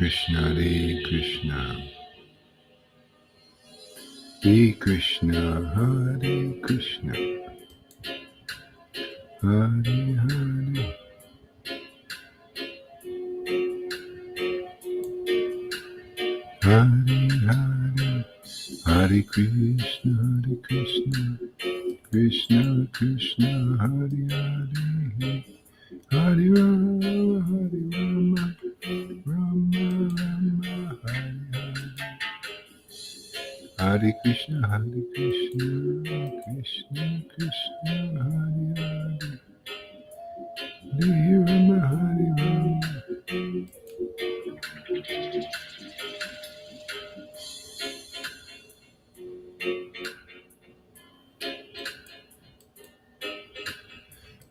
Krishna, Hare Krishna, Hare Krishna, Hare Krishna, Hare Hare, Hare Hare, Hare Krishna, Hare Krishna, Krishna Krishna, Hare Hare, Hare Rama, Hare Rama, Rama Rama, Hare Hare. Hare Krishna, Krishna Krishna, Hare Hare, Hare Rama, Hare Rama.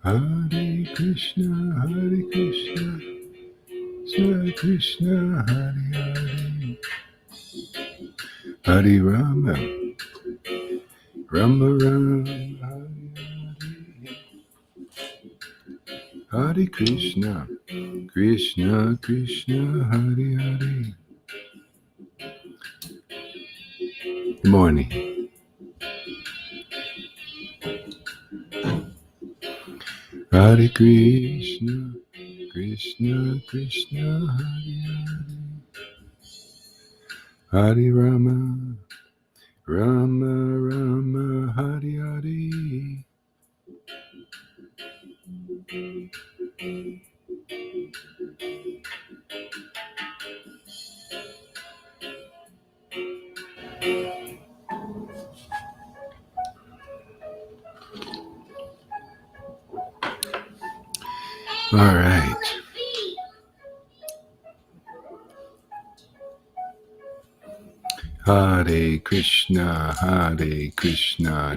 Hare Krishna, Krishna Krishna, Hare Hare, Hare Rama, Rama Rama, Hare Hare, Hare Krishna, Krishna Krishna, Hare Hare. Good morning. Hare Krishna, Krishna Krishna, Hare Hare, Hare Rama, Rama Rama, Hare Hare. All right. Hare Krishna,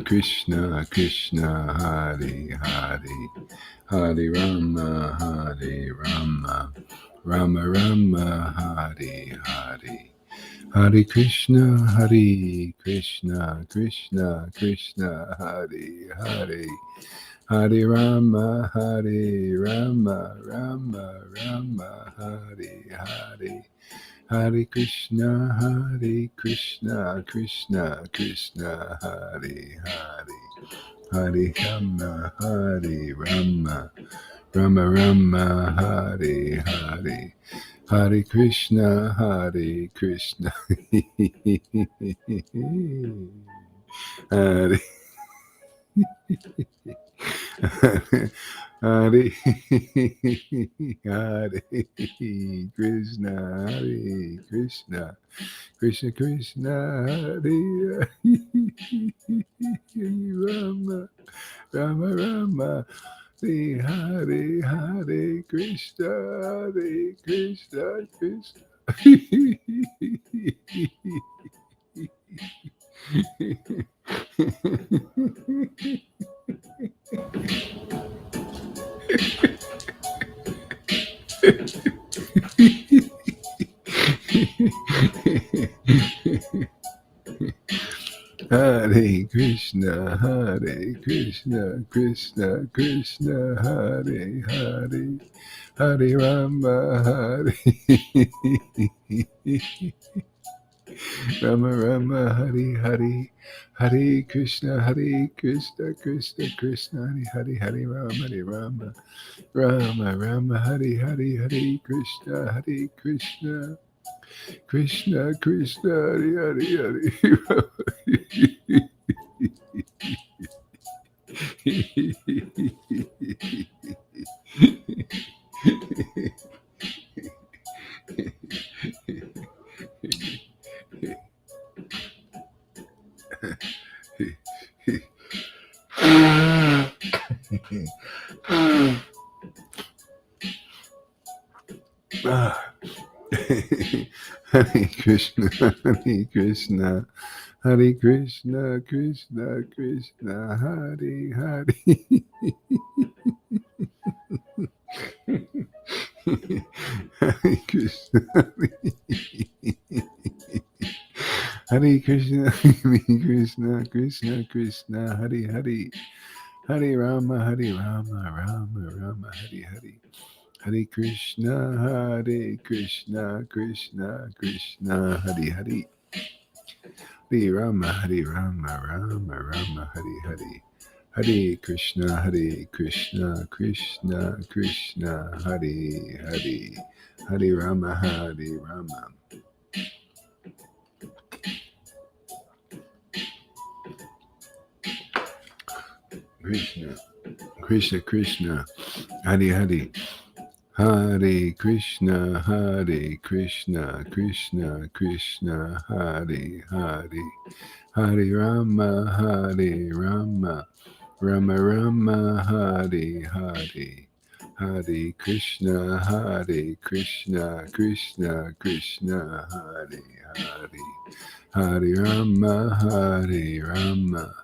Krishna Krishna, Hare Hare, Hare Rama, Rama Rama, Hare Hare. Hare Krishna, Krishna Krishna, Hare Hare, Hare Rama, Rama Rama, Hare Hare. Hare Krishna, Krishna Krishna, Hare Hare, Hare Rama, Rama Rama, Hare Hare, Hare Krishna, Krishna, Hare Hare Hare Krishna, Hare Krishna, Krishna Krishna, Hare Rama, Rama Rama, Hare Hare Krishna, Krishna Krishna. Hare Krishna, Krishna Krishna, Hare Hare, Hare Rama, Rama Rama, Hare Hare, Hare Krishna, Krishna Krishna, Hare Hare, Rama, Rama Rama, Hare Hare, Hare Krishna, Krishna Krishna, Hare Hare, Hare. Hare Krishna, Hare Krishna, Krishna Krishna, Hare Hare. Hare Krishna, Hare Krishna, Krishna Krishna, Hare Hare, Hare Rama, Rama Rama, Hare Hare, Hare Krishna, Hare Krishna, Krishna Krishna, Hare Hare. Hare Rama, Hare Rama, Rama Rama, Hare Hare. Hare Krishna, Krishna Krishna, Hare Hare. Hare Rama, Hare Rama. Krishna, Krishna Krishna, Hare Hare. Hare Krishna, Krishna Krishna, Hare Hare. Hare Rama, Hare Rama, Rama Rama, Hare Hare. Hare Krishna, Krishna Krishna, Hare Hare. Hare Rama, Hare Rama,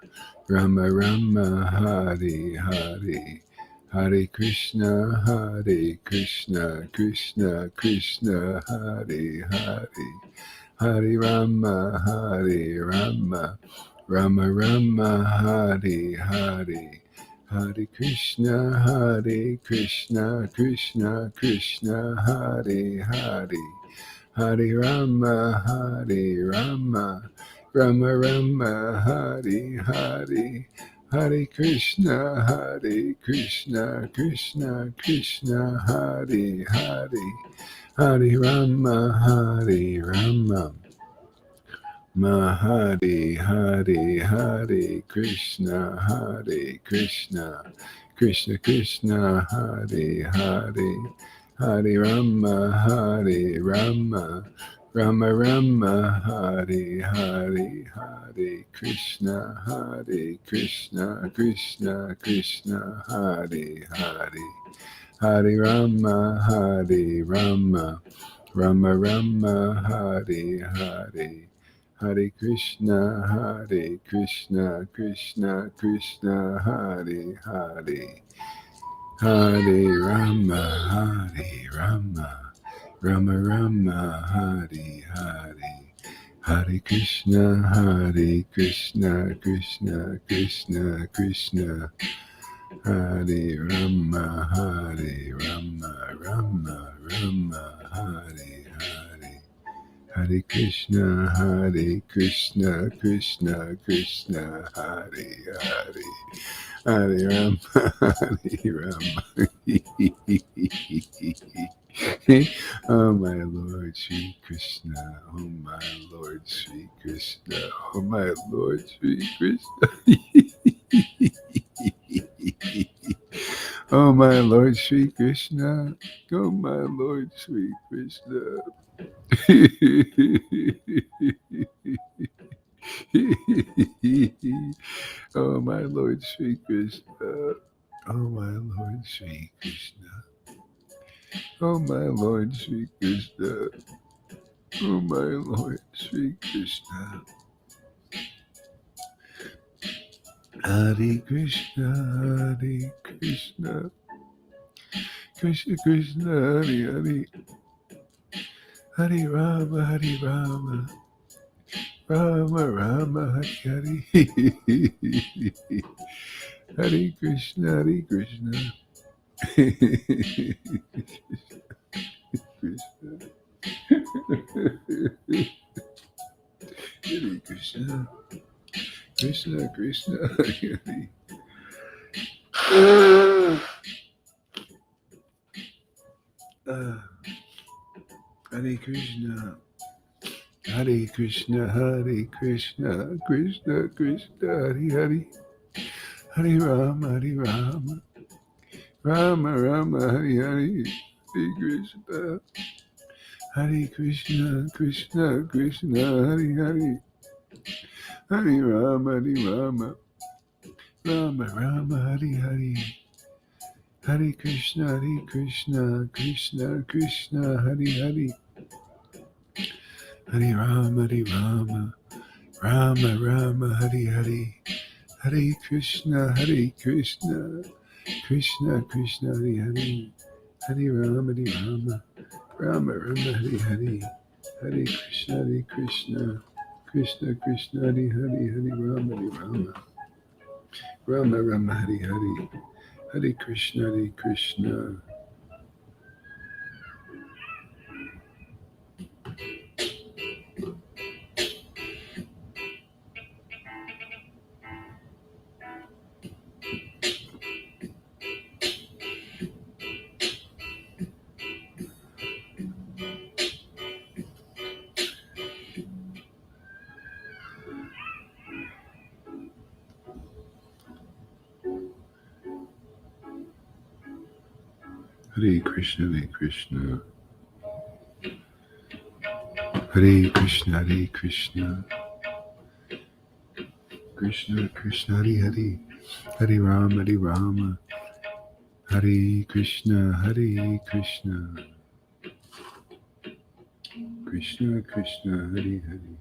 Rama Rama, Hare Hare. Hare Krishna, Krishna Krishna, Hare Hare. Hare Rama, Hare Rama, Rama Rama, Hare Hare. Hare Krishna, Krishna Krishna, Hare Hare. Hare Rama, Hare Rama, Rama Rama, Hare Hare. Hare Krishna, Krishna Krishna, Hare Hare. Hare Rama, Hare Rama, Mahare Hare Hare Krishna, Hare Krishna, Krishna Krishna, Hare Hare. Hare Rama, Hare Rama, Rama Rama, Hare Hare. Hare Krishna, Krishna Krishna, Hare Hare. Hare Rama, Hare Rama, Rama Rama, Hare Hare. Hare Krishna, Krishna Krishna, Hare Hare. Hare Rama, Hare Rama, Rama Rama, Hare Hare. Hare Krishna, Krishna Krishna, Hare Rama, Hare Rama, Rama Rama, Hare Hare. Hare Krishna, Krishna Krishna, Hare Hare. Hare Rama, Hare Rama. Oh my Lord Sri Krishna, oh my Lord Sri Krishna, oh my Lord Sri Krishna. Oh my Lord Sri Krishna, oh my Lord Sri Krishna. Oh my Lord Sri Krishna, oh my Lord Sri Krishna, oh my Lord Sri Krishna, oh my Lord Sri Krishna. Hare Krishna, Hare Krishna, Krishna Krishna, Hare Hare. Hare Rama, Hare Rama, Rama Rama, Hare Hare. Hare Krishna, Hare Krishna. Krishna. Hare Krishna, Krishna Krishna, Hare Hare. Hare Krishna, Hare Krishna, Hare Krishna, Krishna Krishna, Hare Hare. Hare Rama, Hare Rama, Rama Rama, Hare Hare. Hare Krishna, Hare Krishna, Krishna Krishna, Hare Hare. Hare Rama, Hare Rama, Rama Rama, Hare Hare. Hare Krishna, Krishna Krishna, Hare Hare. Hare Rama, Rama Rama, Hare Hare. Hare Krishna, Krishna Krishna, Hare Hare. Hare Rama, Rama Rama, Hare Hare. Hare Krishna, Krishna Krishna, Hare Hare. Hare Rama, Rama Rama, Hare Hare. Hare Krishna, Krishna Hare Krishna, Hare Krishna. Hare Krishna, Hare Krishna. Krishna, Krishna, Hare Hare. Hare Rama, Hare Rama. Hare Krishna, Hare Krishna. Krishna, Krishna, Hare Hare.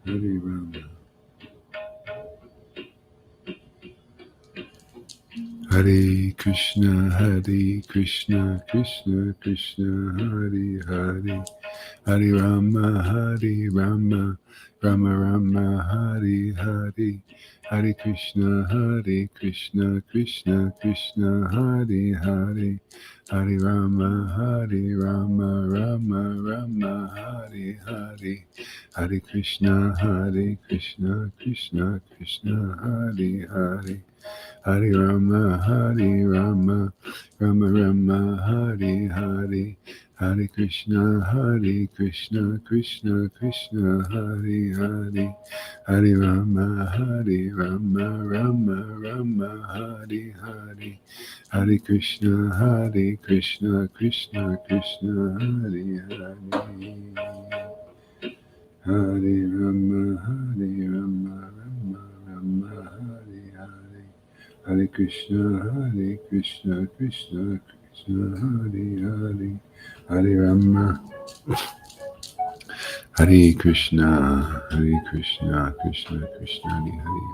Hare Rama. Hare Krishna, Krishna, Krishna, Hare Hare. Hare Rama, Rama Rama, Hare Hare. Hare Krishna, Krishna, Krishna, Hare Hare. Hare Rama, Rama, Hare Hare. Hare Krishna, Krishna, Krishna, Hare Hare. Hare Rama, Rama, Hare Hare. Hare Krishna, Krishna, Krishna, Hare Hare. Hare Rama, Rama, Hare Hare. Hare Krishna, Krishna, Krishna, Hare Hare. Hare Rama, Rama, Hare Hare. Hare Krishna, Krishna, Krishna, Hare Hare. Hare Rama, Hare Krishna, Krishna, Krishna, Hare Hare.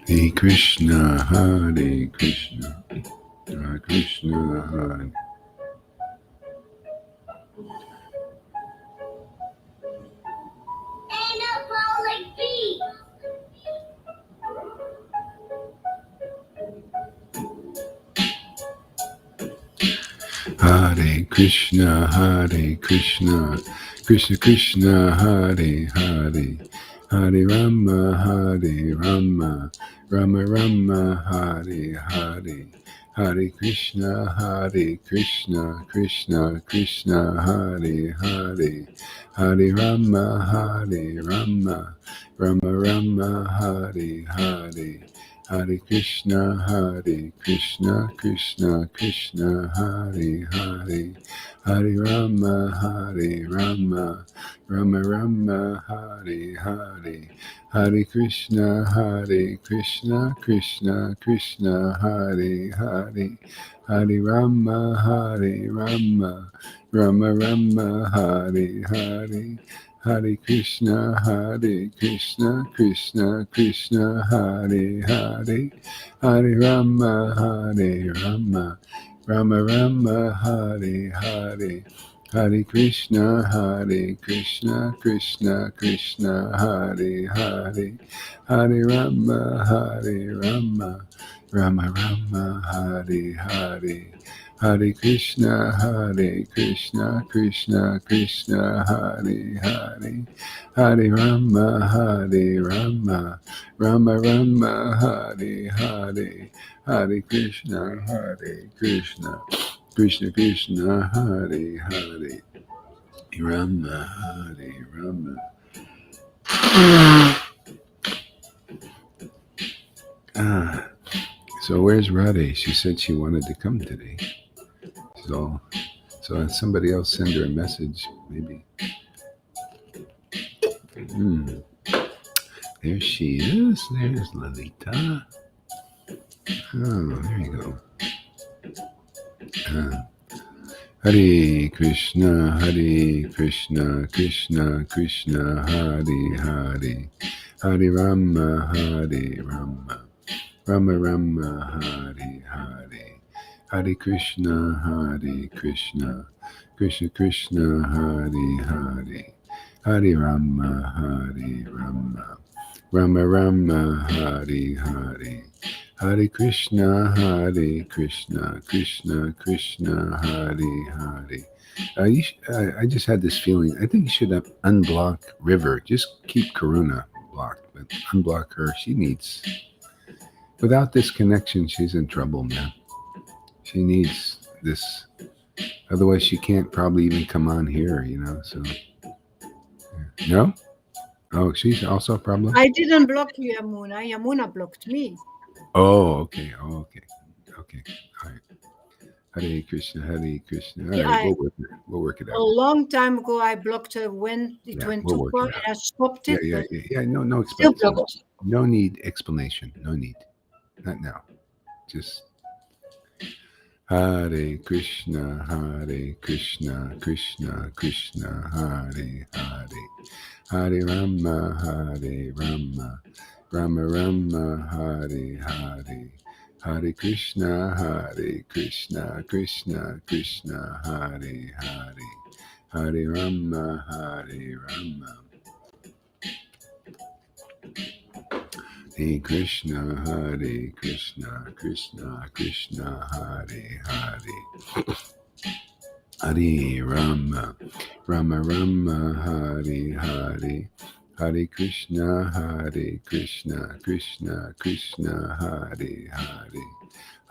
Hare Krishna, Hare Krishna, Krishna, Hare. Hare Krishna, Krishna, Krishna, Hare Hare. Hare Rama, Rama Rama, Hare Hare. Hare Krishna, Krishna, Krishna, Hare Hare. Hare Rama, Rama, Hare Hare. Hare Krishna, Krishna, Krishna, Hare Hare. Hare Rama, Rama, Hare Hare. Hare Krishna, Krishna, Krishna, Hare Hare. Hare Rama, Rama, Hare Hare. Hare Krishna, Krishna, Krishna, Hare Hare. Hare Rama, Rama, Hare Hare. Hare Krishna, Krishna, Krishna, Hare Hare. Hare Rama, Rama, Hare Hare. Hare Krishna, Krishna, Krishna, Hare Hare. Hare Rama, Rama, Hare Hare. Hare Krishna, Krishna, Krishna, Hare Hare. Rama, Hare Rama. So where's Radhe? She said she wanted to come today. So somebody else send her a message, maybe. There she is. There's Lalita. Oh, there you go. Hare Krishna, Krishna, Krishna, Hare Hare. Hare Rama, Rama Rama, Hare Hare. Hare Krishna, Krishna, Krishna, Hare Hare. Hare Rama, Rama, Hare Hare. Hare Krishna, Krishna, Krishna, Hare Hare. I just had this feeling. I think you should unblock River. Just keep Karuna blocked, but unblock her. She needs. Without this connection, she's in trouble, man. She needs this. Otherwise, she can't probably even come on here, So, no? Oh, she's also a problem? I didn't block Yamuna. Yamuna blocked me. Oh, okay. Oh, okay. Okay. All right. Hare Krishna, Hare Krishna. All right, I we'll work it A out. long time ago I blocked her when it Yeah, went we'll too work far, it and out. I stopped Yeah, it, yeah, but yeah, yeah. No, no still explanation. blocked. No need explanation. No need. Not now. Just Hare Krishna, Hare Krishna, Krishna Krishna, Hare Hare, Hare Rama, Hare Rama, Rama Rama, Hare Hare, Hare Krishna, Hare Krishna, Krishna Krishna, Hare Hare, Hare Rama, Hare Rama. Hare Krishna, Hare Krishna, Krishna Krishna, Hare Hare, Hare Rama, Rama Rama, Hare Hare, Hare Krishna, Hare Krishna, Krishna Krishna, Hare Hare,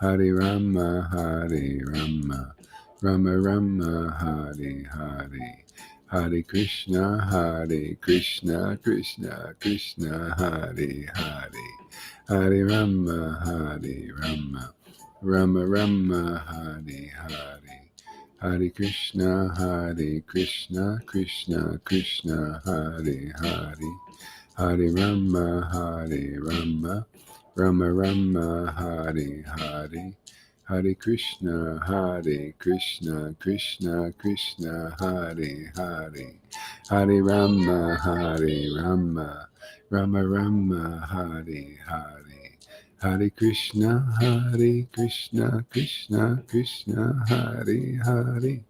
Hare Rama, Hare Rama, Rama Rama, Hare Hare, Hare Krishna, Hare Krishna, Krishna Krishna, Hare Hare, Hare Rama, Hare Rama, Rama Rama, Hare Hare, Hare Krishna, Hare Krishna, Krishna Krishna, Hare Hare, Hare Rama, Hare Rama, Rama Rama, Hare Hare, Hare Krishna, Hare Krishna, Krishna Krishna, Hare Hare, Hare Rama, Hare Rama, Rama Rama, Hare Hare, Hare Krishna, Hare Krishna, Krishna Krishna, Hare Hare,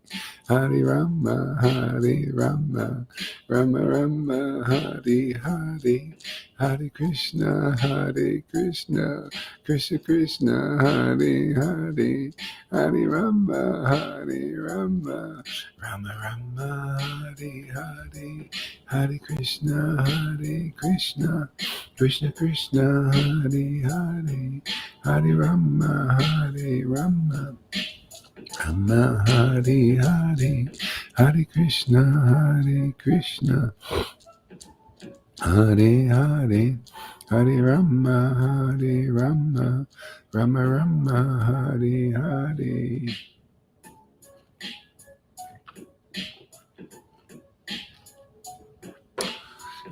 Hare Rama, Hare Rama, Rama Rama, Hare Hare, Hare Krishna, Hare Krishna, Krishna Krishna, Hare Hare, Hare Rama, Hare Rama, Rama Rama, Hare Hare, Hare Krishna, Hare Krishna, Krishna Krishna, Hare Hare, Hare Rama, Hare Rama, Rama Hare Hare, Hare Krishna, Hare Krishna, Hare Hare, Hare Rama, Hare Rama, Rama Rama, Hare Hare.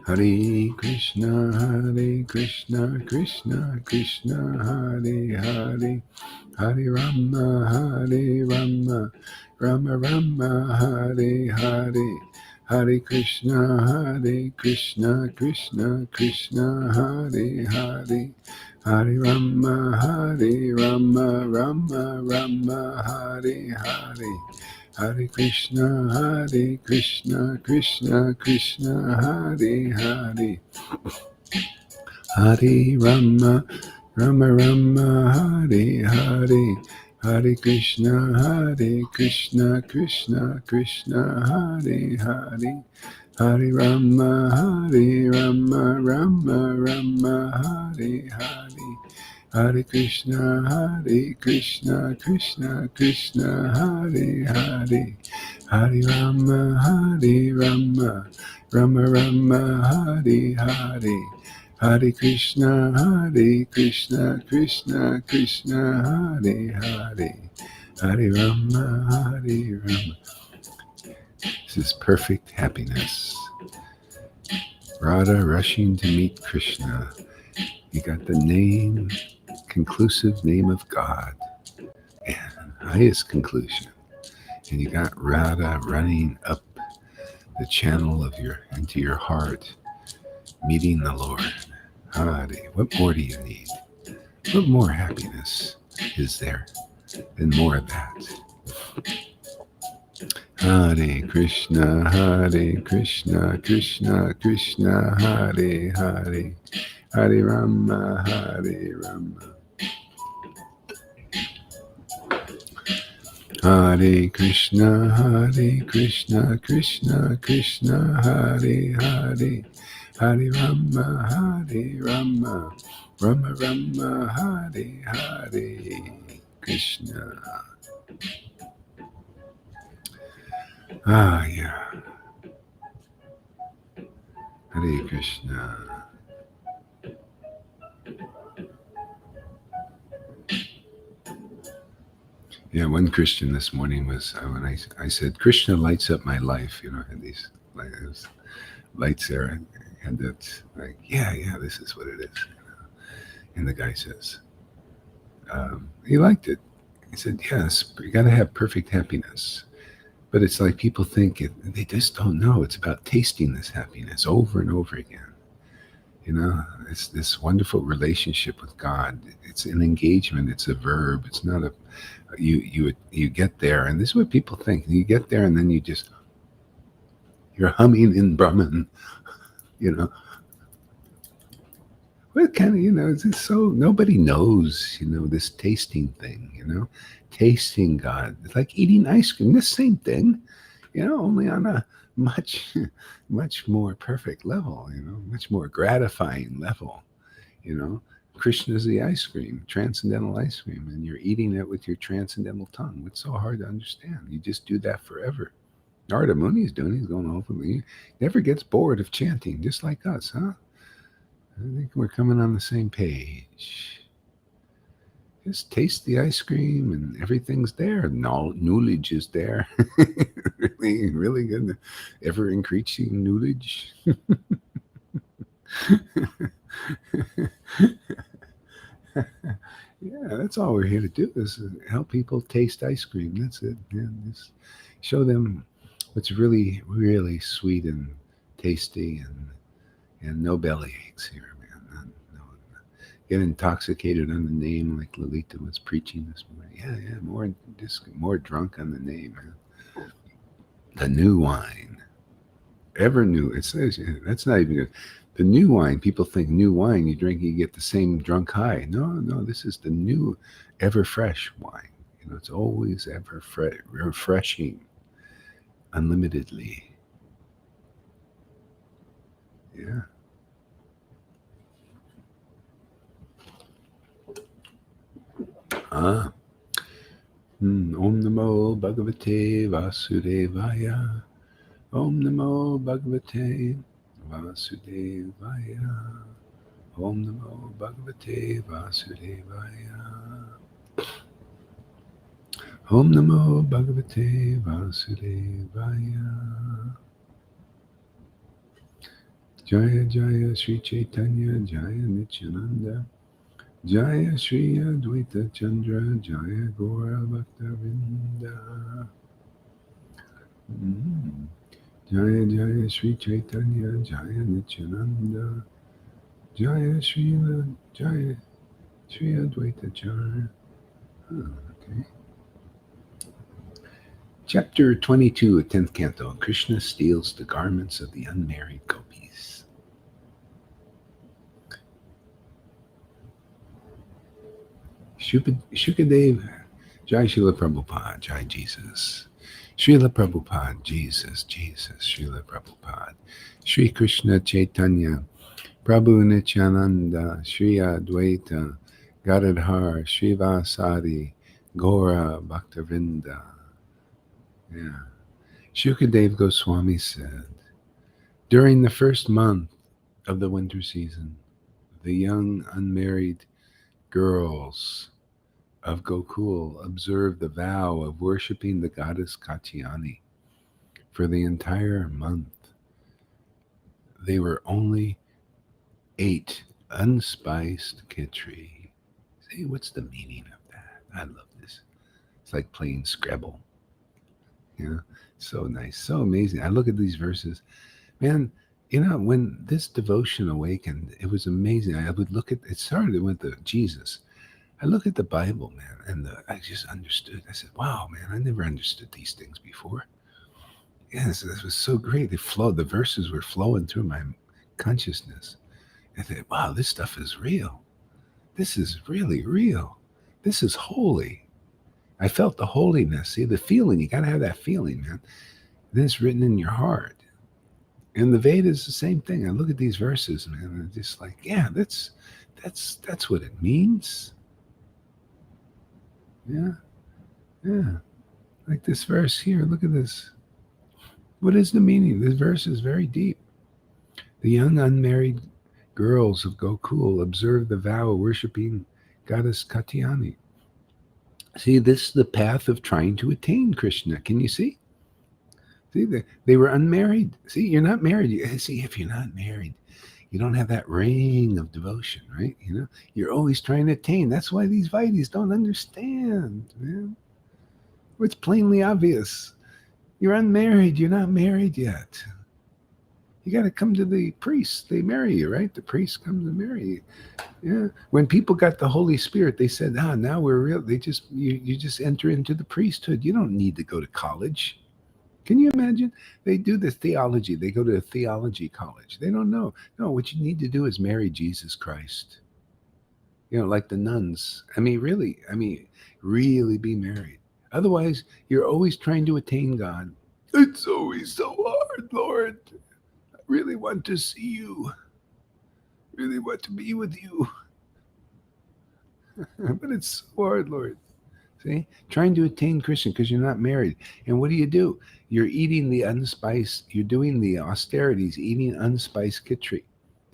Hare Krishna, Hare Krishna, Krishna Krishna, Hare Hare, Hare Rama, Hare Rama, Rama Rama, Hare Hare, Hare Krishna, Hare Krishna, Krishna Krishna, Hare Hare, Hare Rama, Hare Rama, Rama Rama, Hare Hare, Hare Krishna, Hare Krishna, Krishna Krishna, Hare Hare, Hare Rama, Rama Rama, Hare Hare, Hare Krishna, Hare Krishna, Krishna Krishna, Hare Hare, Hare Rama, Hare Rama, Rama Rama, Hare Hare, Hare Krishna, Hare Krishna, Krishna Krishna, Hare Hare, Hare Rama, Hare Rama, Rama Rama, Hare Hare, Hare Krishna, Hare Krishna, Krishna Krishna, Hare Hare, Hare Rama, Hare Rama. This is perfect happiness. Radha rushing to meet Krishna. You got the name, conclusive name of God, and highest conclusion. And you got Radha running up the channel of your into your heart, meeting the Lord. Hare, what more do you need? What more happiness is there than more of that? Hare Krishna, Hare Krishna, Krishna Krishna, Hare Hare, Hare Rama, Hare Rama, Hare Krishna, Hare Krishna, Krishna Krishna, Hare Hare, Hare Rama, Hare Rama, Rama Rama, Hare Hare, Krishna. Ah, yeah. Hare Krishna. Yeah, one Christian this morning was when I said Krishna lights up my life. Had these lights there. I had that like, yeah, this is what it is. And the guy says, he liked it. He said, yes, you got to have perfect happiness. But it's like people think they just don't know. It's about tasting this happiness over and over again. It's this wonderful relationship with God. It's an engagement. It's a verb. It's not a you get there, and this is what people think. You get there, and then you're humming in Brahman. You know, what kind of it's just so nobody knows. This tasting thing. Tasting God. It's like eating ice cream. The same thing. Only on a much much more perfect level. Much more gratifying level. You know, Krishna is the ice cream, transcendental ice cream, and you're eating it with your transcendental tongue. It's so hard to understand. You just do that forever. Narada Muni is doing. He's going over. He never gets bored of chanting, just like us, huh? I think we're coming on the same page. Just taste the ice cream, and everything's there. Knowledge is there. Really, really good. Ever increasing knowledge. Yeah, that's all we're here to do is help people taste ice cream. That's it. Yeah, just show them what's really, really sweet and tasty, and no belly aches here, man. No, get intoxicated on the name like Lolita was preaching this morning. Yeah, more drunk on the name, man. The new wine, ever new. It says that's not even good. The new wine, people think new wine, you drink, you get the same drunk high. No, this is the new ever fresh wine. It's always ever refreshing, unlimitedly. Yeah. Ah. Om Namo Bhagavate Vasudevaya. Om Namo Bhagavate Vasudevaya. Om Namo Bhagavate Vasudevaya. Om Namo Bhagavate Vasudevaya. Jaya Jaya Sri Chaitanya Jaya Nityananda Jaya Sri Advaita Chandra Jaya Gora Bhaktavinda. Jaya Jaya Sri Chaitanya Jaya Nityananda Jaya Jaya Sri Advaita Chandra. Okay. Chapter 22, 10th Canto. Krishna steals the garments of the unmarried gopis. Shukadev, Jai Srila Prabhupada, Jai Jesus. Srila Prabhupada, Jesus, Srila Prabhupada. Sri Krishna Chaitanya, Prabhu Nityananda, Sri Advaita, Gadadhar, Srivasadi, Gora Bhaktavinda. Yeah. Shukadev Goswami said, during the first month of the winter season, the young unmarried girls of Gokul observed the vow of worshipping the goddess Katyayani. For the entire month, they were only ate unspiced khichdi. See, what's the meaning of that? I love this. It's like playing Scrabble. So nice, so amazing. I look at these verses, man. When this devotion awakened, it was amazing. I would look at it. Started with the Jesus. I look at the Bible, man, and I just understood. I said, "Wow, man, I never understood these things before." Yes, this was so great. It flowed. The verses were flowing through my consciousness. I thought, "Wow, this stuff is real. This is really real. This is holy." I felt the holiness. See, the feeling. You got to have that feeling, man. Then it's written in your heart. And the Vedas is the same thing. I look at these verses, man, and I'm just like, yeah, that's what it means. Yeah. Like this verse here. Look at this. What is the meaning? This verse is very deep. The young unmarried girls of Gokul observed the vow of worshipping goddess Katyani. See, this is the path of trying to attain Krishna. Can you see? See, they were unmarried. See, you're not married. See, if you're not married, you don't have that ring of devotion, right? You're always trying to attain. That's why these Vaidis don't understand, man. It's plainly obvious. You're unmarried. You're not married yet. You got to come to the priest. They marry you, right? The priest comes to marry you. Yeah. When people got the Holy Spirit, they said, now we're real. You just enter into the priesthood. You don't need to go to college. Can you imagine? They do the theology. They go to a theology college. They don't know. No, what you need to do is marry Jesus Christ. Like the nuns. Really be married. Otherwise, you're always trying to attain God. It's always so hard, Lord. I really want to see you. Really want to be with you. But it's so hard, Lord. See? Trying to attain Krishna because you're not married. And what do? You're eating the unspiced, you're doing the austerities, eating unspiced khichdi.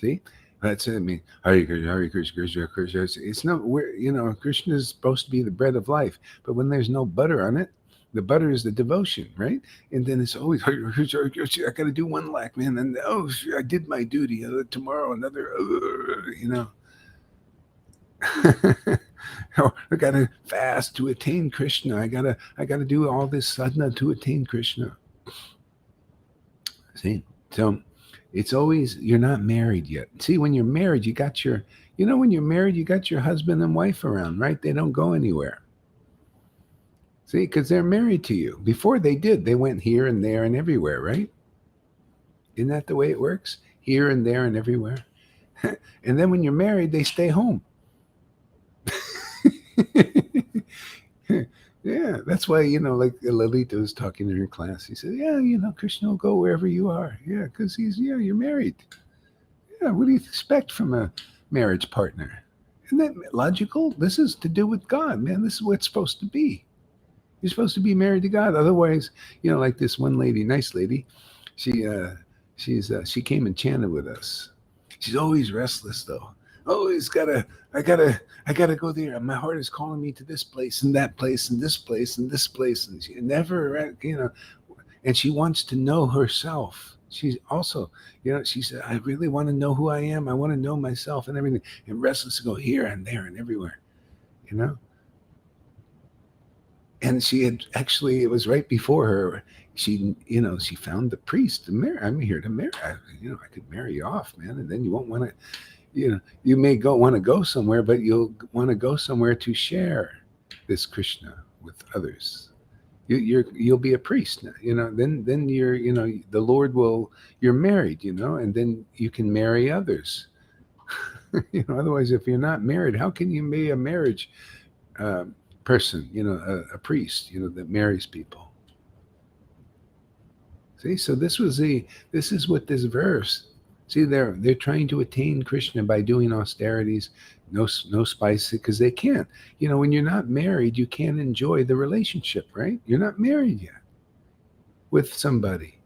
See? That's it. Hare Krishna, Hare Krishna, Krishna, Krishna. It's not where, Krishna is supposed to be the bread of life. But when there's no butter on it, the butter is the devotion, right? And then it's always, I got to do one lap, man. And I did my duty. Tomorrow, another, I gotta fast to attain Krishna. I gotta do all this sadhana to attain Krishna. See, so it's always, you're not married yet. See, when you're married, you got your, when you're married, you got your husband and wife around, right? They don't go anywhere. See, because they're married to you. Before they did, they went here and there and everywhere, right? Isn't that the way it works? Here and there and everywhere. And then when you're married, they stay home. Yeah, that's why, like Lalita was talking in her class. He said, yeah, Krishna will go wherever you are. Yeah, because you're married. Yeah, what do you expect from a marriage partner? Isn't that logical? This is to do with God, man. This is what it's supposed to be. You're supposed to be married to God. Otherwise, like this one lady, nice lady, she came and chanted with us. She's always restless though. Always I gotta go there. My heart is calling me to this place and that place and this place and this place. And she never, and she wants to know herself. She's also, she said, I really want to know who I am. I want to know myself and everything. And restless to go here and there and everywhere, And she had actually, it was right before her. She found the priest to marry. I'm here to marry. I could marry you off, man. And then you won't want to, you may want to go somewhere, but you'll want to go somewhere to share this Krishna with others. You'll be a priest now, then you're, the Lord you're married, and then you can marry others. Otherwise, if you're not married, how can you be a marriage person, a priest, that marries people? See, so this is what this verse. See, they're trying to attain Krishna by doing austerities, no spice, because they can't. When you're not married, you can't enjoy the relationship, right? You're not married yet with somebody.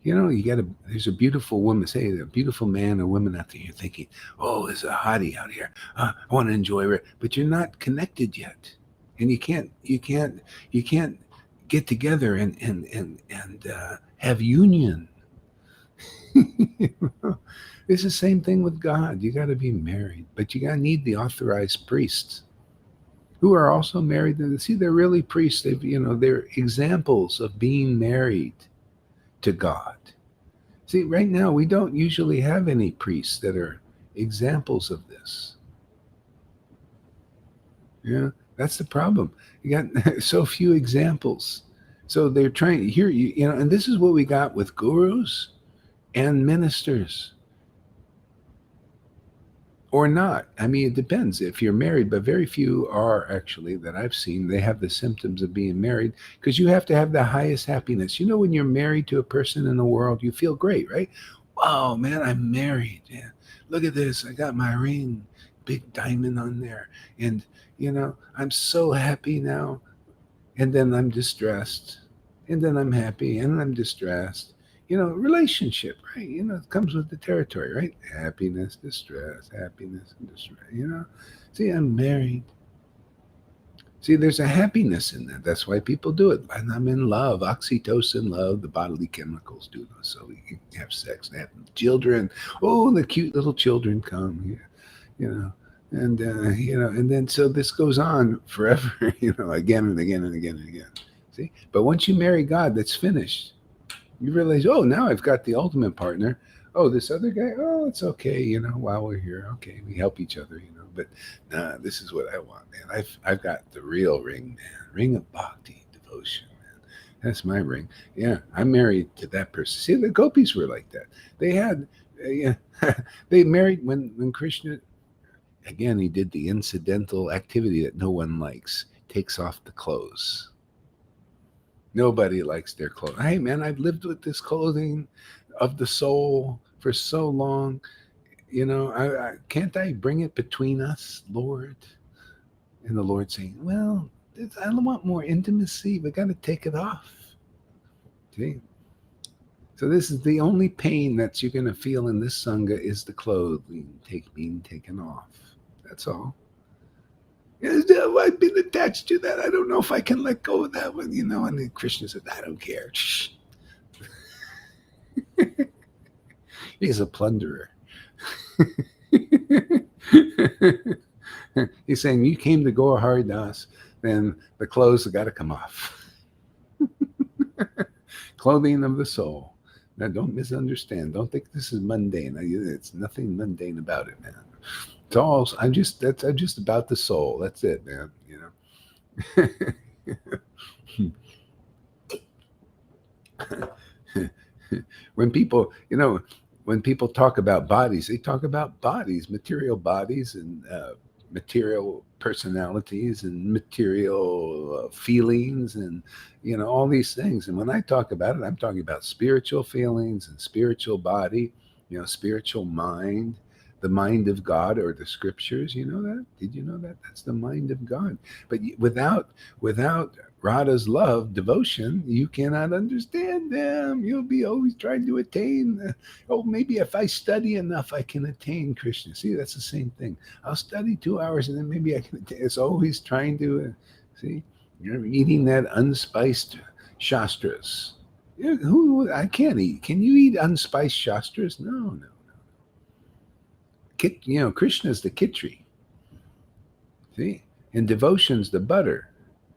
There's a beautiful woman, say a beautiful man or woman out there. You're thinking, oh, there's a hottie out here. I want to enjoy her, but you're not connected yet, and you can't get together and have union. It's the same thing with God. You got to be married, but you got to need the authorized priests who are also married. See, they're really priests. They're examples of being married to God. See, right now we don't usually have any priests that are examples of this. Yeah, that's the problem. You got so few examples. So they're trying here, and this is what we got with gurus and ministers. Or not. It depends if you're married, but very few are actually that I've seen. They have the symptoms of being married because you have to have the highest happiness. When you're married to a person in the world, you feel great, right? Wow, man, I'm married. Yeah. Look at this. I got my ring, big diamond on there. And, I'm so happy now. And then I'm distressed. And then I'm happy and I'm distressed. Relationship, right? It comes with the territory, right? Happiness, distress, happiness and distress. See, I'm married. See, there's a happiness in that. That's why people do it. And I'm in love. Oxytocin, love, the bodily chemicals do this. So we can have sex and have children. Oh, the cute little children come here, you know. And then so this goes on forever, again and again and again and again. See? But once you marry God, that's finished. You realize, oh, now I've got the ultimate partner. Oh, this other guy, oh, it's okay, while we're here. Okay, we help each other. But nah, this is what I want, man. I've got the real ring, man. Ring of bhakti, devotion, man. That's my ring. Yeah, I'm married to that person. See, the gopis were like that. They had, yeah, they married when Krishna, again, he did the incidental activity that no one likes, takes off the clothes. Nobody likes their clothes. Hey, man, I've lived with this clothing of the soul for so long. Can't I bring it between us, Lord? And the Lord saying, well, I don't want more intimacy. We got to take it off. See? So this is the only pain that you're going to feel in this sangha is the clothing being taken off. That's all. I've been attached to that. I don't know if I can let go of that one, And then Krishna said, I don't care. He's a plunderer. He's saying, you came to Gaur Hari Das, then the clothes have got to come off. Clothing of the soul. Now, don't misunderstand. Don't think this is mundane. It's nothing mundane about it, man. It's all. I'm just about the soul. That's it, man. When people talk about bodies, they talk about bodies, material bodies, and material personalities, and material feelings, and all these things. And when I talk about it, I'm talking about spiritual feelings and spiritual body, spiritual mind, the mind of God, or the scriptures. You know that? Did you know that? That's the mind of God. But without Radha's love, devotion, you cannot understand them. You'll be always trying to attain. Maybe if I study enough, I can attain Krishna. See, that's the same thing. I'll study 2 hours and then maybe I can attain. It's always trying to, see, you're eating that unspiced shastras. I can't eat. Can you eat unspiced shastras? No. Krishna's the kitri. See? And devotion's the butter.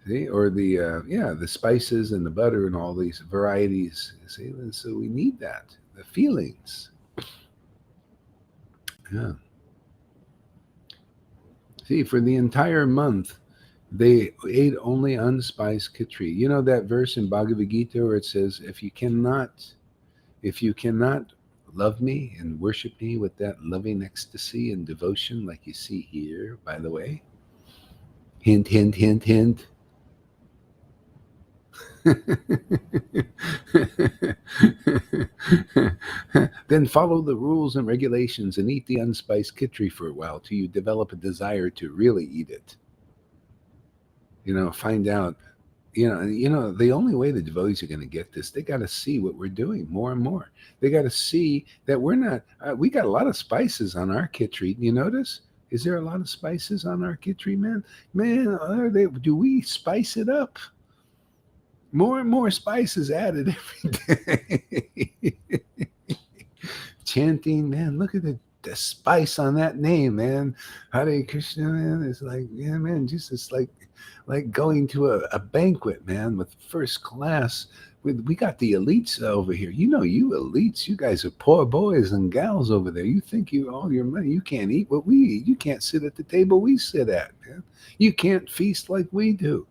See, or the spices and the butter and all these varieties. See, and so we need that, the feelings. Yeah. See, for the entire month, they ate only unspiced khichdi. You know that verse in Bhagavad Gita where it says, if you cannot love me and worship me with that loving ecstasy and devotion, like you see here, by the way, hint, hint, hint, hint. Then follow the rules and regulations and eat the unspiced khichdi for a while till you develop a desire to really eat it. Find out, the only way the devotees are going to get this, they got to see what we're doing more and more. They got to see that we're not, we got a lot of spices on our khichdi. You notice? Is there a lot of spices on our khichdi, man? Man, do we spice it up? More and more spices added every day. Chanting, man, look at the spice on that name, man. Hare Krishna, man. It's like, yeah, man, just it's like going to a banquet, man, with first class. We got the elites over here. You elites, you guys are poor boys and gals over there. You think all your money, you can't eat what we eat. You can't sit at the table we sit at, man. You can't feast like we do.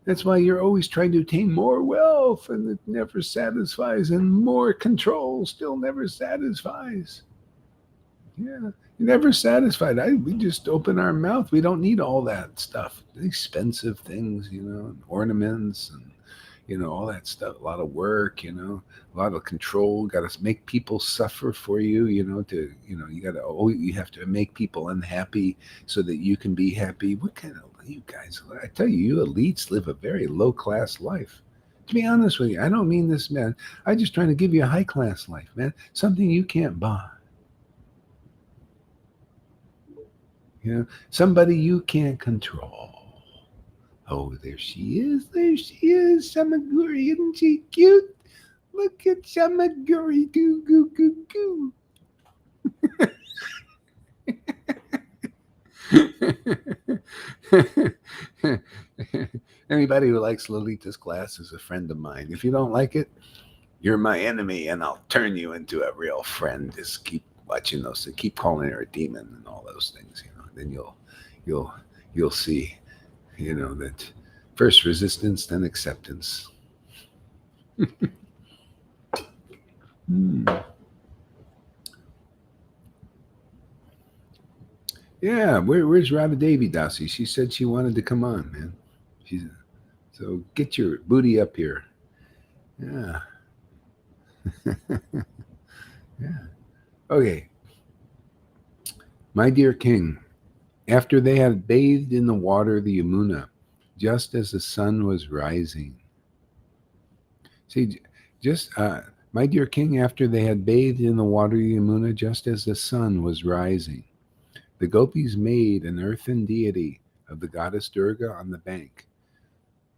That's why you're always trying to attain more wealth, and it never satisfies, and more control still never satisfies. Yeah, never satisfied. We just open our mouth. We don't need all that stuff. Expensive things, ornaments and all that stuff. A lot of work, a lot of control. Got to make people suffer for you, you have to make people unhappy so that you can be happy. What kind of, you guys, I tell you elites live a very low class life. To be honest with you, I don't mean this, man. I'm just trying to give you a high class life, man. Something you can't buy. You know, somebody you can't control. Oh, there she is. There she is. Samaguri, isn't she cute? Look at Samaguri. Goo, goo, goo, goo. Anybody who likes Lolita's class is a friend of mine. If you don't like it, you're my enemy, and I'll turn you into a real friend. Just keep watching those, keep calling her a demon and all those things. Then you'll you'll see, that first resistance, then acceptance. Hmm. Yeah, where's Radha Devi Dasi? She said she wanted to come on, man. She's so get your booty up here. Yeah. Yeah. Okay. My dear king, after they had bathed in the water the Yamuna, just as the sun was rising. See, just my dear king, after they had bathed in the water the Yamuna, just as the sun was rising, the gopis made an earthen deity of the goddess Durga on the bank.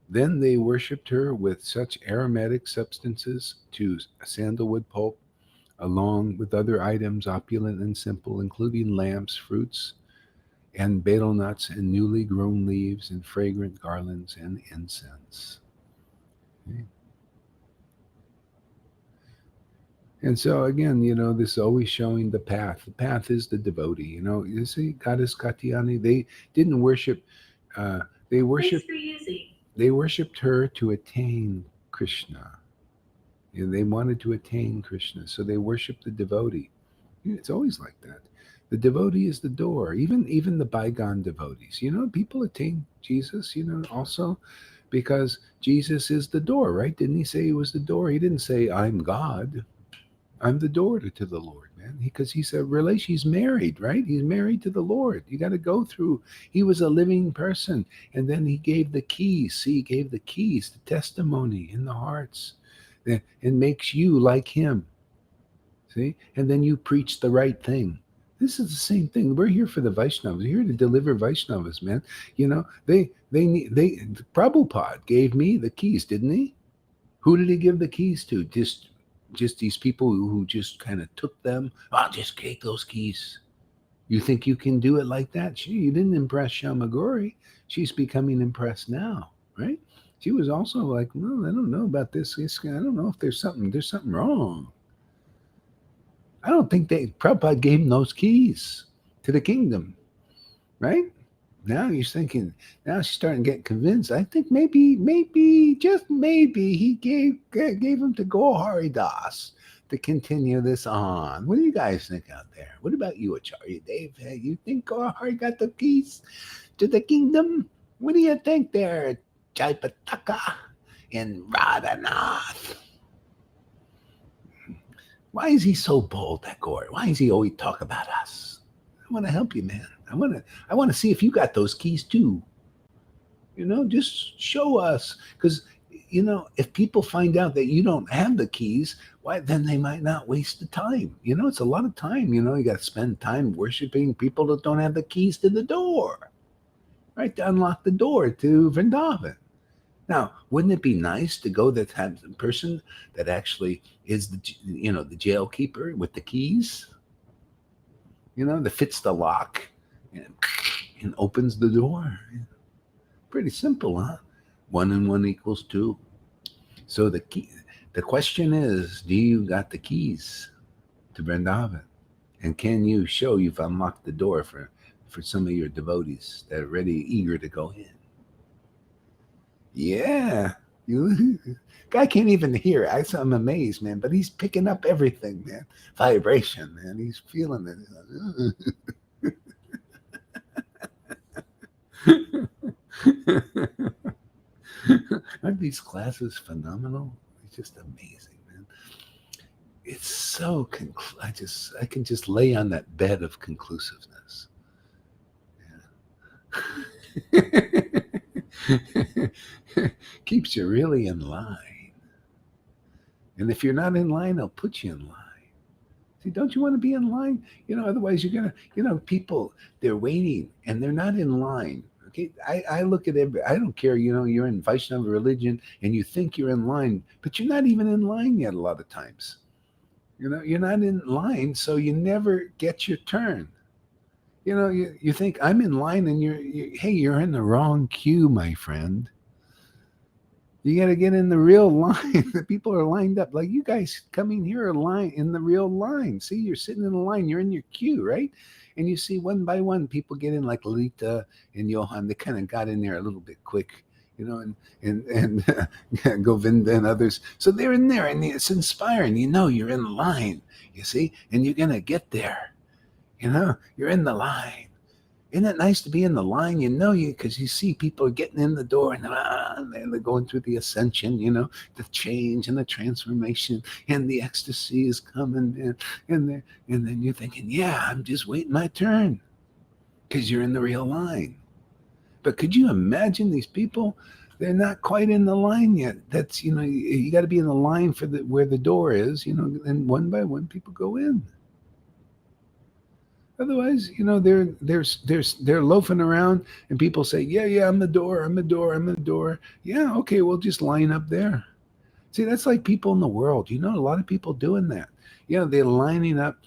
Then they worshipped her with such aromatic substances to sandalwood pulp, along with other items opulent and simple, including lamps, fruits, and betel nuts, and newly grown leaves, and fragrant garlands, and incense. Okay. And so again, this is always showing the path. The path is the devotee. You see, Goddess Katyani, they didn't worship. Uh, they worshiped. They worshipped her to attain Krishna. They wanted to attain Krishna, so they worshiped the devotee. It's always like that. The devotee is the door. Even the bygone devotees. People attain Jesus. Also because Jesus is the door, right? Didn't he say he was the door? He didn't say I'm God. I'm the door to the Lord, man. Because he's a relation. He's married, right? He's married to the Lord. You got to go through. He was a living person, and then he gave the keys. See, he gave the keys, the testimony in the hearts, and makes you like him. See, and then you preach the right thing. This is the same thing. We're here for the Vaishnavas. We're here to deliver Vaishnavas, man. Prabhupada gave me the keys, didn't he? Who did he give the keys to? Just these people who just kind of took them. I'll just take those keys. You think you can do it like that? You didn't impress Shamagori. She's becoming impressed now, right? She was also like, no, I don't know about this. I don't know if there's something wrong. I don't think Prabhupada gave him those keys to the kingdom, right? Now he's thinking. Now she's starting to get convinced. I think maybe, just maybe, he gave him to Gohari Das to continue this on. What do you guys think out there? What about you, Acharya Dave? Hey, you think Gohari got the keys to the kingdom? What do you think there, Jaipataka and Radhanath? Why is he so bold, that Gore? Why does he always talk about us? I want to help you, man. I want to see if you got those keys too. Just show us, because if people find out that you don't have the keys, why then they might not waste the time. It's a lot of time. You got to spend time worshiping people that don't have the keys to the door, right? To unlock the door to Vrindavan. Now, wouldn't it be nice to go that have a person that actually is the jail keeper with the keys, that fits the lock and opens the door? Pretty simple, huh? 1 and 1 equals 2. So the question is, do you got the keys to Vrindavan? And can you show you've unlocked the door for some of your devotees that are ready, eager to go in? Yeah. Guy can't even hear. I'm amazed, man. But he's picking up everything, man. Vibration, man. He's feeling it. Aren't these classes phenomenal? It's just amazing, man. It's so I can just lay on that bed of conclusiveness. Yeah. Keeps you really in line. And if you're not in line, they'll put you in line. See, don't you want to be in line? Otherwise you're gonna, people, they're waiting and they're not in line. Okay, I look at I don't care. You're in Vaishnava religion and you think you're in line, but you're not even in line yet. A lot of times, you're not in line, so you never get your turn. You think I'm in line, and hey, you're in the wrong queue, my friend. You got to get in the real line. The people are lined up. Like you guys coming here are line in the real line. See, you're sitting in the line. You're in your queue, right? And you see one by one people get in, like Lita and Johan. They kind of got in there a little bit quick, and Govinda and others. So they're in there, and it's inspiring. You're in line. You see, and you're gonna get there. You're in the line. Isn't it nice to be in the line? Because you see people are getting in the door and they're going through the ascension, the change and the transformation and the ecstasy is coming. And then you're thinking, yeah, I'm just waiting my turn because you're in the real line. But could you imagine these people? They're not quite in the line yet. That's, you got to be in the line for where the door is, and one by one people go in. Otherwise, they're loafing around, and people say, "Yeah, I'm the door, I'm the door, I'm the door." Yeah, okay, we'll just line up there. See, that's like people in the world. A lot of people doing that. They're lining up.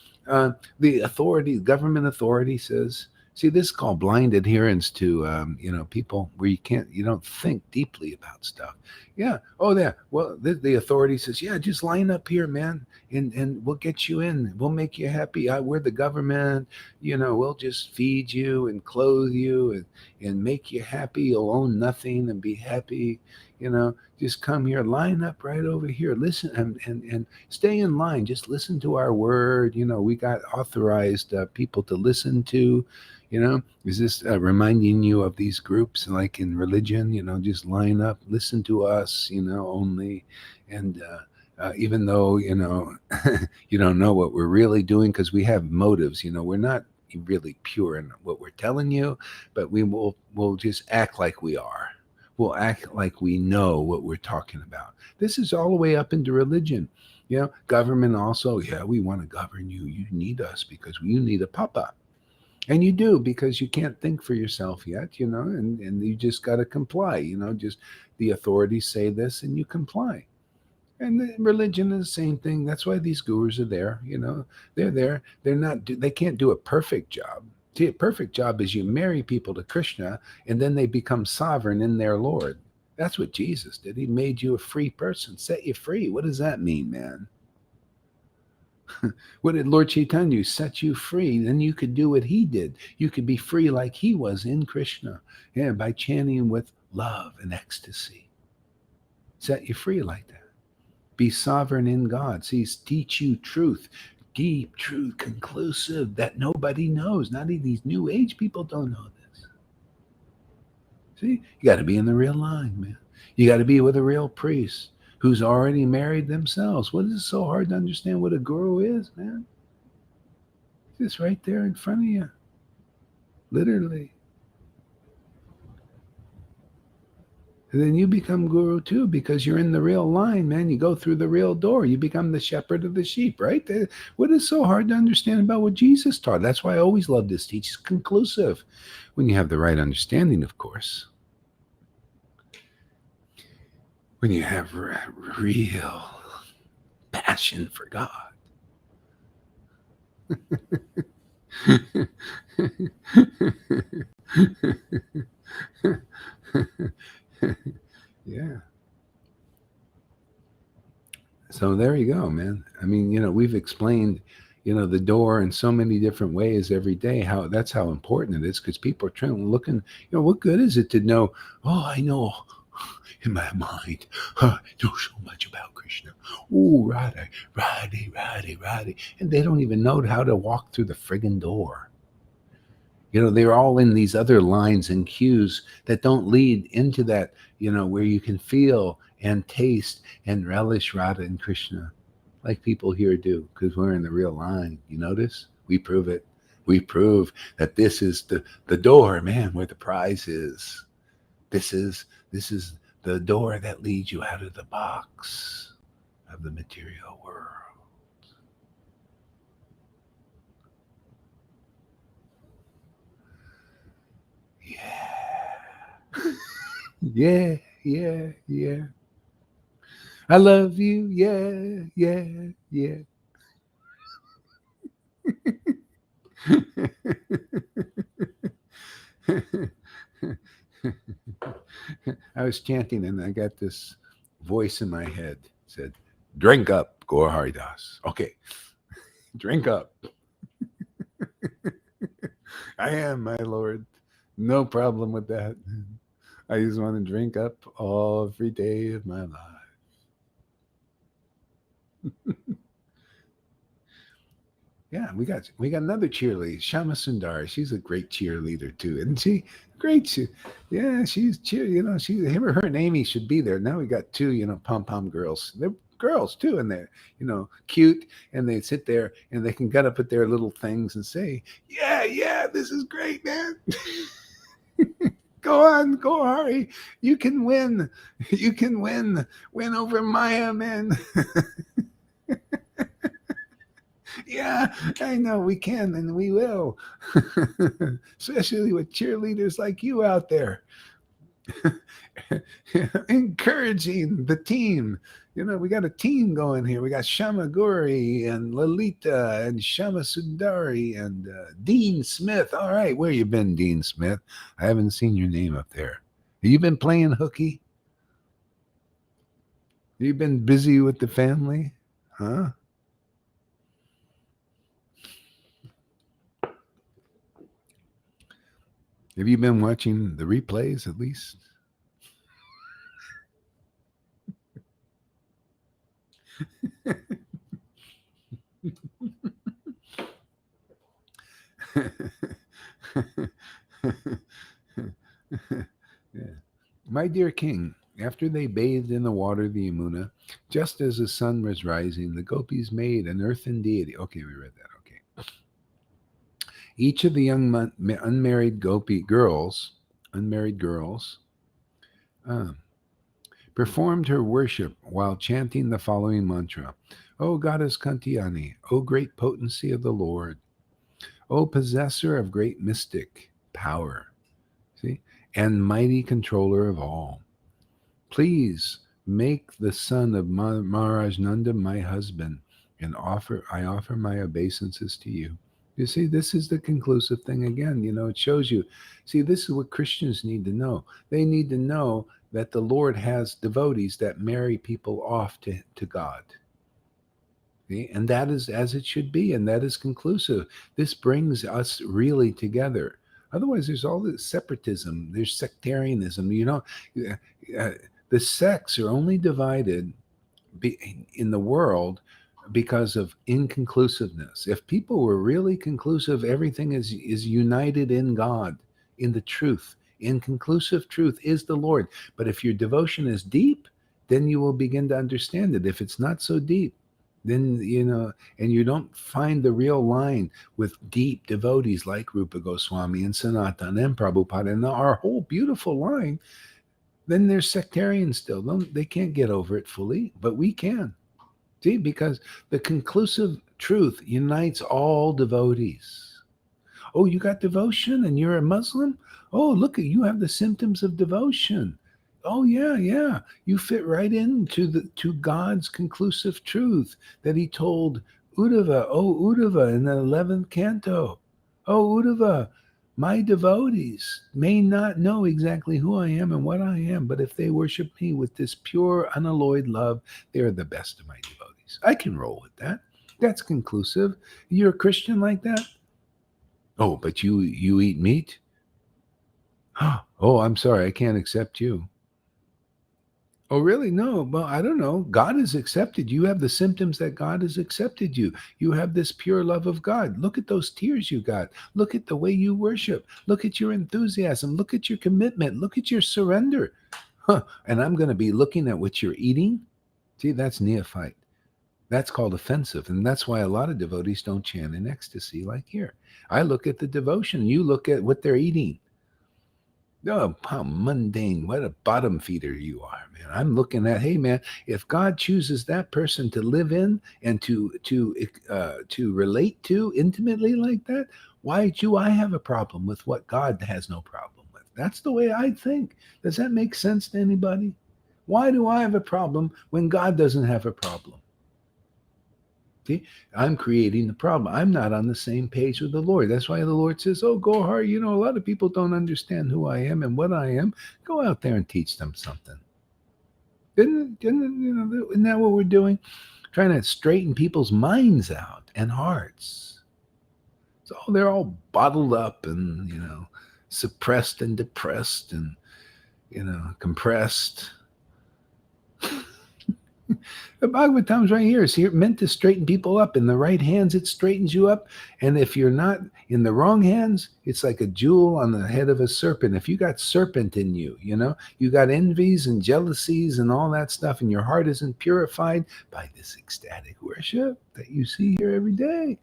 The government authority says, see, this is called blind adherence to, people where you don't think deeply about stuff. Yeah. Oh, yeah. Well, the authority says, yeah, just line up here, man, and we'll get you in. We'll make you happy. We're the government. We'll just feed you and clothe you and make you happy. You'll own nothing and be happy. Just come here, line up right over here, listen and stay in line. Just listen to our word. We got authorized people to listen to. Is this reminding you of these groups like in religion? Just line up, listen to us, only. And even though, you don't know what we're really doing because we have motives, we're not really pure in what we're telling you, but we'll just act like we are. We'll act like we know what we're talking about. This is all the way up into religion. Government also, yeah, we want to govern you. You need us because you need a papa. And you do because you can't think for yourself yet, and you just got to comply, just the authorities say this and you comply. And the religion is the same thing. That's why these gurus are there. They're there. They can't do a perfect job. See, a perfect job is you marry people to Krishna and then they become sovereign in their Lord. That's what Jesus did. He made you a free person, set you free. What does that mean, man? What did Lord Chaitanya set you free? Then you could do what he did. You could be free like he was in Krishna. Yeah, by chanting with love and ecstasy. Set you free like that. Be sovereign in God. See, teach you truth. Deep truth, conclusive, that nobody knows. Not even these new age people don't know this. See, you got to be in the real line, man. You got to be with a real priest who's already married themselves. What is it so hard to understand what a guru is, man? It's just right there in front of you. Literally. And then you become guru too because you're in the real line, man. You go through the real door. You become the shepherd of the sheep, right? What is so hard to understand about what Jesus taught? That's why I always love this teach. It's conclusive when you have the right understanding, of course. When you have real passion for God. Yeah. So there you go, man. I mean, we've explained, the door in so many different ways every day. That's how important it is because people are looking. What good is it to know? Oh, I know in my mind, I know so much about Krishna. Oh, Radhe, Radhe, Radhe, Radhe, and they don't even know how to walk through the friggin' door. They're all in these other lines and cues that don't lead into that, where you can feel and taste and relish Radha and Krishna like people here do because we're in the real line. You notice? We prove it. We prove that this is the door, man, where the prize is. This is the door that leads you out of the box. of the material world. Yeah. Yeah, yeah, yeah. I love you. Yeah, yeah, yeah. I was chanting and I got this voice in my head said, "Drink up, Gaur Haridas." Okay, drink up. I am, my lord. No problem with that. I just want to drink up every day of my life. Yeah, we got another cheerleader, Shama Sundar. She's a great cheerleader too, isn't she? Great. Yeah, she's cheer. She him or her and Amy should be there. Now we got two, pom pom girls. They're girls too, and they're cute, and they sit there and they can get up at their little things and say, "Yeah, yeah, this is great, man." Go on, go Hari. You can win. You can win. Win over Maya, man. Yeah, I know we can and we will. Especially with cheerleaders like you out there. Encouraging the team. We got a team going here. We got Shamaguri and Lalita and Shama Sundari and Dean Smith. All right, where you been, Dean Smith? I haven't seen your name up there. Have you been playing hooky? Have you been busy with the family? Huh? Have you been watching the replays at least? Yeah. My dear king, after they bathed in the water of the Yamuna, just as the sun was rising, the gopis made an earthen deity. Okay, we read that. Okay. Each of the young unmarried girls, um, performed her worship while chanting the following mantra: O goddess Kantiani, O great potency of the Lord, O possessor of great mystic power, see, and mighty controller of all. Please make the son of Maharaj Nanda my husband, and I offer my obeisances to you. You see, this is the conclusive thing again. It shows you. See, this is what Christians need to know. They need to know that the Lord has devotees that marry people off to God. See? And that is as it should be, and that is conclusive. This brings us really together. Otherwise, there's all this separatism, there's sectarianism. Uh, the sects are only divided in the world because of inconclusiveness. If people were really conclusive, everything is united in God, in the truth. Inconclusive truth is the Lord. But if your devotion is deep, then you will begin to understand it. If it's not so deep, then and you don't find the real line with deep devotees like Rupa Goswami and Sanatana and Prabhupada and our whole beautiful line, then they're sectarian still. They can't get over it fully, but we can. See, because the conclusive truth unites all devotees. Oh, you got devotion and you're a Muslim? Oh, look at you have the symptoms of devotion. Oh yeah, yeah. You fit right into to God's conclusive truth that he told Uddhava, oh Uddhava in the 11th canto. Oh Uddhava, my devotees may not know exactly who I am and what I am, but if they worship me with this pure, unalloyed love, they are the best of my devotees. I can roll with that. That's conclusive. You're a Christian like that? Oh, but you eat meat? Oh, I'm sorry, I can't accept you. Oh, really? No. Well, I don't know. God has accepted you. You have the symptoms that God has accepted you. You have this pure love of God. Look at those tears you got. Look at the way you worship. Look at your enthusiasm. Look at your commitment. Look at your surrender. Huh. And I'm going to be looking at what you're eating. See, that's neophyte. That's called offensive. And that's why a lot of devotees don't chant in ecstasy like here. I look at the devotion. You look at what they're eating. Oh, how mundane. What a bottom feeder you are, man. I'm looking at, hey, man, if God chooses that person to live in and to relate to intimately like that, why do I have a problem with what God has no problem with? That's the way I think. Does that make sense to anybody? Why do I have a problem when God doesn't have a problem? See, I'm creating the problem. I'm not on the same page with the Lord. That's why the Lord says, "Oh, go hard." You know, a lot of people don't understand who I am and what I am. Go out there and teach them something. Isn't that what we're doing? Trying to straighten people's minds out and hearts. So they're all bottled up and suppressed and depressed and compressed. The Bhagavatam's right here. It's here meant to straighten people up. In the right hands, it straightens you up. And if you're not in the wrong hands, it's like a jewel on the head of a serpent. If you got serpent in you, you got envies and jealousies and all that stuff, and your heart isn't purified by this ecstatic worship that you see here every day.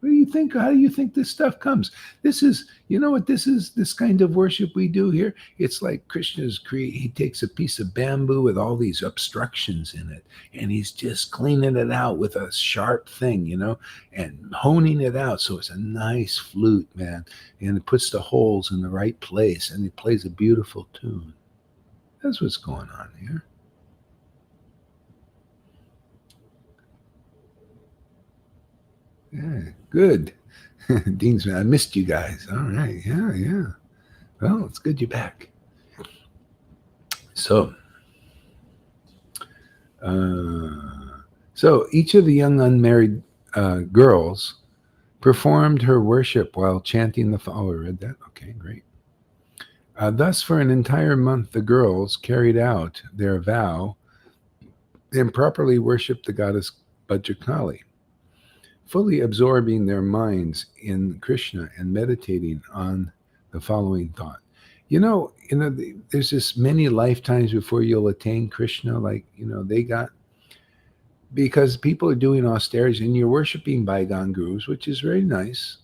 What do you think? How do you think this stuff comes? This is, you know what this is? This kind of worship we do here. It's like Krishna's create. He takes a piece of bamboo with all these obstructions in it, and he's just cleaning it out with a sharp thing, and honing it out so it's a nice flute, man. And it puts the holes in the right place, and it plays a beautiful tune. That's what's going on here. Yeah, good. Dean's, I missed you guys. All right. Yeah, yeah. Well, it's good you're back. So, so each of the young unmarried girls performed her worship while chanting the. Oh, I read that. Okay, great. Thus, for an entire month, the girls carried out their vow and properly worshipped the goddess Bhadrakali, fully absorbing their minds in Krishna and meditating on the following thought. There's just many lifetimes before you'll attain Krishna. Like, they got, because people are doing austerities and you're worshiping bygone gurus, which is very nice.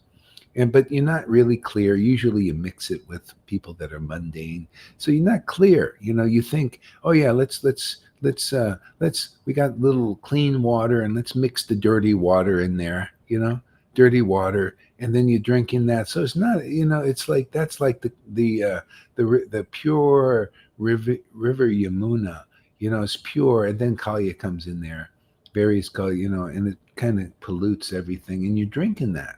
But you're not really clear. Usually you mix it with people that are mundane. So you're not clear. You think, oh yeah, let's we got little clean water and let's mix the dirty water in there, dirty water, and then you drink in that. So it's not, it's like that's like the pure river Yamuna, it's pure, and then Kali comes in there, various Kali, and it kind of pollutes everything, and you're drinking that.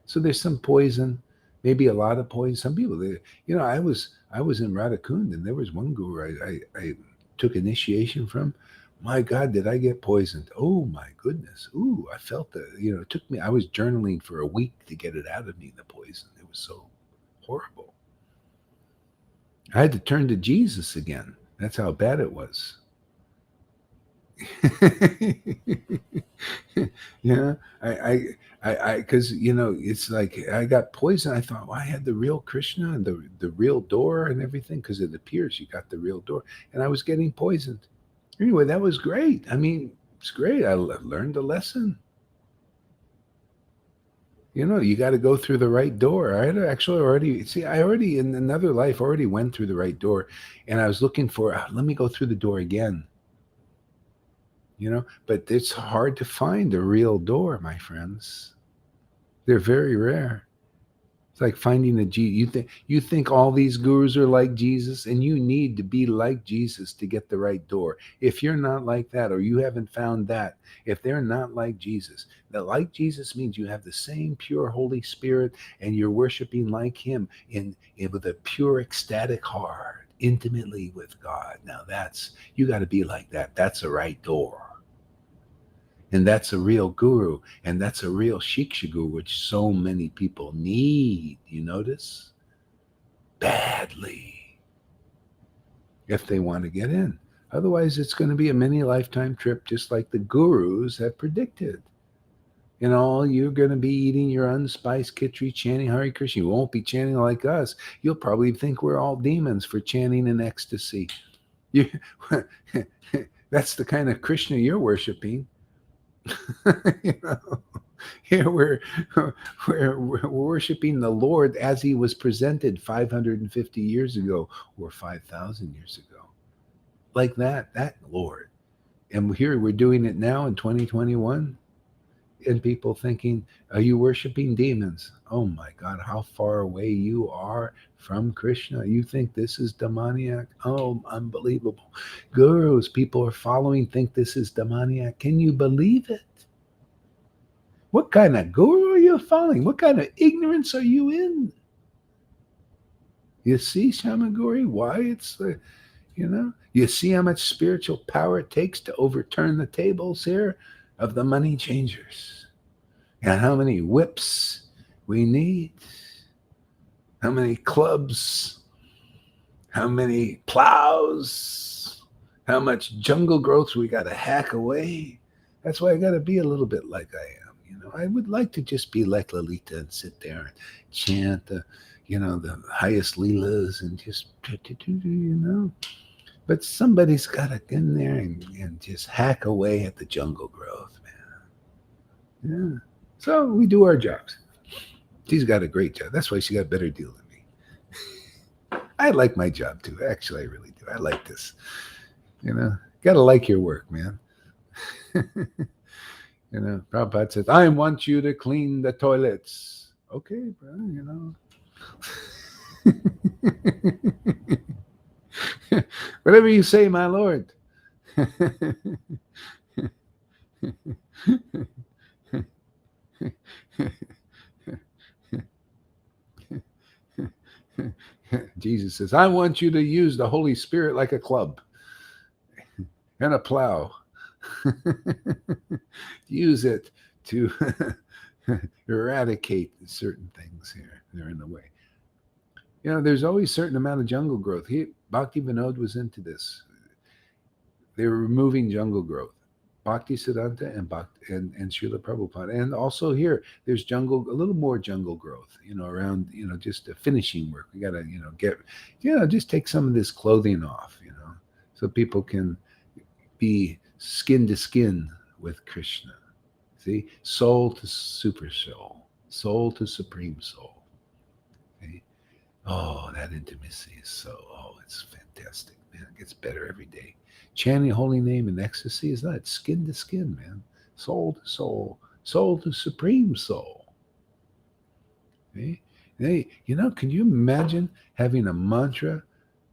So there's some poison, maybe a lot of poison. Some people, I was in Radhakund, and there was one guru I took initiation from. My God, did I get poisoned? Oh my goodness! Ooh, I felt the. It took me. I was journaling for a week to get it out of me. The poison. It was so horrible. I had to turn to Jesus again. That's how bad it was. Yeah, because it's like I got poisoned. I thought, well, I had the real Krishna and the real door and everything, because it appears you got the real door, and I was getting poisoned. Anyway, that was great. I mean, it's great. I learned a lesson. You got to go through the right door. I had actually already see. I already in another life already went through the right door, and I was looking for. Let me go through the door again. But it's hard to find a real door, my friends. They're very rare. It's like finding a G. You think all these gurus are like Jesus, and you need to be like Jesus to get the right door. If you're not like that, or you haven't found that, if they're not like Jesus, that like Jesus means you have the same pure Holy Spirit, and you're worshiping like Him in with a pure ecstatic heart, intimately with God. Now you got to be like that. That's the right door. And that's a real guru, and that's a real shiksha guru, which so many people need, you notice? Badly, if they want to get in. Otherwise, it's going to be a many lifetime trip, just like the gurus have predicted. You're going to be eating your unspiced khichdi, chanting Hare Krishna. You won't be chanting like us. You'll probably think we're all demons for chanting in ecstasy. You, that's the kind of Krishna you're worshiping. You know, here we're worshiping the Lord as he was presented 550 years ago or 5,000 years ago. Like that Lord. And here we're doing it now in 2021. And people thinking, are you worshiping demons? Oh my God, how far away you are from Krishna. You think this is demoniac? Oh, unbelievable. Gurus people are following think this is demoniac. Can you believe it? What kind of guru are you following? What kind of ignorance are you in? You see, Shamaguri, why it's, you see how much spiritual power it takes to overturn the tables here of the money changers. And how many whips we need, how many clubs, how many plows, how much jungle growth we got to hack away. That's why I got to be a little bit like I am. I would like to just be like Lalita and sit there and chant the highest leelas and just, But somebody's got to get in there and just hack away at the jungle growth, man. Yeah. So we do our jobs. She's got a great job. That's why she got a better deal than me. I like my job too. Actually, I really do. I like this. Got to like your work, man. Prabhupada says, I want you to clean the toilets. Okay, bro, Whatever you say, my Lord. Jesus says, I want you to use the Holy Spirit like a club and a plow. Use it to eradicate certain things here. They're in the way. There's always a certain amount of jungle growth. Bhakti Vinod was into this. They were removing jungle growth. Bhakti Siddhanta and Srila Prabhupada. And also here, there's a little more jungle growth, around, just the finishing work. We got to, just take some of this clothing off, so people can be skin to skin with Krishna. See, soul to super soul to supreme soul. Okay? Oh, that intimacy is it's fantastic, man. It gets better every day. Chanting holy name in ecstasy is not skin to skin, man. Soul to soul to supreme soul. Okay? Hey, can you imagine having a mantra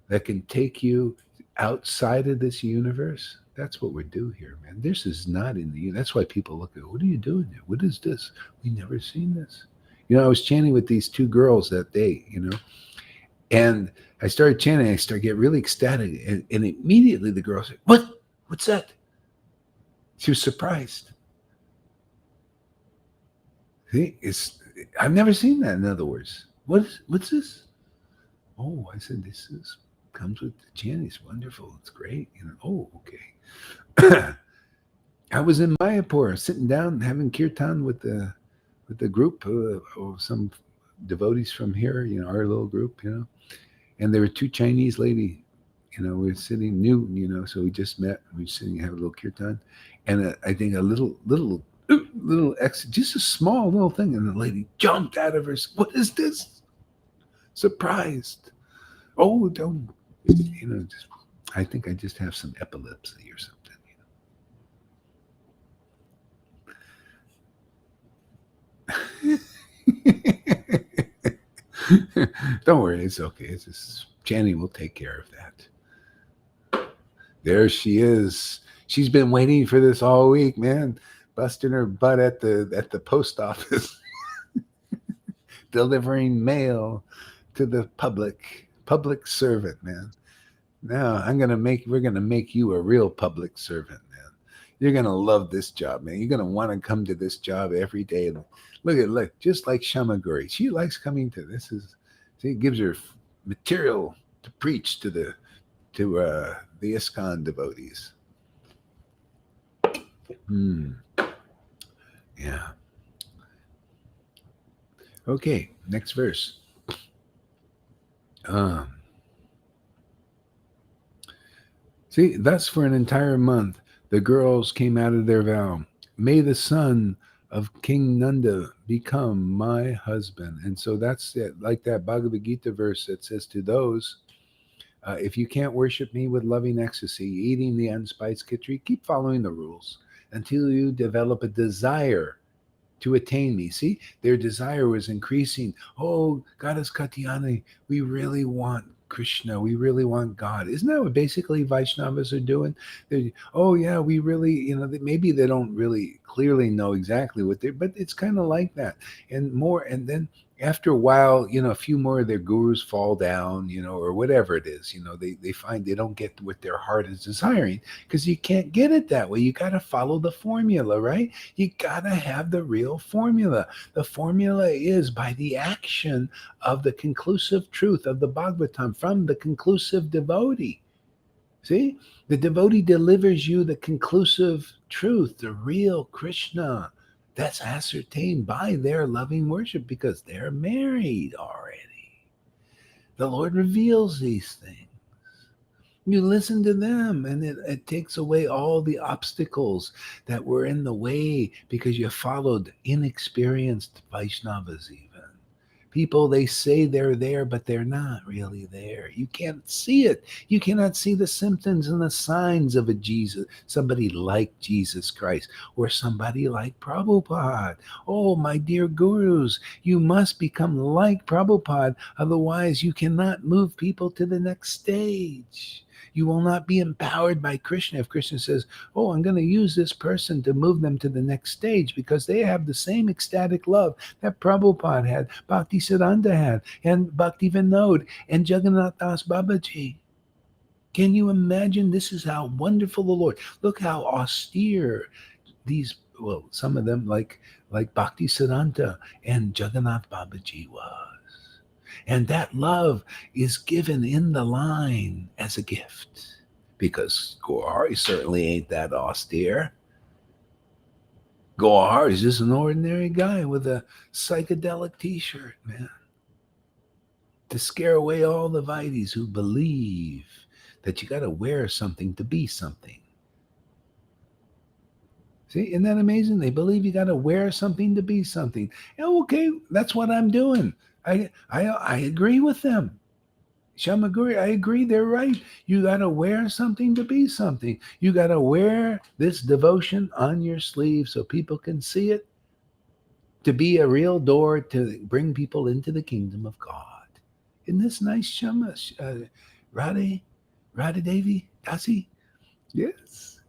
that can take you outside of this universe? That's what we do here, man. This is not in the. That's why people look at, what are you doing here? What is this? We never seen this. I was chanting with these two girls that day, and I started chanting. I started getting really ecstatic, and immediately the girl said, "What? What's that?" She was surprised. See, I've never seen that. In other words, what's this? Oh, I said, this comes with the chanting. It's wonderful. It's great. Oh, okay. I was in Mayapur, sitting down having kirtan with the group of some devotees from here. Our little group. And there were two Chinese lady. We were sitting new. So we just met. We were sitting, have a little kirtan, and I think a little just a small little thing, and the lady jumped out of her. What is this? Surprised. Oh, don't. I think I just have some epilepsy or something. Don't worry, it's okay. It's just Jenny will take care of that. There she is. She's been waiting for this all week, man. Busting her butt at the post office, delivering mail to the public servant, man. Now we're gonna make you a real public servant, man. You're gonna love this job, man. You're gonna want to come to this job every day. And look, just like Shamaguri, she likes coming to this. It gives her material to preach to the ISKCON devotees. Yeah. Okay, next verse. See, thus for an entire month, the girls came out of their vow. may the son of King Nanda become my husband. And so that's it, like that Bhagavad Gita verse that says to those, if you can't worship me with loving ecstasy, eating the unspiced khichdi, keep following the rules until you develop a desire to attain me. See, their desire was increasing. Oh, Goddess Katyani, we really want Krishna. We really want God. Isn't that what basically Vaishnavas are doing? Oh, yeah, we really, maybe they don't really clearly know exactly what they're, but it's kind of like that. And more, and then after a while, a few more of their gurus fall down, or whatever it is, they find they don't get what their heart is desiring because you can't get it that way. You got to follow the formula, right? You got to have the real formula. The formula is by the action of the conclusive truth of the Bhagavatam from the conclusive devotee. See, the devotee delivers you the conclusive truth, the real Krishna. That's ascertained by their loving worship because they're married already. The Lord reveals these things. You listen to them, and it takes away all the obstacles that were in the way because you followed inexperienced Vaishnavas, even. People, they say they're there, but they're not really there. You can't see it. You cannot see the symptoms and the signs of a Jesus, somebody like Jesus Christ, or somebody like Prabhupada. Oh, my dear gurus, you must become like Prabhupada. Otherwise, you cannot move people to the next stage. You will not be empowered by Krishna if Krishna says, oh, I'm going to use this person to move them to the next stage because they have the same ecstatic love that Prabhupada had, Bhakti Siddhanta had, and Bhakti Vinod, and Jagannath Das Babaji. Can you imagine? This is how wonderful the Lord. Look how austere these, well, some of them like Bhakti Siddhanta and Jagannath Babaji was. And that love is given in the line as a gift because Gohari certainly ain't that austere. Gohar is just an ordinary guy with a psychedelic t-shirt, man, to scare away all the Vaidis who believe that you got to wear something to be something. See, isn't that amazing? They believe you got to wear something to be something. Okay, that's what I'm doing. I agree with them. Shamaguri, I agree. They're right. You got to wear something to be something. You got to wear this devotion on your sleeve so people can see it, to be a real door to bring people into the kingdom of God. Isn't this nice, Shama? Radhe, Radha Devi, Dasi? Yes.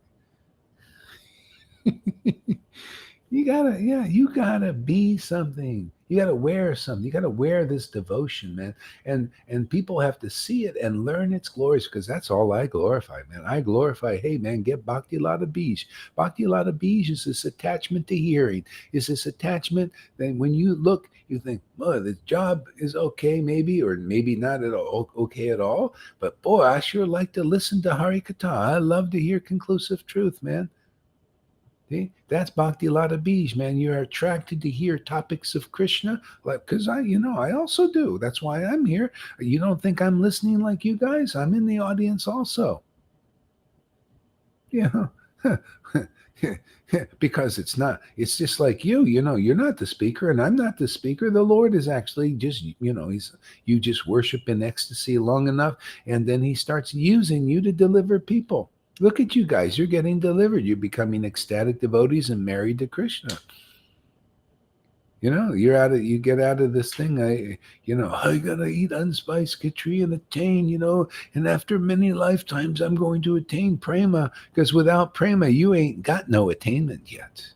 You gotta be something. You gotta wear something. You gotta wear this devotion, man. And people have to see it and learn its glories because that's all I glorify, man. I glorify, hey man, get Bhakti Lata Bij. Bhakti Lata Bij is this attachment to hearing. Is this attachment that when you look, you think, oh, the job is okay, maybe, or maybe not at all okay at all. But boy, I sure like to listen to Hari Katha. I love to hear conclusive truth, man. See? That's Bhakti Lata Bij, man. You're attracted to hear topics of Krishna, like because I also do. That's why I'm here. You don't think I'm listening like you guys? I'm in the audience also. Yeah. Because it's just like you're not the speaker and I'm not the speaker. The Lord is actually just, you just worship in ecstasy long enough and then he starts using you to deliver people. Look at you guys. You're getting delivered. You're becoming ecstatic devotees and married to Krishna. You get out of this thing. I gotta eat unspiced khichdi and attain, and after many lifetimes, I'm going to attain prema because without prema, you ain't got no attainment yet.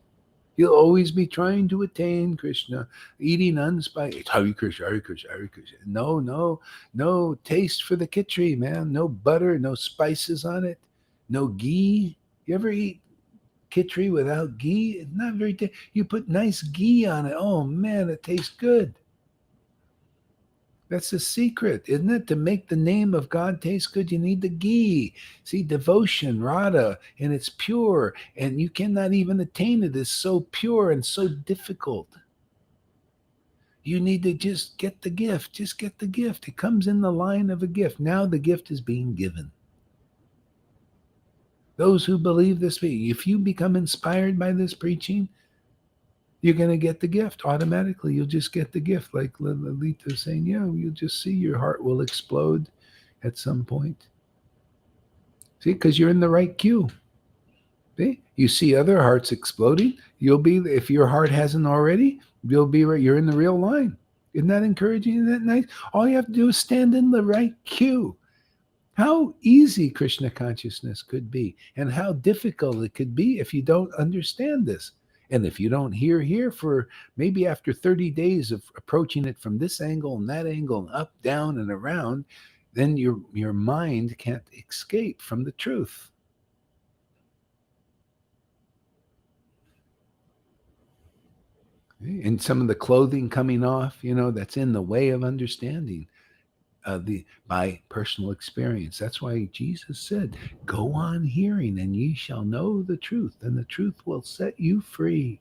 You'll always be trying to attain Krishna, eating unspiced. Hare Krishna, Hare Krishna, Hare Krishna. No taste for the khichdi, man. No butter, no spices on it, no ghee. You ever eat khichdi without ghee? It's not very you put nice ghee on it. Oh man, it tastes good. That's the secret, isn't it? To make the name of God taste good, you need the ghee. See, devotion, Radha, and it's pure, and you cannot even attain it. It's so pure and so difficult. You need to just get the gift. Just get the gift. It comes in the line of a gift. Now the gift is being given. Those who believe this, if you become inspired by this preaching, you're going to get the gift automatically. You'll just get the gift. Like Lalita saying, yeah, you'll just see your heart will explode at some point. See, because you're in the right queue. See? You see other hearts exploding. You'll be, if your heart hasn't already, you'll be right. You're in the real line. Isn't that encouraging? Isn't that nice? All you have to do is stand in the right queue. How easy Krishna consciousness could be, and how difficult it could be if you don't understand this. And if you don't hear here for maybe after 30 days of approaching it from this angle and that angle and up, down, and around, then your mind can't escape from the truth. And some of the clothing coming off, that's in the way of understanding. By personal experience. That's why Jesus said, go on hearing and ye shall know the truth, and the truth will set you free.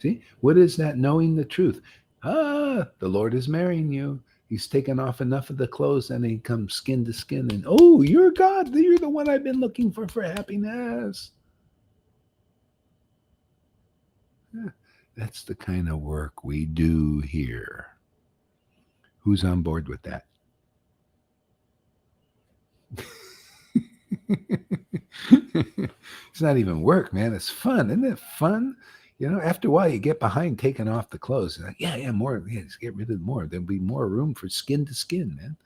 See, what is that knowing the truth? The Lord is marrying you. He's taken off enough of the clothes and he comes skin to skin and, oh, you're God. You're the one I've been looking for happiness. Yeah, that's the kind of work we do here. Who's on board with that? It's not even work, man. It's fun. Isn't it fun? After a while, you get behind taking off the clothes. Like, yeah, more. Yeah, just get rid of more. There'll be more room for skin to skin, man.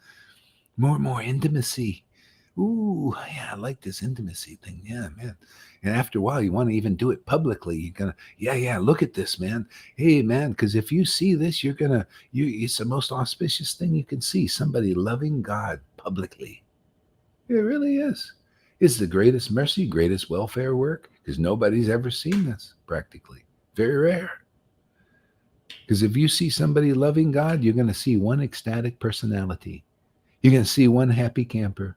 More intimacy. Ooh, yeah, I like this intimacy thing. Yeah, man. And after a while, you want to even do it publicly. You're gonna, yeah, look at this, man. Hey, man, because if you see this, it's the most auspicious thing you can see. Somebody loving God publicly. It really is. It's the greatest mercy, greatest welfare work, because nobody's ever seen this practically. Very rare. Because if you see somebody loving God, you're going to see one ecstatic personality. You're going to see one happy camper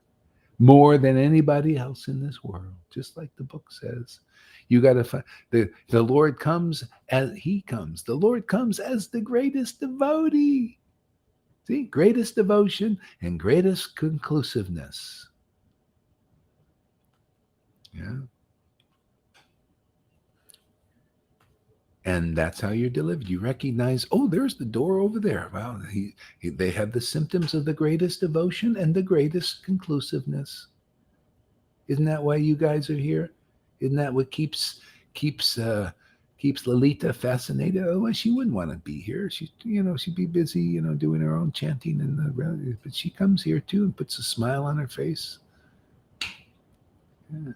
more than anybody else in this world, just like the book says. You got to find the Lord comes as he comes. The Lord comes as the greatest devotee. See, greatest devotion and greatest conclusiveness. Yeah. And that's how you're delivered. You recognize, oh, there's the door over there. Wow, they have the symptoms of the greatest devotion and the greatest conclusiveness. Isn't that why you guys are here? Isn't that what keeps Lalita fascinated? Otherwise, she wouldn't want to be here. She'd be busy, doing her own chanting, but she comes here too and puts a smile on her face. Yeah.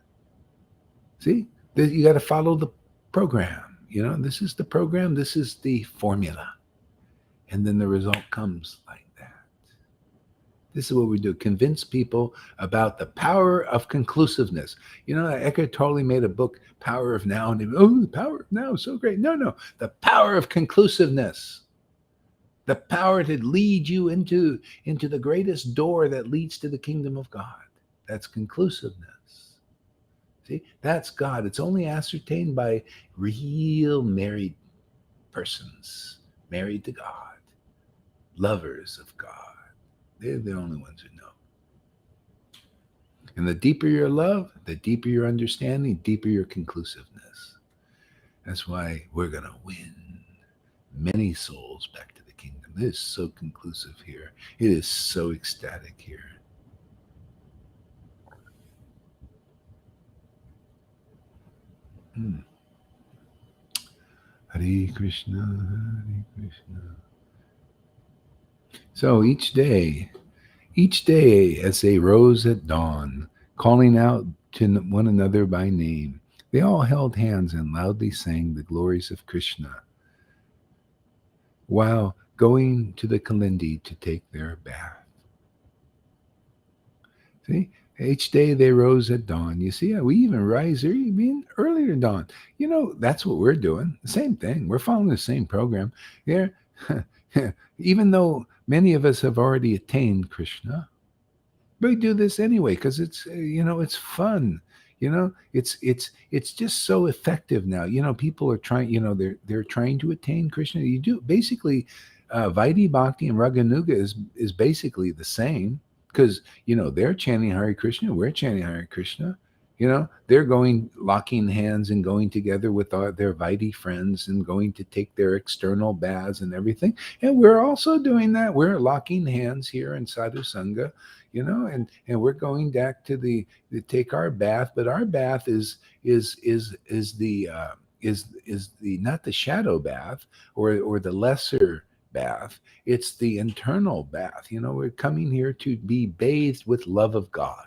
See, you got to follow the program. This is the program. This is the formula. And then the result comes like that. This is what we do. Convince people about the power of conclusiveness. Eckhart Tolle made a book, Power of Now. And the power of now is so great. No. The power of conclusiveness. The power to lead you into the greatest door that leads to the kingdom of God. That's conclusiveness. See, that's God. It's only ascertained by real married persons, married to God, lovers of God. They're the only ones who know. And the deeper your love, the deeper your understanding, deeper your conclusiveness. That's why we're going to win many souls back to the kingdom. It is so conclusive here. It is so ecstatic here. Hare Krishna, Hare Krishna. So each day as they rose at dawn, calling out to one another by name, they all held hands and loudly sang the glories of Krishna while going to the Kalindi to take their bath. See? Each day they rose at dawn. You see, we even rise even earlier dawn. That's what we're doing. The same thing. We're following the same program. Yeah. Even though many of us have already attained Krishna, we do this anyway because it's it's fun. It's just so effective now. People are trying. They're trying to attain Krishna. You do basically, Vaidhi Bhakti and Raganuga is basically the same. because they're chanting Hare Krishna, we're chanting Hare Krishna. They're going, locking hands and going together with their Vaidhi friends and going to take their external baths and everything. And we're also doing that. We're locking hands here in Sadhu Sangha, and we're going back to take our bath. But our bath is the not the shadow bath or the lesser bath. It's the internal bath. We're coming here to be bathed with love of God.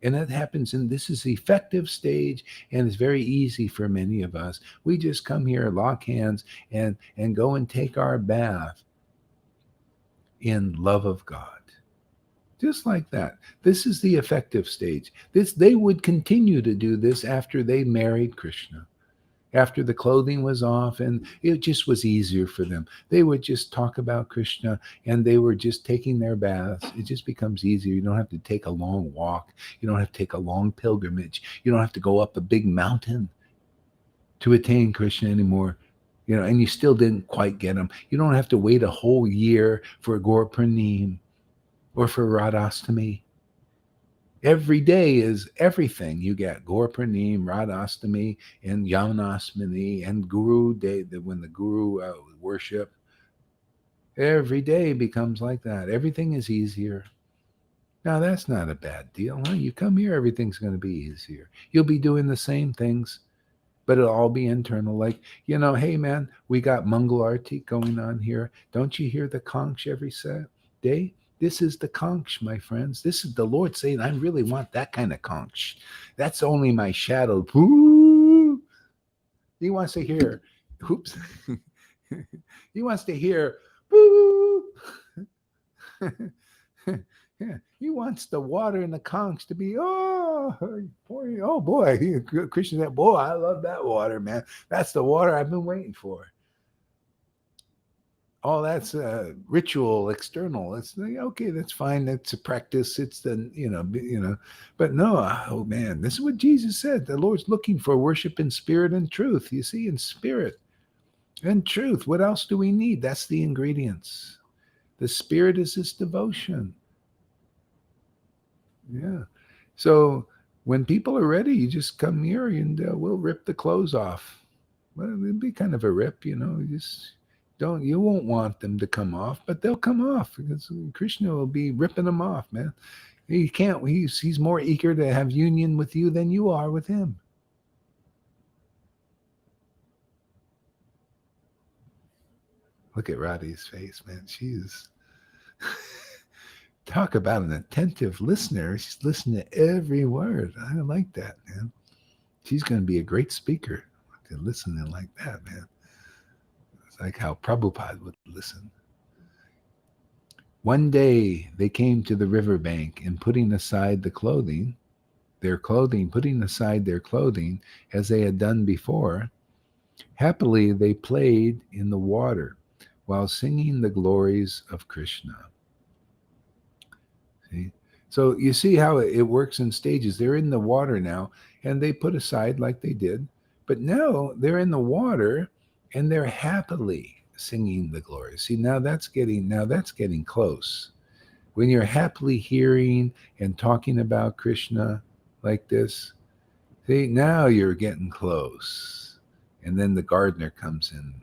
And that happens in this is the effective stage, and it's very easy for many of us. We just come here, lock hands, and go and take our bath in love of God. Just like that. This is the effective stage. They would continue to do this after they married Krishna. After the clothing was off, and it just was easier for them. They would just talk about Krishna, and they were just taking their baths. It just becomes easier. You don't have to take a long walk. You don't have to take a long pilgrimage. You don't have to go up a big mountain to attain Krishna anymore. And you still didn't quite get him. You don't have to wait a whole year for Gaur Purnim or for Radhastami. Every day is everything. You get Gaur Purnim, Radhastami, and Yamunasmini, and Guru Day, when the Guru worship. Every day becomes like that. Everything is easier. Now, that's not a bad deal. Huh? You come here, everything's going to be easier. You'll be doing the same things, but it'll all be internal. Like, hey, man, we got Mangal Arti going on here. Don't you hear the conch every day? This is the conch, my friends. This is the Lord saying, I really want that kind of conch. That's only my shadow. Ooh. He wants to hear, oops. He wants to hear, boo. Yeah, he wants the water in the conch to be, oh boy, Krishna said, boy, I love that water, man. That's the water I've been waiting for. Oh, that's ritual, external. It's okay. That's fine. That's a practice. It's the But no, oh man, this is what Jesus said. The Lord's looking for worship in spirit and truth. You see, in spirit and truth. What else do we need? That's the ingredients. The spirit is this devotion. Yeah. So when people are ready, you just come here and we'll rip the clothes off. Well, it'd be kind of a rip, you won't want them to come off, but they'll come off because Krishna will be ripping them off, man. He's more eager to have union with you than you are with him. Look at Radhi's face, man. She's talk about an attentive listener. She's listening to every word. I like that, man. She's going to be a great speaker. Listening like that, man. It's like how Prabhupada would listen. One day they came to the riverbank and putting aside putting aside their clothing as they had done before, happily they played in the water while singing the glories of Krishna. See? So you see how it works in stages. They're in the water now, and they put aside like they did. But now they're in the water and they're happily singing the glory. See, now that's getting close. When you're happily hearing and talking about Krishna like this, see, now you're getting close. And then the gardener comes in.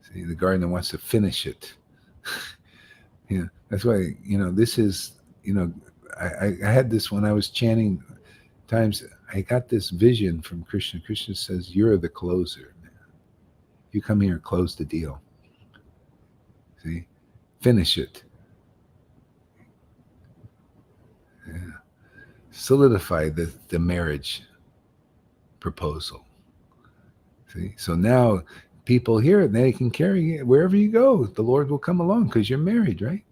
See, the gardener wants to finish it. That's why, this is, I had this when I was chanting times. I got this vision from Krishna. Krishna says, you're the closer, man. You come here and close the deal. See? Finish it. Yeah. Solidify the marriage proposal. See? So now people hear it and they can carry it wherever you go. The Lord will come along because you're married, right?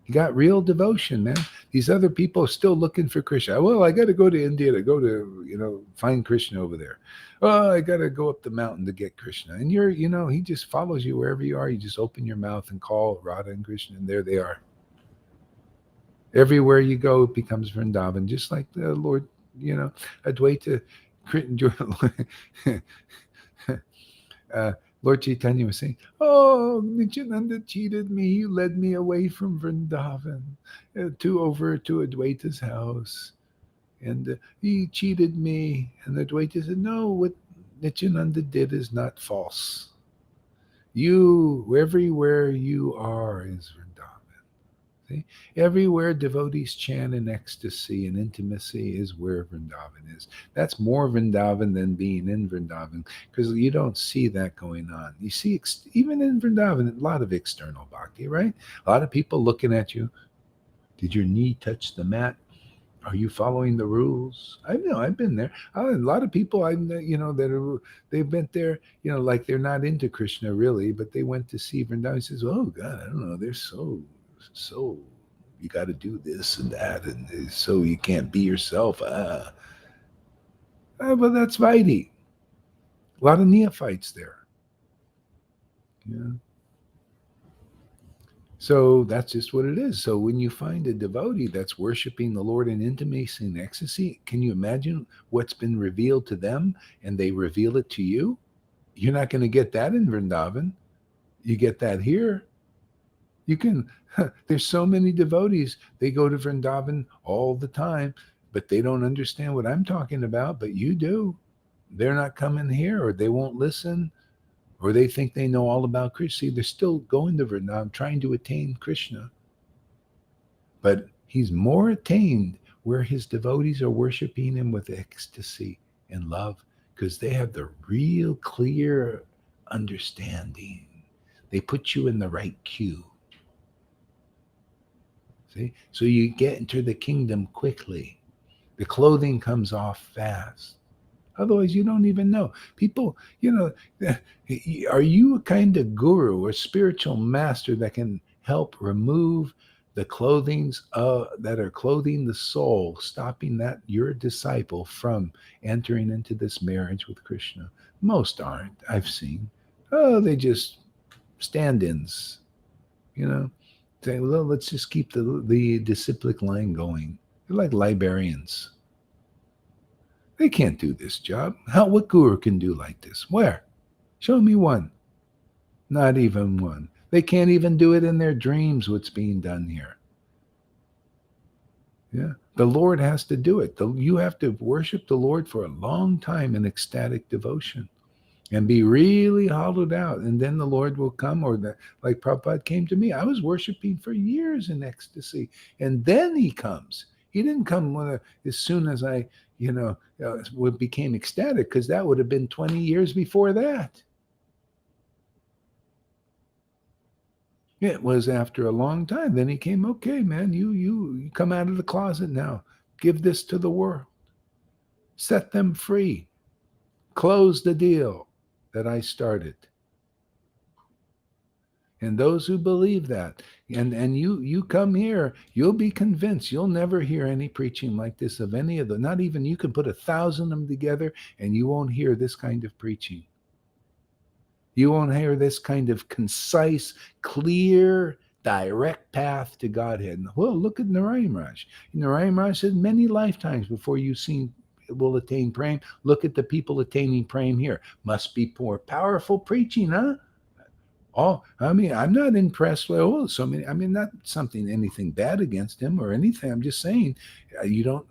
You got real devotion, man. These other people are still looking for Krishna. Well, I got to go to India to go to, find Krishna over there. Oh, I got to go up the mountain to get Krishna. And he just follows you wherever you are. You just open your mouth and call Radha and Krishna, and there they are. Everywhere you go, it becomes Vrindavan, just like the Lord, Advaita, Lord Chaitanya was saying, "Oh, Nityananda cheated me. He led me away from Vrindavan to over to Advaita's house, and he cheated me." And Advaita said, "No, what Nityananda did is not false. You, everywhere you are, is Vrindavan. See? Everywhere devotees chant in ecstasy and intimacy is where Vrindavan is. That's more Vrindavan than being in Vrindavan because you don't see that going on. You see, even in Vrindavan, a lot of external bhakti, right? A lot of people looking at you. Did your knee touch the mat? Are you following the rules? I know I've been there. A lot of people I know, that they've been there, like they're not into Krishna really, but they went to see Vrindavan. He says, "Oh God, I don't know. They're so you got to do this and that, and so you can't be yourself." But that's Vaidi. A lot of neophytes there. Yeah. So that's just what it is. So when you find a devotee that's worshiping the Lord in intimacy and ecstasy, can you imagine what's been revealed to them and they reveal it to you? You're not going to get that in Vrindavan. You get that here. You can, there's so many devotees. They go to Vrindavan all the time, but they don't understand what I'm talking about, but you do. They're not coming here or they won't listen or they think they know all about Krishna. See, they're still going to Vrindavan trying to attain Krishna. But he's more attained where his devotees are worshiping him with ecstasy and love because they have the real clear understanding. They put you in the right queue. See? So you get into the kingdom quickly. The clothing comes off fast. Otherwise, you don't even know. People, are you a kind of guru or spiritual master that can help remove the clothings that are clothing the soul, stopping that your disciple from entering into this marriage with Krishna? Most aren't. I've seen. Oh, they just stand-ins. You know, say, well, let's just keep the disciplic line going. They're like librarians. They can't do this job. What guru can do like this? Where? Show me one. Not even one. They can't even do it in their dreams, what's being done here. Yeah. The Lord has to do it. You have to worship the Lord for a long time in ecstatic devotion and be really hollowed out. And then the Lord will come, like Prabhupada came to me. I was worshiping for years in ecstasy. And then he comes. He didn't come as soon as I, became ecstatic, because that would have been 20 years before that. It was after a long time. Then he came, "Okay, man, you come out of the closet now. Give this to the world. Set them free. Close the deal that I started." And those who believe that, and you come here, you'll be convinced. You'll never hear any preaching like this of any of them. Not even, you can put 1,000 of them together and you won't hear this kind of preaching. You won't hear this kind of concise, clear, direct path to Godhead. Well, look at Narayan Raj. Narayan Raj said many lifetimes before you've seen will attain prem. Look at the people attaining prem here. Must be more powerful preaching, huh? Oh, I mean, I'm not impressed with, so many. I mean, not anything bad against him or anything. I'm just saying, you don't.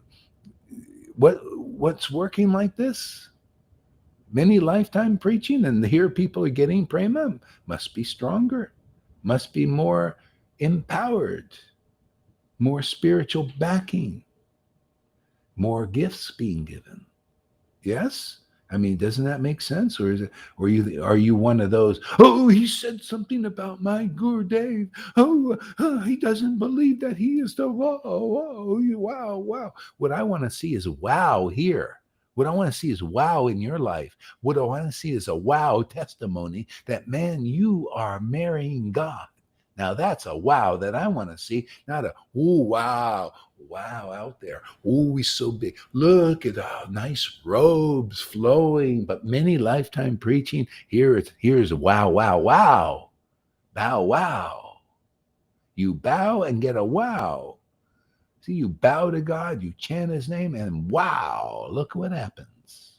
What's working like this? Many lifetime preaching, and here people are getting prema. Must be stronger. Must be more empowered. More spiritual backing. More gifts being given. Yes? I mean, doesn't that make sense? Or is it, or are you one of those, "Oh, he said something about my Gurudev. Oh, he doesn't believe that he is the wow. What I want to see is wow here. What I want to see is wow in your life. What I want to see is a wow testimony that, man, you are marrying God. Now that's a wow that I want to see, not a wow out there. Oh, he's so big. Look at nice robes flowing, but many lifetime preaching. Here's wow. Bow wow. You bow and get a wow. See, you bow to God, you chant his name, and wow, look what happens.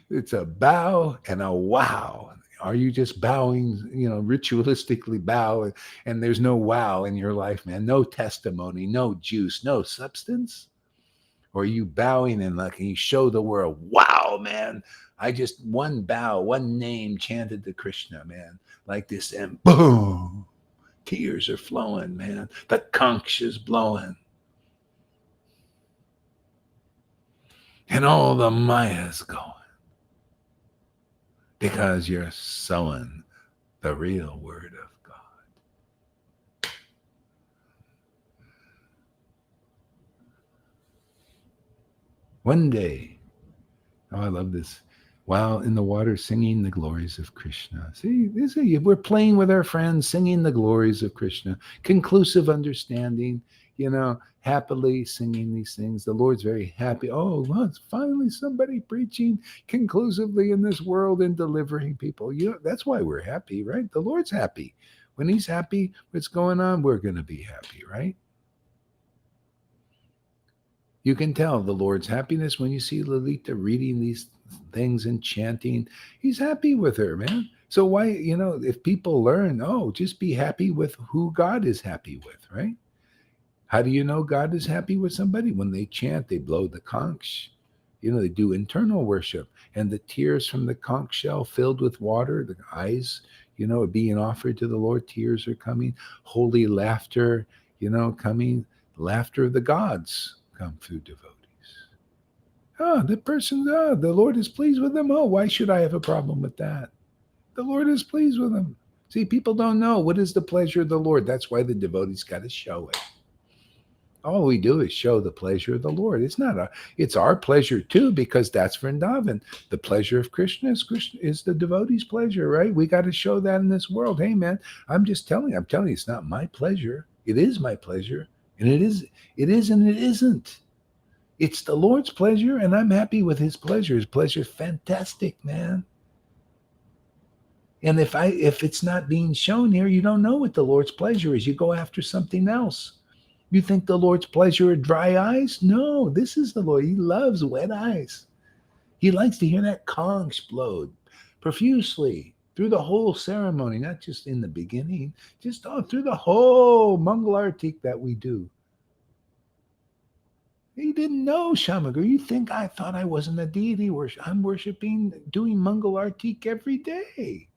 It's a bow and a wow. Are you just bowing, ritualistically bow, and there's no wow in your life, man? No testimony, no juice, no substance? Or are you bowing and like you show the world, wow, man, I just one bow, one name chanted to Krishna, man, like this, and boom, tears are flowing, man. The conch is blowing, and all the maya's going because you're sowing the real word of God. One day, oh, I love this. While in the water singing the glories of Krishna. See, we're playing with our friends, singing the glories of Krishna. Conclusive understanding, happily singing these things. The Lord's very happy. Oh, well, it's finally somebody preaching conclusively in this world and delivering people. That's why we're happy, right? The Lord's happy. When He's happy, what's going on, we're going to be happy, right? You can tell the Lord's happiness when you see Lalita reading these things and chanting. He's happy with her, man. So why, if people learn, oh, just be happy with who God is happy with, right? How do you know God is happy with somebody? When they chant, they blow the conch. They do internal worship. And the tears from the conch shell filled with water, the eyes, are being offered to the Lord. Tears are coming. Holy laughter, coming. Laughter of the gods come through devotees. The Lord is pleased with them. Oh, why should I have a problem with that? The Lord is pleased with them. See, people don't know what is the pleasure of the Lord. That's why the devotees got to show it. All we do is show the pleasure of the Lord. It's our pleasure too, because that's Vrindavan. The pleasure of Krishna is the devotee's pleasure, right? We got to show that in this world. Hey man, I'm telling you, it's not my pleasure. It is my pleasure. And it is and it isn't. It's the Lord's pleasure, and I'm happy with His pleasure. His pleasure is fantastic, man. And if it's not being shown here, you don't know what the Lord's pleasure is. You go after something else. You think the Lord's pleasure are dry eyes? No, this is the Lord. He loves wet eyes. He likes to hear that conch explode profusely through the whole ceremony, not just in the beginning, just through the whole Mangal Artik that we do. He didn't know Shamagur. You think I thought I wasn't a deity? I'm worshiping, doing Mangal Artik every day.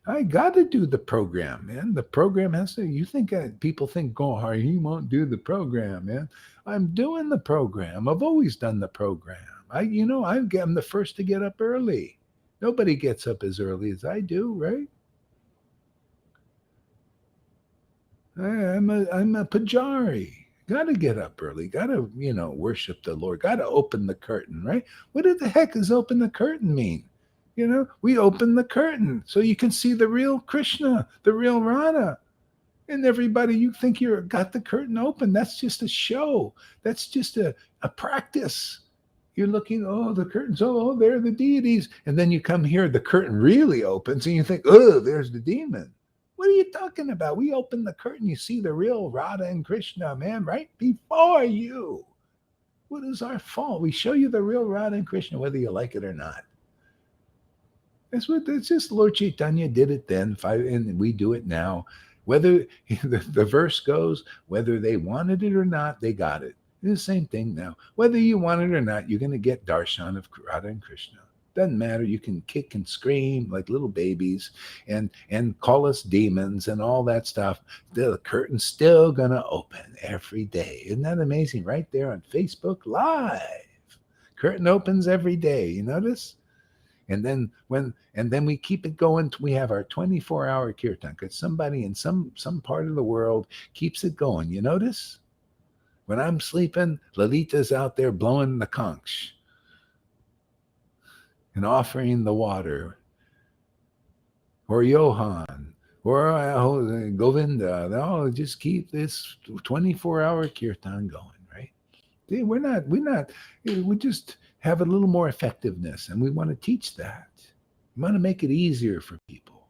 I got to do the program, man. The program has to. You think people think Gohar, he won't do the program, man. I'm doing the program. I've always done the program. I'm the first to get up early. Nobody gets up as early as I do, right? I'm a pujari. Got to get up early. Got to worship the Lord. Got to open the curtain, right? What the heck does open the curtain mean? We open the curtain so you can see the real Krishna, the real Radha. And everybody, you think you're got the curtain open. That's just a show. That's just a practice. You're looking, oh, the curtains, oh, there are the deities. And then you come here, the curtain really opens, and you think, oh, there's the demon. What are you talking about? We open the curtain, you see the real Radha and Krishna, man, right before you. What is our fault? We show you the real Radha and Krishna, whether you like it or not. That's just Lord Chaitanya did it then, and we do it now. Whether the verse goes, whether they wanted it or not, they got it. It's the same thing now. Whether you want it or not, you're going to get darshan of Radha and Krishna. Doesn't matter. You can kick and scream like little babies and call us demons and all that stuff. The curtain's still going to open every day. Isn't that amazing? Right there on Facebook Live. Curtain opens every day. You notice? And then we keep it going. We have our 24-hour kirtan because somebody in some part of the world keeps it going. You notice? When I'm sleeping, Lalita's out there blowing the conch and offering the water. Or Johan, or Govinda. Oh, just keep this 24-hour kirtan going, right? See, we just have a little more effectiveness, and we want to teach that. We want to make it easier for people.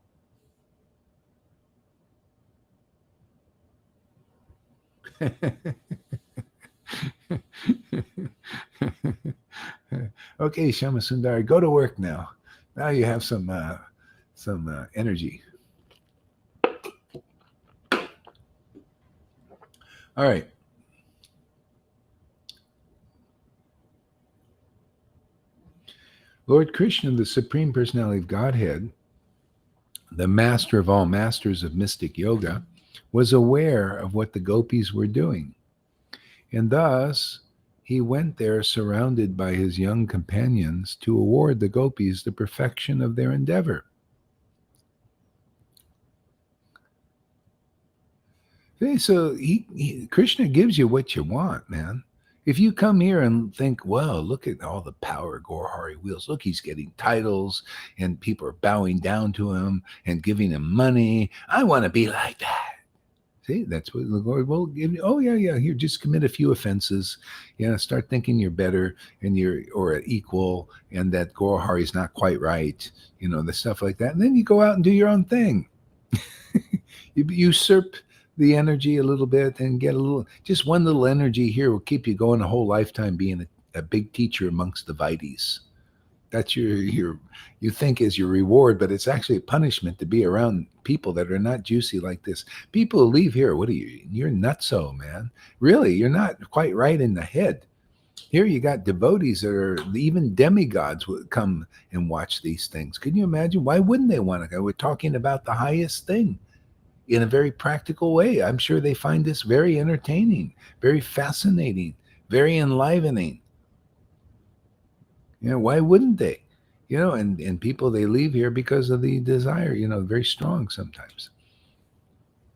Okay, Shama Sundari, go to work now. Now you have some energy. All right. Lord Krishna, the Supreme Personality of Godhead, the master of all masters of mystic yoga, was aware of what the gopis were doing. And thus, he went there surrounded by his young companions to award the gopis the perfection of their endeavor. Okay, so Krishna gives you what you want, man. If you come here and think, well, look at all the power Gorhari wields. Look, he's getting titles and people are bowing down to him and giving him money. I want to be like that. See, that's what the Lord will give you. Oh, yeah, yeah. Here, just commit a few offenses. Start thinking you're better and you're or equal and that Gorhari is not quite right, the stuff like that. And then you go out and do your own thing. You usurp the energy a little bit and get just one little energy here will keep you going a whole lifetime being a big teacher amongst the Vaitis. That's you think is your reward, but it's actually a punishment to be around people that are not juicy like this. People who leave here, what are you? You're nutso, man. Really, you're not quite right in the head. Here you got devotees that are even demigods would come and watch these things. Can you imagine? Why wouldn't they want to go? We're talking about the highest thing in a very practical way. I'm sure they find this very entertaining, very fascinating, very enlivening. Why wouldn't they? And people, they leave here because of the desire, very strong sometimes.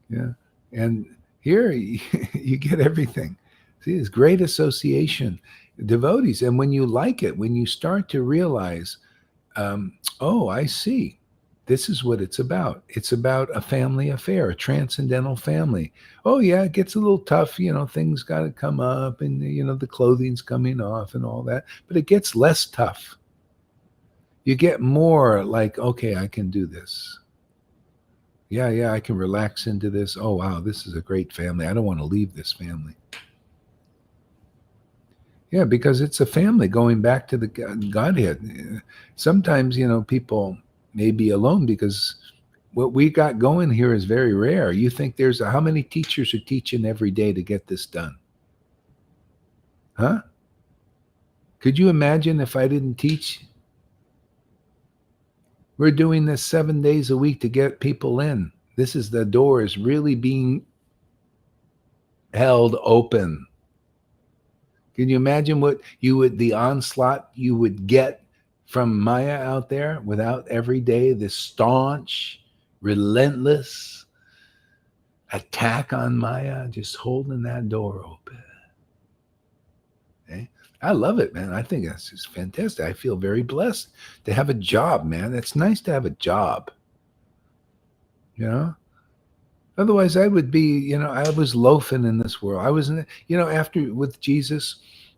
Yeah. And here you get everything. See, it's great association, devotees. And when you like it, when you start to realize, oh, I see. This is what it's about. It's about a family affair, a transcendental family. Oh, yeah, it gets a little tough. Things got to come up and, the clothing's coming off and all that. But it gets less tough. You get more like, okay, I can do this. Yeah, I can relax into this. Oh, wow, this is a great family. I don't want to leave this family. Yeah, because it's a family going back to the Godhead. Sometimes, people may be alone because what we got going here is very rare. You think how many teachers are teaching every day to get this done? Huh? Could you imagine if I didn't teach? We're doing this 7 days a week to get people in. The door is really being held open. Can you imagine the onslaught you would get from Maya out there without every day this staunch, relentless attack on Maya, just holding that door open? Okay? I love it, man. I think that's just fantastic. I feel very blessed to have a job, man. It's nice to have a job. Otherwise, I would be, I was loafing in this world. I was, after with Jesus,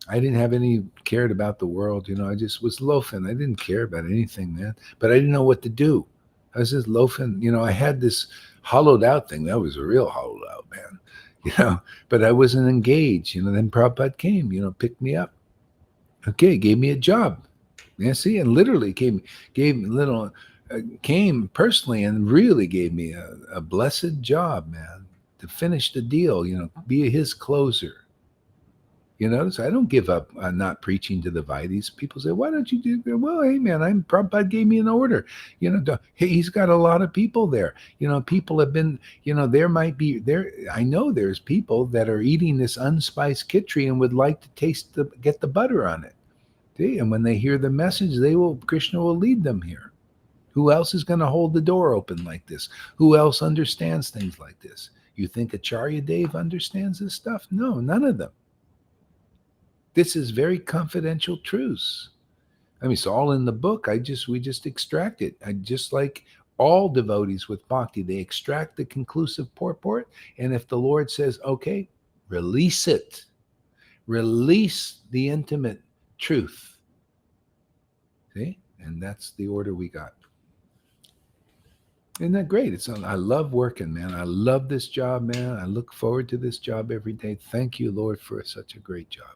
I didn't have any cared about the world. I just was loafing. I didn't care about anything, man. But I didn't know what to do. I was just loafing. I had this hollowed out thing. That was a real hollowed out, man. But I wasn't engaged. Then Prabhupada came, picked me up. Okay, gave me a job. Yeah, see, and literally came personally and really gave me a blessed job, man, to finish the deal, be his closer. So I don't give up on not preaching to the Vaitis. People say, why don't you do that? Well, hey, man, Prabhupada gave me an order. Hey, he's got a lot of people there. People have been, there might be, I know there's people that are eating this unspiced khichdi and would like to get the butter on it. See? And when they hear the message, Krishna will lead them here. Who else is going to hold the door open like this? Who else understands things like this? You think Acharya Dev understands this stuff? No, none of them. This is very confidential truths. I mean, it's all in the book. We just extract it. Just like all devotees with bhakti, they extract the conclusive purport. And if the Lord says, okay, release it. Release the intimate truth. See? And that's the order we got. Isn't that great? I love working, man. I love this job, man. I look forward to this job every day. Thank you, Lord, for such a great job.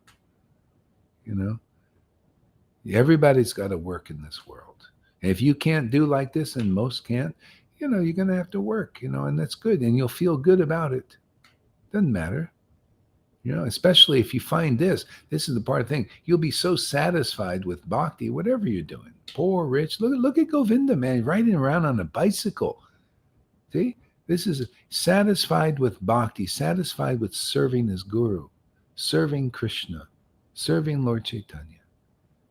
Everybody's got to work in this world. And if you can't do like this, and most can't, you're going to have to work, and that's good. And you'll feel good about it. Doesn't matter. Especially if you find this. This is the part of the thing. You'll be so satisfied with bhakti, whatever you're doing. Poor, rich. Look at Govinda, man, riding around on a bicycle. See? This is satisfied with bhakti, satisfied with serving his guru, serving Krishna, serving Lord Chaitanya.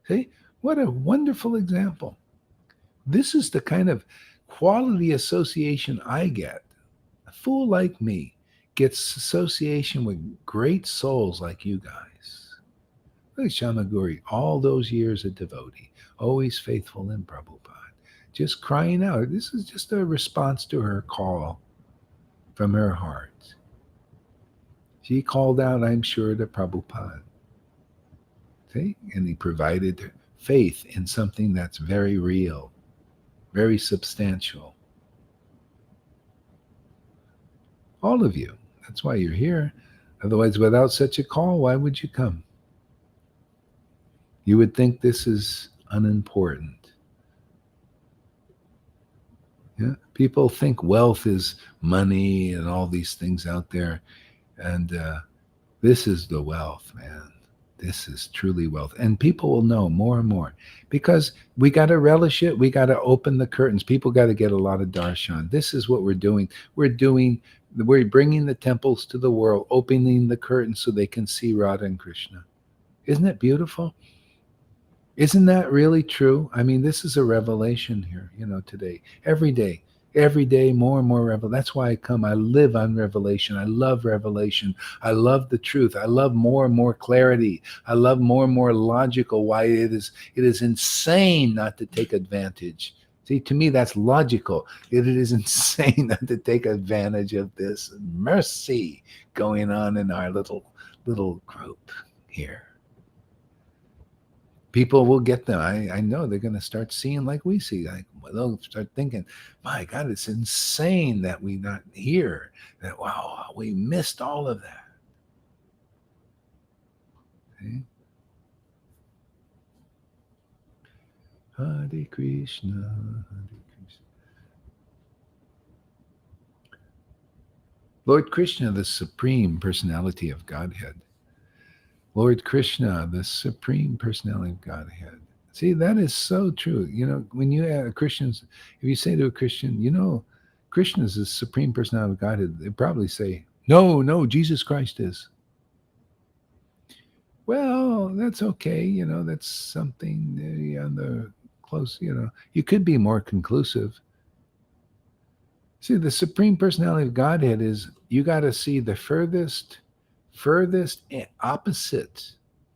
See? What a wonderful example. This is the kind of quality association I get. A fool like me gets association with great souls like you guys. Look at Shamaguri, all those years a devotee, always faithful in Prabhupada, just crying out. This is just a response to her call from her heart. She called out, I'm sure, to Prabhupada. See? And he provided faith in something that's very real, very substantial. All of you. That's why you're here. Otherwise, without such a call, why would you come? You would think this is unimportant. Yeah? People think wealth is money and all these things out there. And this is the wealth, man. This is truly wealth. And people will know more and more because we got to relish it. We got to open the curtains. People got to get a lot of darshan. This is what we're doing. We're bringing the temples to the world, opening the curtains so they can see Radha and Krishna. Isn't it beautiful? Isn't that really true? I mean, this is a revelation here, today. Every day, more and more revelation. That's why I come. I live on revelation. I love revelation. I love the truth. I love more and more clarity. I love more and more logical. Why it is insane not to take advantage. See, to me, that's logical. It is insane not to take advantage of this mercy going on in our little group here. People will get them. I know they're going to start seeing like we see. Like they'll start thinking, my God, it's insane that we're not here. That, wow, we missed all of that. Okay? Hare Krishna, Hare Krishna. Lord Krishna, the Supreme Personality of Godhead. Lord Krishna, the Supreme Personality of Godhead. See, that is so true. When you have Christians, if you say to a Christian, Krishna is the Supreme Personality of Godhead, they probably say, no, Jesus Christ is. Well, that's okay. That's something on the close, you could be more conclusive. See, the Supreme Personality of Godhead is, you got to see the furthest opposite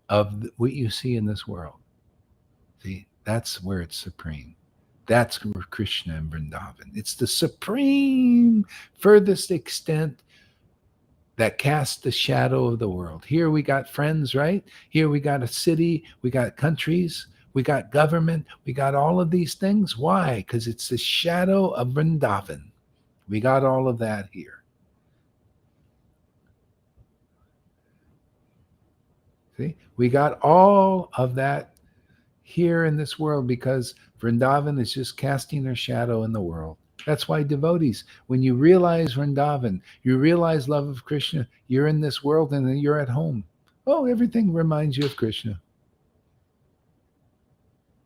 of what you see in this world. See, that's where it's supreme. That's where Krishna and Vrindavan. It's the supreme furthest extent that casts the shadow of the world. Here we got friends, right? Here we got a city, we got countries, we got government, we got all of these things. Why? Because it's the shadow of Vrindavan. We got all of that here. See, we got all of that here in this world because Vrindavan is just casting their shadow in the world. That's why devotees, when you realize Vrindavan, you realize love of Krishna, you're in this world and then you're at home. Oh, everything reminds you of Krishna.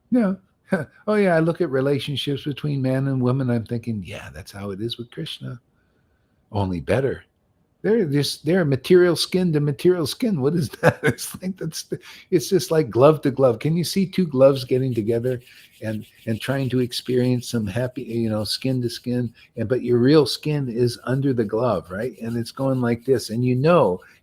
No. Oh, yeah, I look at relationships between man and woman. I'm thinking, yeah, that's how it is with Krishna. Only better. They're material skin to material skin. What is that? It's just like glove to glove. Can you see two gloves getting together and trying to experience some happy, skin to skin? But your real skin is under the glove, right? And it's going like this. And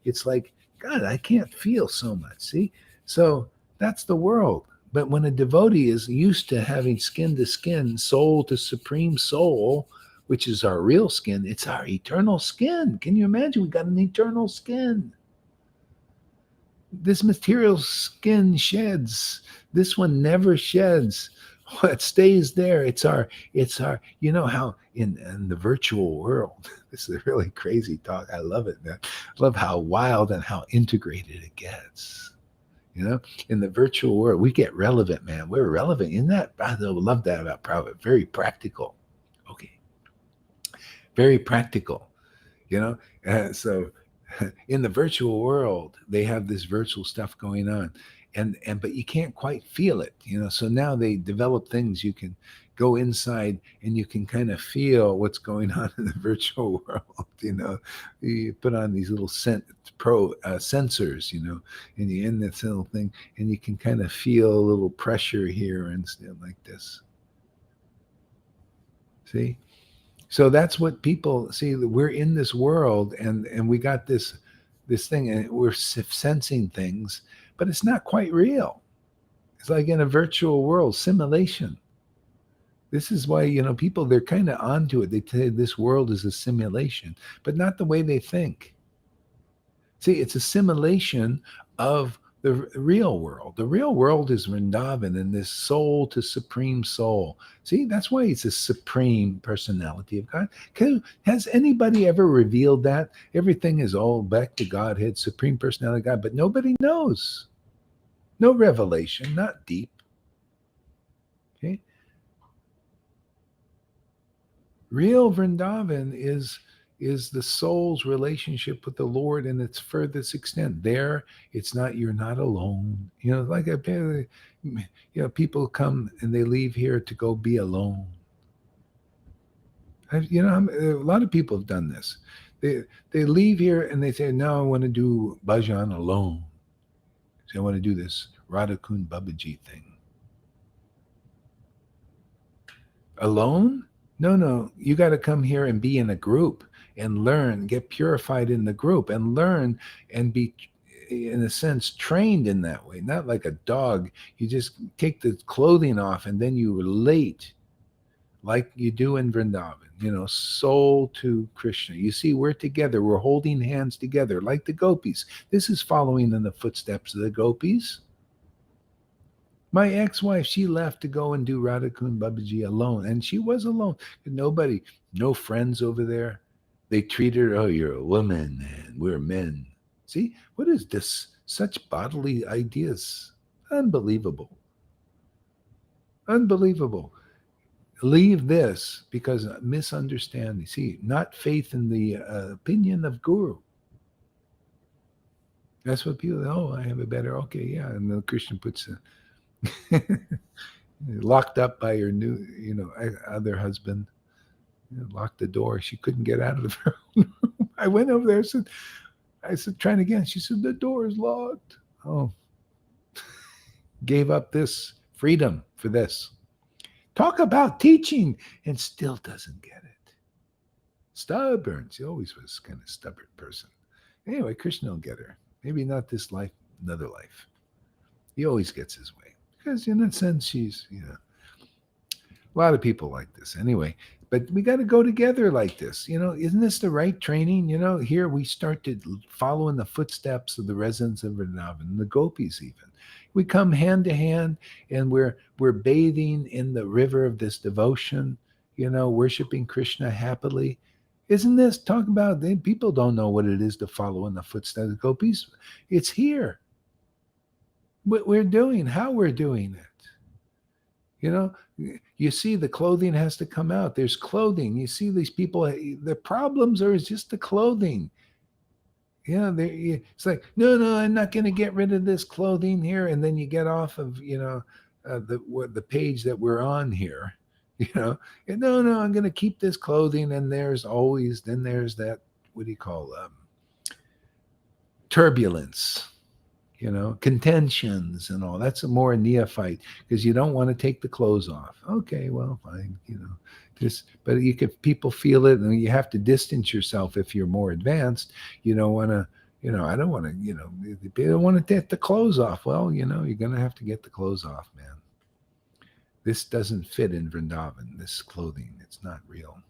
it's like, God, I can't feel so much. See? So that's the world. But when a devotee is used to having skin to skin, soul to supreme soul, which is our real skin, it's our eternal skin. Can you imagine? We got an eternal skin. This material skin sheds. This one never sheds. It stays there. It's our, how in the virtual world, this is a really crazy talk. I love it, man. I love how wild and how integrated it gets. In the virtual world, we get relevant, man. We're relevant. Isn't that? I love that about Prabhupada. Very practical. Okay. Very practical, you know? So in the virtual world, they have this virtual stuff going on. But you can't quite feel it, so now they develop things you can go inside and you can kind of feel what's going on in the virtual world. You put on these little sensors, and you're in this little thing and you can kind of feel a little pressure here and stuff like this. See, so that's what people see. We're in this world and we got this thing and we're sensing things, but it's not quite real. It's like in a virtual world, simulation. This is why, people, they're kind of onto it. They say this world is a simulation, but not the way they think. See, it's a simulation of the real world. The real world is Vrindavan and this soul to supreme soul. See, that's why it's a supreme personality of God. Has anybody ever revealed that? Everything is all back to Godhead, supreme personality of God, but nobody knows. No revelation, not deep. Okay. Real Vrindavan is the soul's relationship with the Lord in its furthest extent. There, it's not, you're not alone. Like people come and they leave here to go be alone. A lot of people have done this. They leave here and they say, "No, I want to do bhajan alone. So I want to do this Radhakund Babaji thing." Alone? No. You got to come here and be in a group and learn, get purified in the group and learn and be, in a sense, trained in that way. Not like a dog. You just take the clothing off and then you relate like you do in Vrindavan, soul to Krishna. You see, we're together. We're holding hands together like the gopis. This is following in the footsteps of the gopis. My ex-wife, she left to go and do Radhakund Babaji alone. And she was alone. Nobody, no friends over there. They treat her, "Oh, you're a woman and we're men." See, what is this? Such bodily ideas. Unbelievable. Unbelievable. Leave this because misunderstanding. See, not faith in the opinion of Guru. That's what people, I have a better, okay, yeah. And then Krishna puts locked up by her new, other husband. Locked the door. She couldn't get out of her room. I went over there. I said, "Try it again." She said, "The door is locked." Oh, gave up this freedom for this. Talk about teaching and still doesn't get it. Stubborn. She always was kind of stubborn person. Anyway, Krishna will get her. Maybe not this life, another life. He always gets his way. Because in that sense, she's, a lot of people like this. Anyway, but we got to go together like this. Isn't this the right training? Here we start to follow in the footsteps of the residents of Vrindavan, the gopis even. We come hand to hand and we're bathing in the river of this devotion, worshiping Krishna happily. Isn't this, talk about, people don't know what it is to follow in the footsteps of the gopis. It's here. What we're doing, how we're doing it. You see the clothing has to come out. There's clothing. You see these people, the problems are just the clothing. It's like, no, I'm not going to get rid of this clothing here. And then you get off of, the page that we're on here, and no, I'm going to keep this clothing. And there's that, what do you call turbulence. Contentions and all. That's a more neophyte because you don't want to take the clothes off. Okay, well, fine, but people feel it and you have to distance yourself if you're more advanced. You don't want to, I don't want to, they don't want to take the clothes off. Well, you're going to have to get the clothes off, man. This doesn't fit in Vrindavan, this clothing. It's not real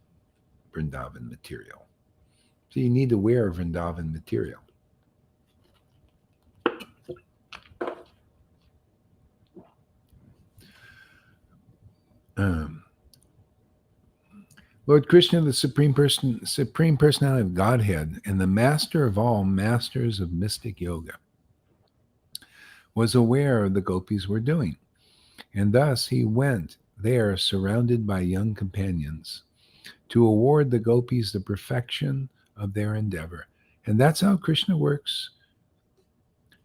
Vrindavan material. So you need to wear Vrindavan material. Lord Krishna, the supreme personality of Godhead, and the master of all masters of mystic yoga. was aware of the gopis were doing. And thus he went there surrounded by young companions to award the gopis the perfection of their endeavor. And that's how Krishna works.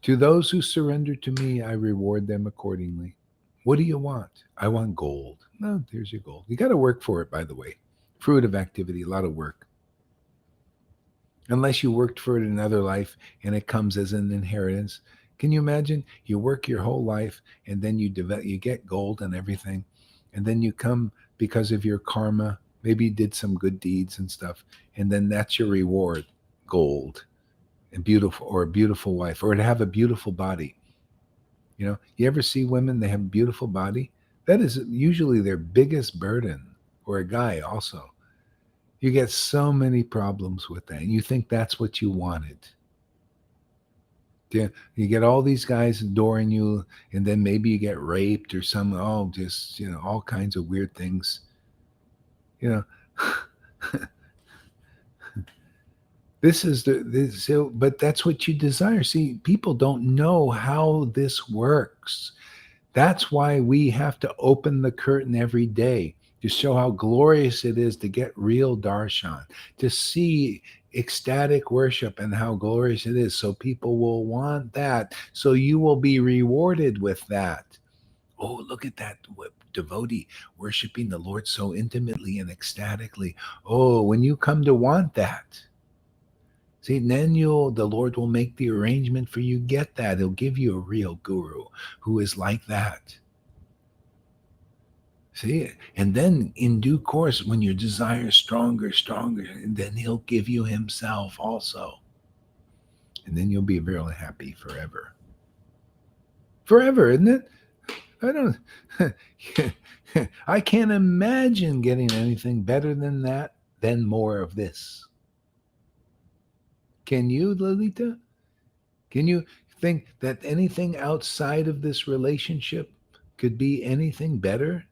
To those who surrender to me, I reward them accordingly. What do you want? I want gold. No, there's your gold. You got to work for it, by the way. Fruit of activity, a lot of work. Unless you worked for it in another life and it comes as an inheritance. Can you imagine? You work your whole life and then you develop, you get gold and everything, and then you come because of your karma. Maybe you did some good deeds and stuff, and then that's your reward, gold, and beautiful, or a beautiful wife, or to have a beautiful body. You ever see women? They have a beautiful body. That is usually their biggest burden, or a guy also. You get so many problems with that. And you think that's what you wanted. Yeah, you get all these guys adoring you, and then maybe you get raped or some, oh, just, all kinds of weird things. You know, this is this, so, but that's what you desire. See, people don't know how this works. That's why we have to open the curtain every day to show how glorious it is to get real darshan, to see ecstatic worship and how glorious it is. So people will want that. So you will be rewarded with that. Oh, look at that devotee worshiping the Lord so intimately and ecstatically. Oh, when you come to want that, see, then the Lord will make the arrangement for you get that. He'll give you a real guru who is like that. See, and then in due course, when your desire is stronger, then he'll give you himself also. And then you'll be really happy forever. Forever, isn't it? I don't, I can't imagine getting anything better than that, than more of this. Can you, Lolita? Can you think that anything outside of this relationship could be anything better?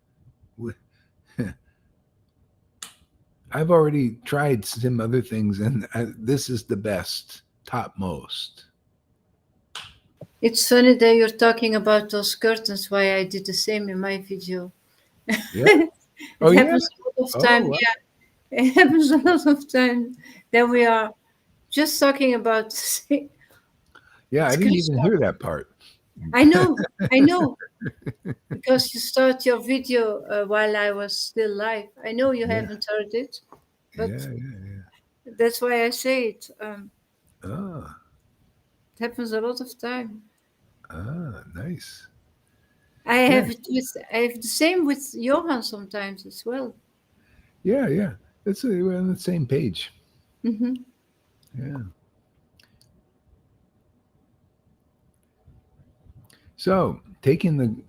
I've already tried some other things, and this is the best, topmost. It's funny that you're talking about those curtains. Why I did the same in my video. Yeah. It Oh, yeah. happens a lot of Oh, time. wow. Yeah, it happens a lot of time that we are just talking about Yeah. I didn't even Krishna. hear that part. I know, because you start your video while I was still live. I know you Yeah. haven't heard it, but Yeah. Yeah. that's why I say it. Yeah. Ah. It happens a lot of time. Ah. Nice. I Yeah. have the same with Johan sometimes as well. Yeah. Yeah. We're on the same page. Hmm. Yeah. So taking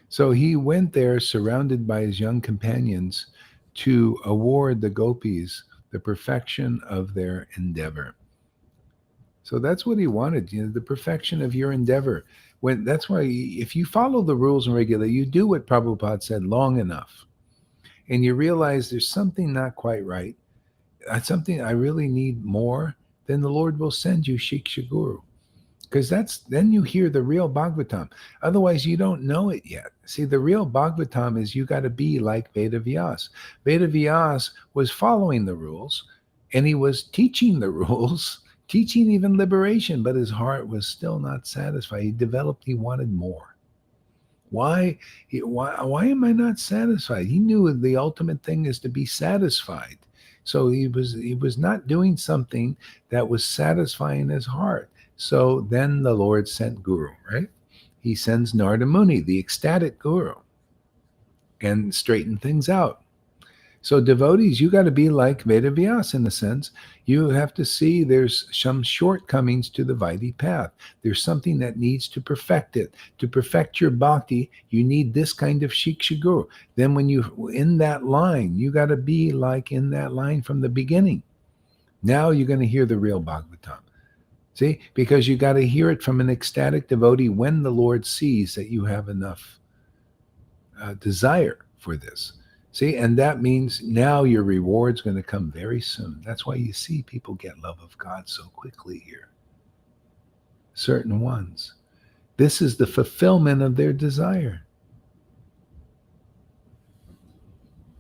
so he went there surrounded by his young companions to award the gopis the perfection of their endeavor. So that's what he wanted, the perfection of your endeavor. When that's why if you follow the rules and regulations, you do what Prabhupada said long enough, and you realize there's something not quite right, something I really need more, then the Lord will send you Shiksha Guru. Because then you hear the real Bhagavatam. Otherwise, you don't know it yet. See, the real Bhagavatam is you got to be like Veda Vyas. Veda Vyas was following the rules, and he was teaching the rules, teaching even liberation, but his heart was still not satisfied. He wanted more. Why am I not satisfied? He knew the ultimate thing is to be satisfied. So he was not doing something that was satisfying his heart. So then the Lord sent Guru, right? He sends Narada Muni, the ecstatic Guru, and straighten things out. So devotees, you got to be like Veda Vyas in a sense. You have to see there's some shortcomings to the Vaidhi path. There's something that needs to perfect it. To perfect your bhakti, you need this kind of Shiksha Guru. Then when you in that line, you got to be like in that line from the beginning. Now you're going to hear the real Bhagavatam. See, because you got to hear it from an ecstatic devotee when the Lord sees that you have enough desire for this. See, and that means now your reward's going to come very soon. That's why you see people get love of God so quickly here. certain ones. This is the fulfillment of their desire,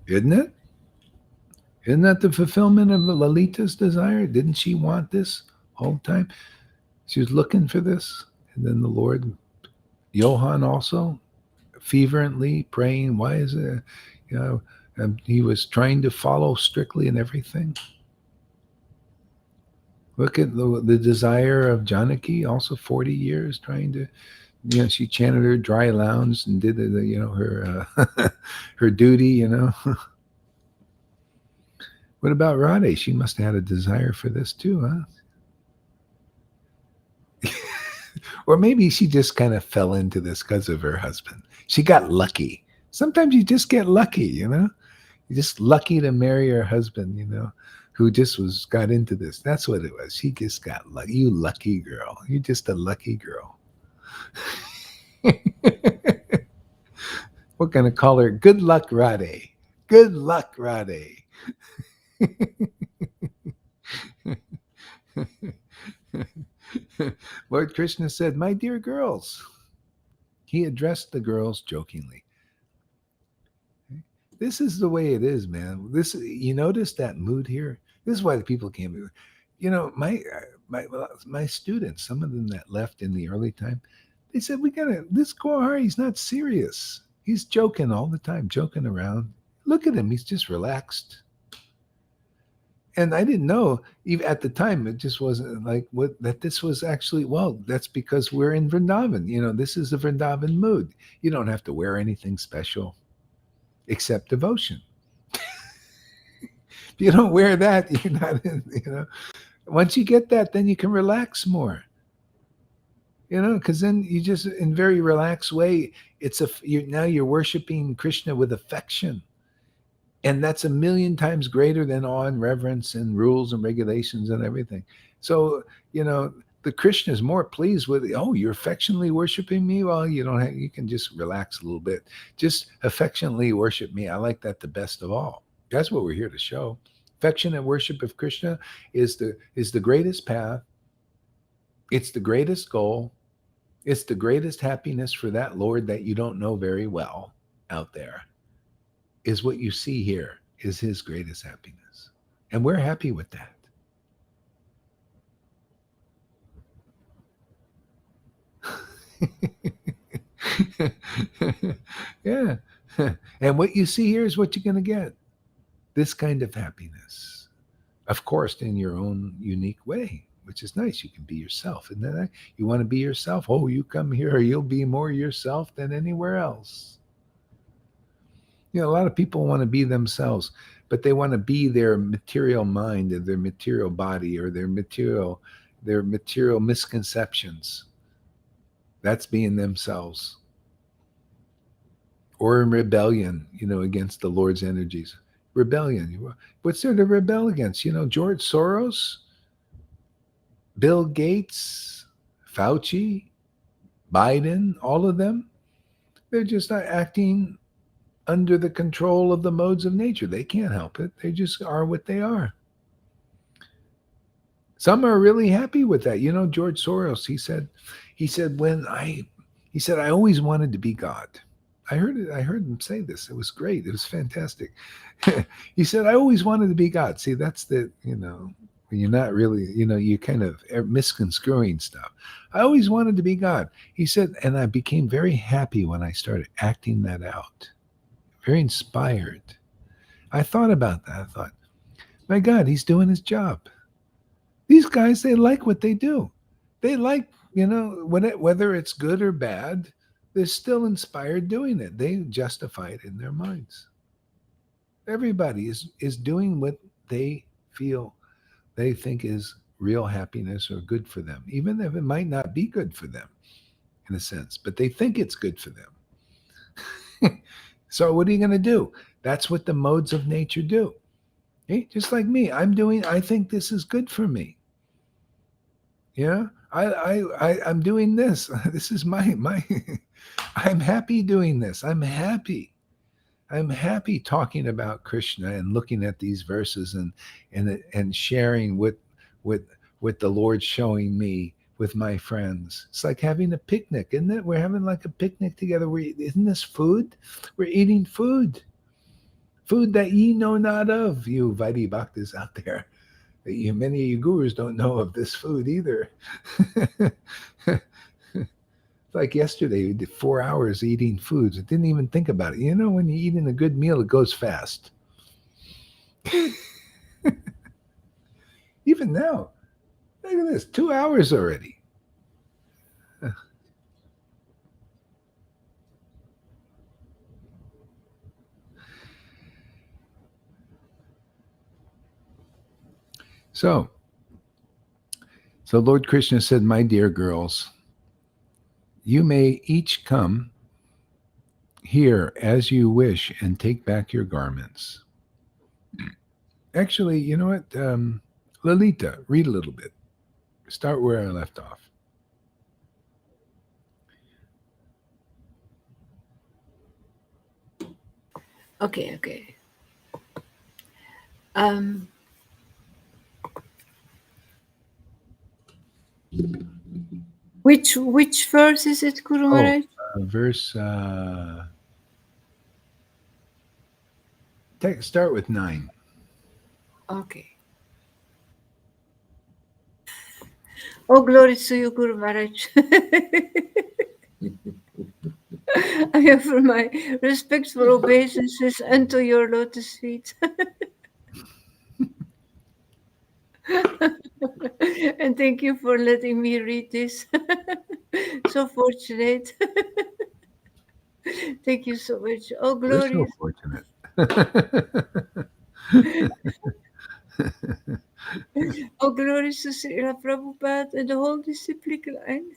isn't it? Isn't that the fulfillment of Lalita's desire? Didn't she want this all the time? She was looking for this. And then the Lord, Johann also, fervently praying, why is it, you know, he was trying to follow strictly in everything. Look at the desire of Janaki, also 40 years trying to, she chanted her dry lounge and did her her duty, What about Radhe? She must have had a desire for this too, huh? Or maybe she just kind of fell into this because of her husband. She got lucky. Sometimes you just get lucky, You're just lucky to marry her husband, who just got into this. That's what it was. She just got lucky. You lucky girl. You're just a lucky girl. We're gonna call her Good Luck Radhe. Good luck, Radhe. Lord Krishna said, "My dear girls," he addressed the girls jokingly. This is the way it is, man. This, you notice that mood here. This is why the people can't be. My students, some of them that left in the early time, they said, "We gotta. This Gohar, he's not serious. He's joking all the time, joking around. Look at him. He's just relaxed." And I didn't know, even at the time, it just wasn't like that. This was actually, well, that's because we're in Vrindavan. This is the Vrindavan mood. You don't have to wear anything special except devotion. If you don't wear that, you're not in. Once you get that, then you can relax more. Because then you just, in very relaxed way, now you're worshiping Krishna with affection. And that's a million times greater than awe and reverence and rules and regulations and everything. So, the Krishna is more pleased with, oh, you're affectionately worshiping me. Well, you can just relax a little bit. Just affectionately worship me. I like that the best of all. That's what we're here to show. Affectionate worship of Krishna is the greatest path. It's the greatest goal. It's the greatest happiness for that Lord that you don't know very well out there. Is what you see here is his greatest happiness. And we're happy with that. Yeah. And what you see here is what you're going to get. This kind of happiness. Of course, in your own unique way, which is nice. You can be yourself. And then you want to be yourself. Oh, you come here, you'll be more yourself than anywhere else. A lot of people want to be themselves, but they want to be their material mind or their material body or their material misconceptions. That's being themselves. Or in rebellion, against the Lord's energies. Rebellion. What's there to rebel against? George Soros, Bill Gates, Fauci, Biden, all of them, they're just not acting under the control of the modes of nature. They can't help it. They just are what they are. Some are really happy with that. George Soros, he said, I always wanted to be God. I heard him say this. It was great. It was fantastic. He said, I always wanted to be God. See, that's when you're not really, you kind of misconstruing stuff. I always wanted to be God. He said, and I became very happy when I started acting that out. Very inspired. I thought about that. I thought, my God, he's doing his job. These guys, they like what they do. They like, whether it's good or bad, they're still inspired doing it. They justify it in their minds. Everybody is doing what they feel they think is real happiness or good for them, even if it might not be good for them in a sense, but they think it's good for them. So what are you going to do? That's what the modes of nature do. Okay? Just like me, I think this is good for me. I'm doing this. This is my I'm happy doing this. I'm happy talking about Krishna and looking at these verses and sharing what the Lord's showing me with my friends. It's like having a picnic, isn't it? We're having like a picnic together. Isn't this food? We're eating food, food that ye know not of, you Vaidhi Bhaktas out there. Many of you gurus don't know of this food either. Like yesterday, we did 4 hours eating foods. I didn't even think about it. When you're eating a good meal, it goes fast. Even now, look at this, 2 hours already. So, so Lord Krishna said, "My dear girls, you may each come here as you wish and take back your garments." Actually, you know what? Lalita, read a little bit. Start where I left off. Okay, okay. Um, which verse is it, Guru Oh, Maharaj? verse. Start with 9. Okay. Oh, glory to you, Guru Maharaj. I offer my respectful obeisances unto your lotus feet. And thank you for letting me read this. So fortunate. Thank you so much. Oh, We're so glorious. fortunate. Oh, glorious to Srila Prabhupada and the whole disciplic line.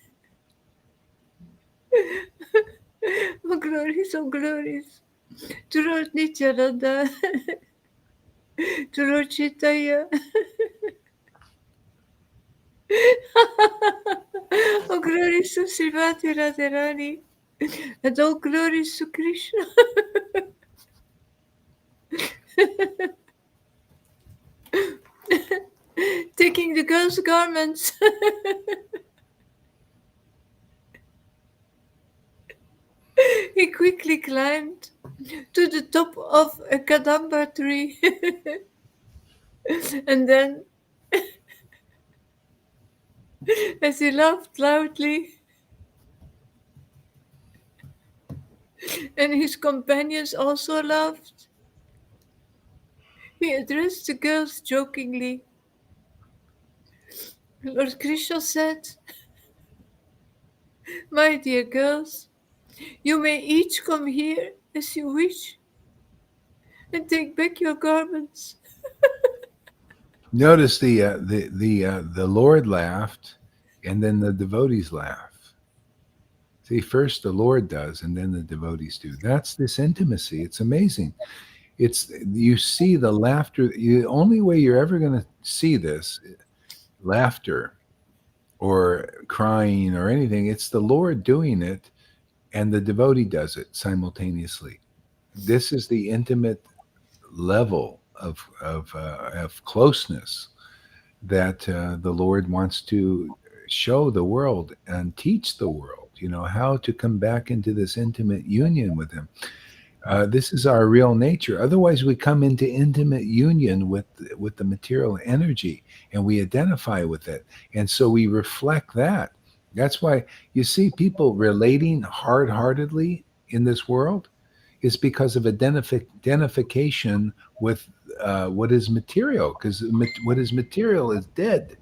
Oh, glorious, oh, glorious. To Lord Nityananda, to Lord Chaitanya. Oh, glorious to Srimati Radharani. And all glories to Krishna. Taking the girl's garments. He quickly climbed to the top of a kadamba tree. And then, as he laughed loudly, and his companions also laughed, he addressed the girls jokingly. Lord Krishna said, "My dear girls, you may each come here as you wish and take back your garments." Notice the Lord laughed, and then the devotees laugh. See, first the Lord does, and then the devotees do. That's this intimacy. It's amazing. It's you see the laughter. The only way you're ever going to see this laughter or crying or anything, it's the Lord doing it, and the devotee does it simultaneously. This is the intimate level of closeness that the Lord wants to show the world and teach the world. How to come back into this intimate union with Him. This is our real nature. Otherwise, we come into intimate union with the material energy, and we identify with it, and so we reflect that. That's why you see people relating hard-heartedly in this world is because of identification with what is material. Because what is material is dead.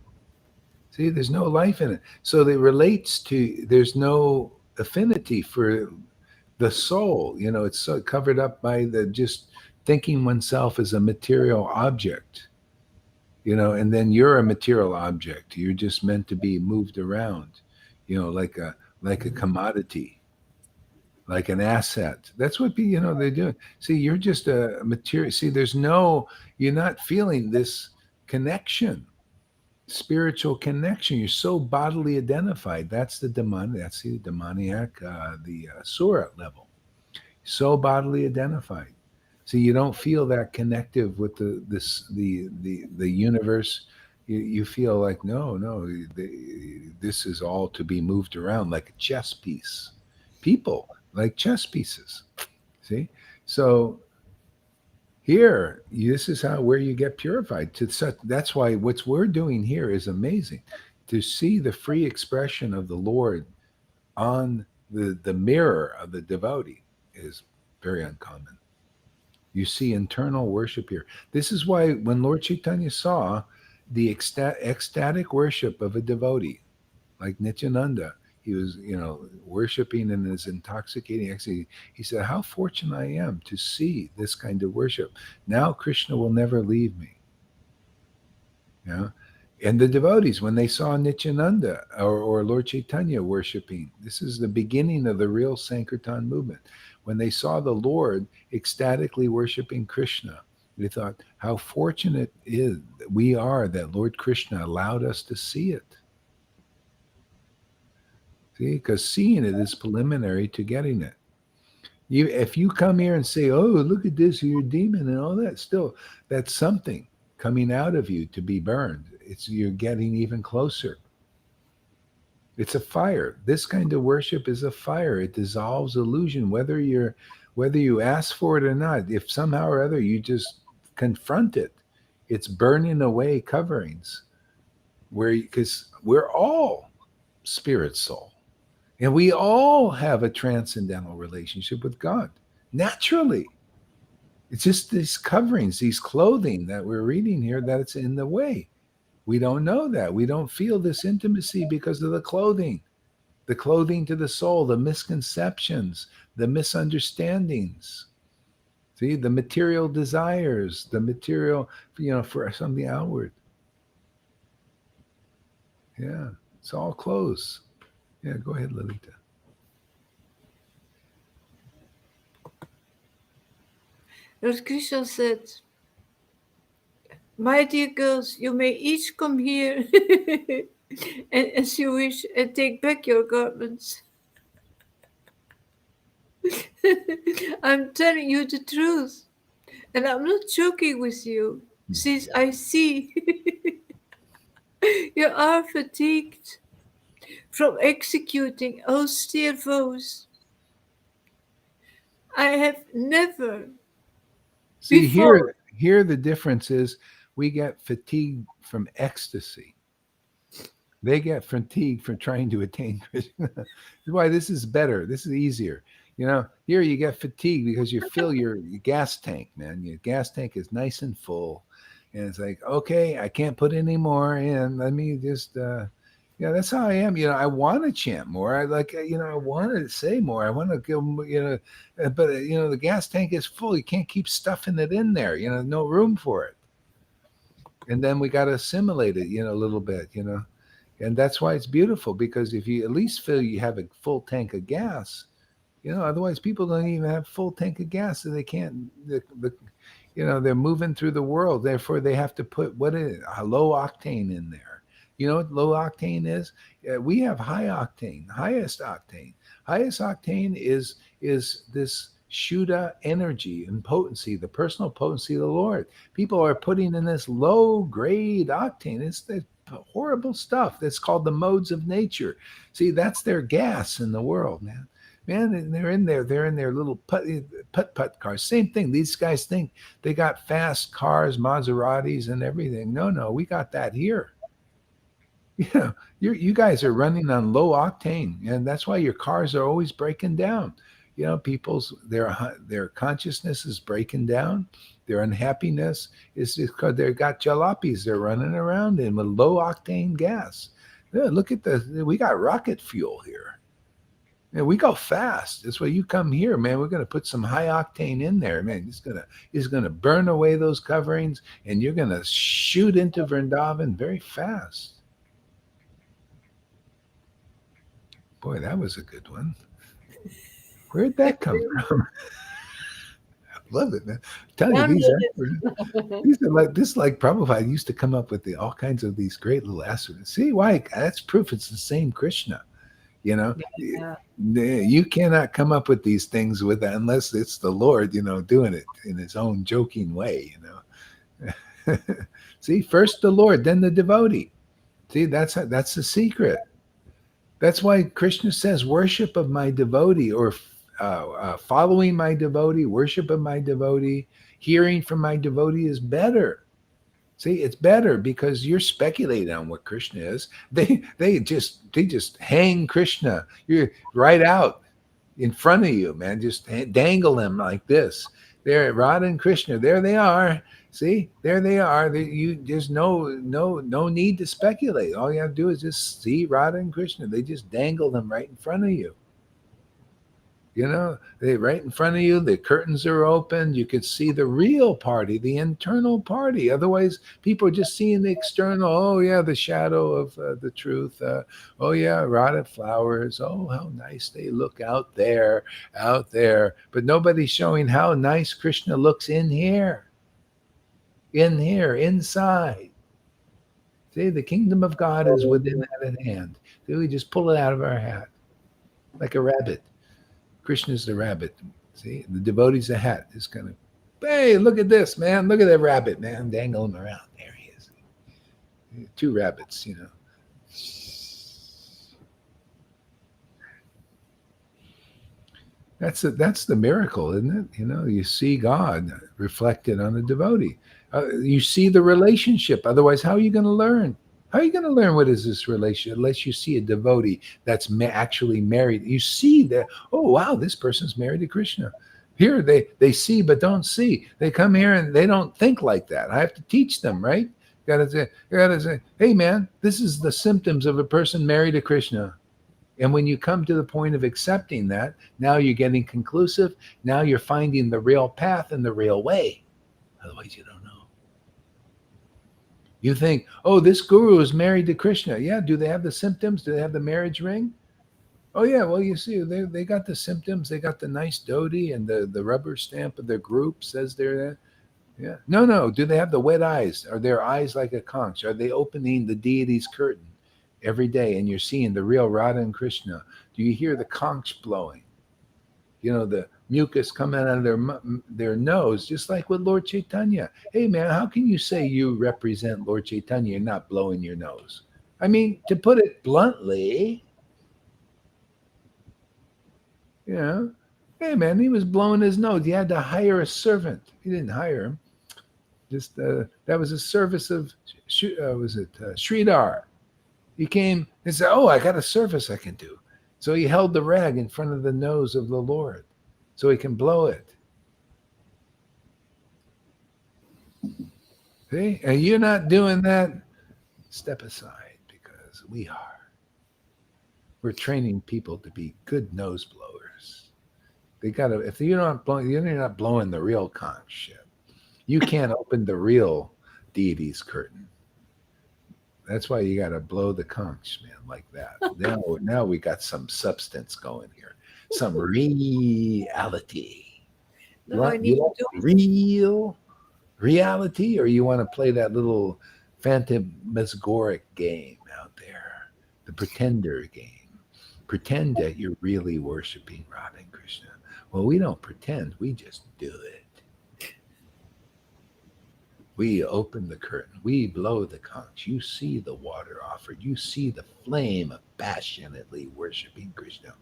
See, there's no life in it. So it relates to. There's no affinity for the soul. It's so covered up by the just thinking oneself as a material object. And then you're a material object. You're just meant to be moved around. Like a commodity, like an asset. That's what they're doing. See, you're just a material. See, you're not feeling this connection, spiritual connection. You're so bodily identified. That's the demon. That's the demoniac, the sura level. So bodily identified. So you don't feel that connective with the universe. you feel like no, no, this is all to be moved around like a chess piece. People like chess pieces. See, so here, this is how where you get purified. To such, that's why what we're doing here is amazing. To see the free expression of the Lord on the mirror of the devotee is very uncommon. You see internal worship here. This is why when Lord Chaitanya saw the ecstatic worship of a devotee like Nityananda, he was, worshiping in his intoxicating ecstasy. He said, "How fortunate I am to see this kind of worship. Now Krishna will never leave me." Yeah. And the devotees, when they saw Nityananda or Lord Chaitanya worshiping, this is the beginning of the real Sankirtan movement. When they saw the Lord ecstatically worshiping Krishna, they thought, how fortunate is we are that Lord Krishna allowed us to see it. See, because seeing it is preliminary to getting it. If you come here and say, "Oh, look at this, you're a demon," and all that, still, that's something coming out of you to be burned. It's you're getting even closer. It's a fire. This kind of worship is a fire. It dissolves illusion, whether you ask for it or not. If somehow or other you just confront it, it's burning away coverings. Because we're all spirit soul. And we all have a transcendental relationship with God naturally. It's just these coverings, these clothing that we're reading here, that it's in the way. We don't know that. We don't feel this intimacy because of the clothing to the soul, the misconceptions, the misunderstandings. See, the material desires, the material, for something outward. Yeah, it's all clothes. Yeah, go ahead, Lolita. Lord Krishna said, "My dear girls, you may each come here and, as you wish and take back your garments. I'm telling you the truth, and I'm not joking with you, since I see you are fatigued from executing austere vows. I have never See, before." here the difference is we get fatigued from ecstasy. They get fatigued from trying to attain Krishna. That's why this is better. This is easier. Here you get fatigued because you fill your gas tank, man. Your gas tank is nice and full. And it's like, okay, I can't put any more in. Let me just, that's how I am. I want to chant more. I like, I want to say more. I want to go, but, the gas tank is full. You can't keep stuffing it in there. No room for it. And then we got to assimilate it, a little bit. And that's why it's beautiful, because if you at least feel you have a full tank of gas, otherwise people don't even have full tank of gas, so they can't. They're moving through the world. Therefore, they have to put what is it, a low octane in there. You know what low octane is? We have high octane, highest octane. Highest octane is this Shuddha energy and potency, the personal potency of the Lord. People are putting in this low grade octane. It's the horrible stuff that's called the modes of nature. See, that's their gas in the world, man. And they're in their little putt cars. Same thing. These guys think they got fast cars, Maseratis, and everything. No, we got that here. You guys are running on low octane, and that's why your cars are always breaking down. People's their consciousness is breaking down. Their unhappiness is because they've got jalopies they're running around in with low octane gas. Yeah, look at we got rocket fuel here. Yeah, we go fast. That's why you come here, man. We're gonna put some high octane in there, man. It's gonna burn away those coverings, and you're gonna shoot into Vrindavan very fast. Boy, that was a good one. Where'd that come from? I love it, man. I'm telling you, One these are like this. Like Prabhupada used to come up with all kinds of these great little answers. See why? That's proof it's the same Krishna. You know, yeah. you cannot come up with these things with unless it's the Lord, doing it in his own joking way. See, first the Lord, then the devotee. See, that's the secret. That's why Krishna says, worship of my devotee, or following my devotee, worship of my devotee, hearing from my devotee is better. See, it's better because you're speculating on what Krishna is. They just hang Krishna. You're right out in front of you, man. Just dangle them like this. There, Radha and Krishna. There they are. See, there they are. You there's no need to speculate. All you have to do is just see Radha and Krishna. They just dangle them right in front of you. They right in front of you. The curtains are open. You could see the real party, the internal party. Otherwise, people are just seeing the external. Oh yeah, the shadow of the truth. Oh yeah, rotted flowers. Oh, how nice they look out there. But nobody's showing how nice Krishna looks in here, inside. See, the kingdom of God is within that at hand. See, we just pull it out of our hat like a rabbit. Krishna's the rabbit. See, the devotee's the hat. Just kind of, hey, look at this, man. Look at that rabbit, man. Dangle him around. There he is. Two rabbits. That's the miracle, isn't it? You see God reflected on a devotee. You see the relationship. Otherwise, how are you going to learn? How are you going to learn what is this relationship unless you see a devotee that's actually married? You see that, oh, wow, this person's married to Krishna. Here, they see but don't see. They come here and they don't think like that. I have to teach them, right? You gotta say, hey, man, this is the symptoms of a person married to Krishna. And when you come to the point of accepting that, now you're getting conclusive. Now you're finding the real path and the real way. Otherwise, you don't know. You think, oh, this guru is married to Krishna. Yeah, do they have the symptoms? Do they have the marriage ring? Oh, yeah, well, you see, they got the symptoms. They got the nice dhoti and the rubber stamp of their group says they're there. Yeah. No. Do they have the wet eyes? Are their eyes like a conch? Are they opening the deity's curtain every day and you're seeing the real Radha and Krishna? Do you hear the conch blowing? The mucus coming out of their nose, just like with Lord Chaitanya. Hey, man, how can you say you represent Lord Chaitanya and not blowing your nose? I mean, to put it bluntly, hey, man, he was blowing his nose. He had to hire a servant. He didn't hire him. Just that was a service of, Sridhar. He came and said, oh, I got a service I can do. So he held the rag in front of the nose of the Lord so he can blow it. See? And you're not doing that, step aside because we are. We're training people to be good nose blowers. They gotta, if you're not blowing the real conch shit, you can't open the real deity's curtain. That's why you got to blow the conch, man, like that. Now we got some substance going here, some reality. You want real reality, or you want to play that little phantasmagoric game out there, the pretender game? Pretend that you're really worshiping Radha and Krishna. Well, we don't pretend; we just do it. We open the curtain. We blow the conch. You see the water offered. You see the flame of passionately worshiping Krishna.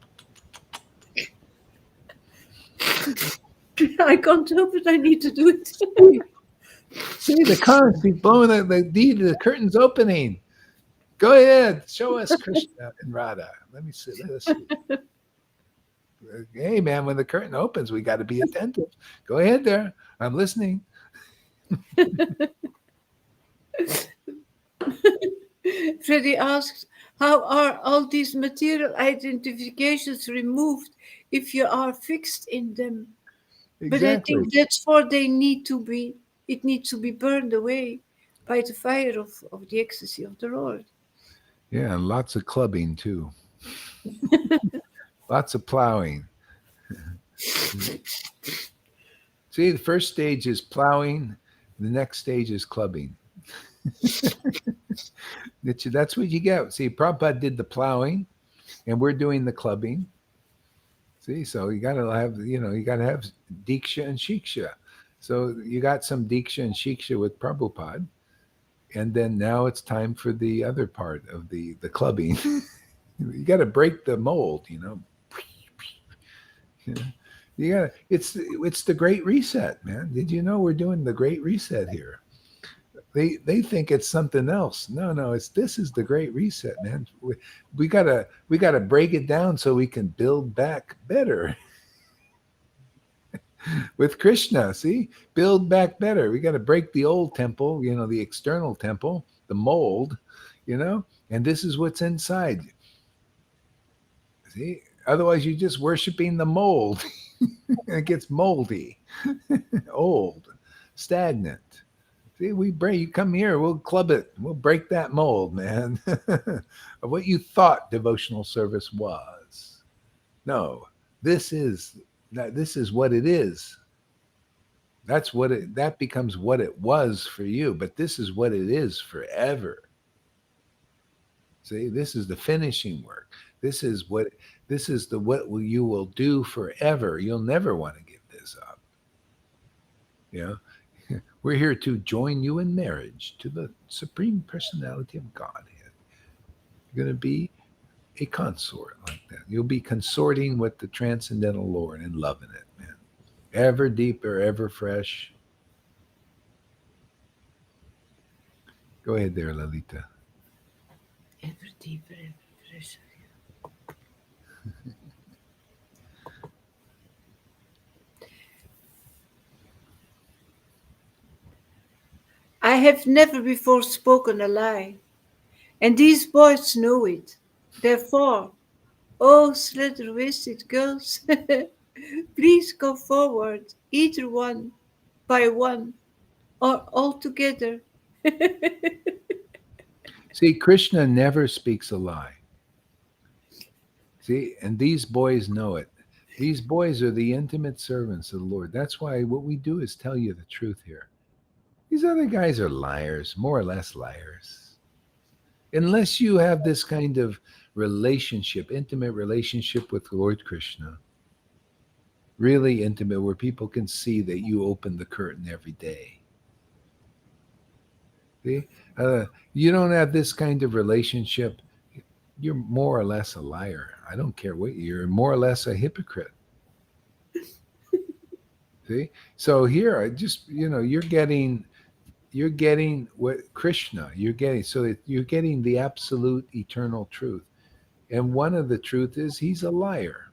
I can't help it. I need to do it. See the conch. He's blowing the curtain's opening. Go ahead. Show us Krishna and Radha. Let us see. Hey, man, when the curtain opens, we got to be attentive. Go ahead there. I'm listening. Freddy asks, how are all these material identifications removed if you are fixed in them? Exactly. But I think that's for it needs to be burned away by the fire of the ecstasy of the Lord. Yeah, and lots of clubbing too. Lots of plowing. See, the first stage is plowing. The next stage is clubbing. That's what you get. See, Prabhupada did the plowing, and we're doing the clubbing. See, so you gotta have diksha and shiksha. So you got some Diksha and Shiksha with Prabhupada, and then now it's time for the other part of the clubbing. You got to break the mold, you know. You know? You got to. It's the Great Reset, man. Did you know we're doing the Great Reset here? They think it's something else. No, no, it's this is the Great Reset, man. We gotta break it down so we can build back better with Krishna. See, build back better. We got to break the old temple, you know, the external temple, the mold, you know, and this is what's inside. See, otherwise you're just worshiping the mold. It gets moldy, old, stagnant. See, we break. You come here, we'll club it. We'll break that mold, man, of what you thought devotional service was. No, this is this is what it is. That's what it. That becomes what it was for you. But this is what it is forever. See, this is the finishing work. This is what. This is the what you will do forever. You'll never want to give this up. You know, we're here to join you in marriage to the Supreme Personality of Godhead. You're going to be a consort like that. You'll be consorting with the Transcendental Lord and loving it, man. Ever deeper, ever fresh. Go ahead there, Lalita. Ever deeper, ever fresher. I have never before spoken a lie, and these boys know it. Therefore, oh slender-waisted girls, please come forward, either one by one or all together. See, Krishna never speaks a lie. See, and these boys know it. These boys are the intimate servants of the Lord. That's why what we do is tell you the truth here. These other guys are liars, more or less liars. Unless you have this kind of relationship, intimate relationship with Lord Krishna, really intimate, where people can see that you open the curtain every day. See? You don't have this kind of relationship, you're more or less a liar. I don't care what you're more or less a hypocrite. See? So here, I just you're getting what Krishna you're getting, so that you're getting the absolute eternal truth. And one of the truth is he's a liar.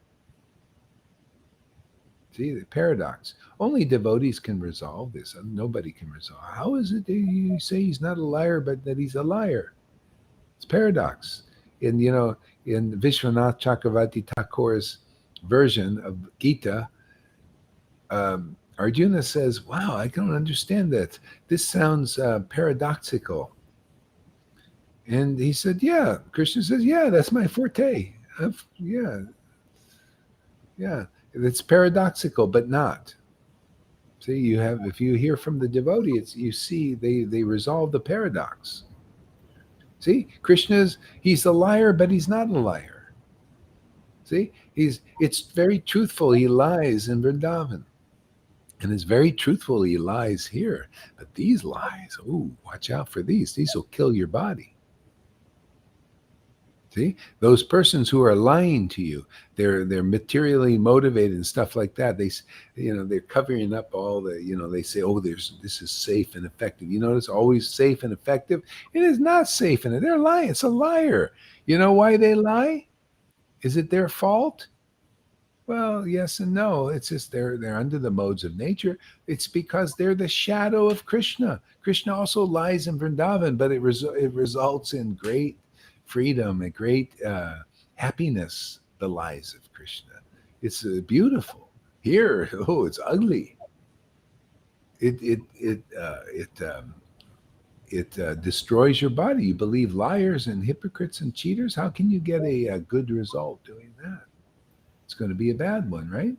See the paradox. Only devotees can resolve this. Nobody can resolve. How is it that you say he's not a liar, but that he's a liar? It's paradox. And in Vishwanath Chakravarti Thakur's version of Gita, Arjuna says, "Wow, I don't understand that. This sounds paradoxical." And he said, "Yeah." Krishna says, "Yeah, that's my forte. Yeah, yeah. It's paradoxical, but not." See, you have if you hear from the devotee, it's you see they resolve the paradox. See, he's a liar, but he's not a liar. See, it's very truthful. He lies in Vrindavan. And it's very truthful he lies here. But these lies, oh, watch out for these. These will kill your body. See, those persons who are lying to you, they're materially motivated and stuff like that. They're covering up all the, they say, oh, this is safe and effective. You know, it's always safe and effective. It is not safe, and they're lying. It's a liar. You know why they lie? Is it their fault? Well, yes and no. It's just they're under the modes of nature. It's because they're the shadow of Krishna. Krishna also lies in Vrindavan, but it results in great freedom and great happiness. The lies of Krishna. It's beautiful. Here, oh, it's ugly. It destroys your body. You believe liars and hypocrites and cheaters. How can you get a good result doing that? It's going to be a bad one, right?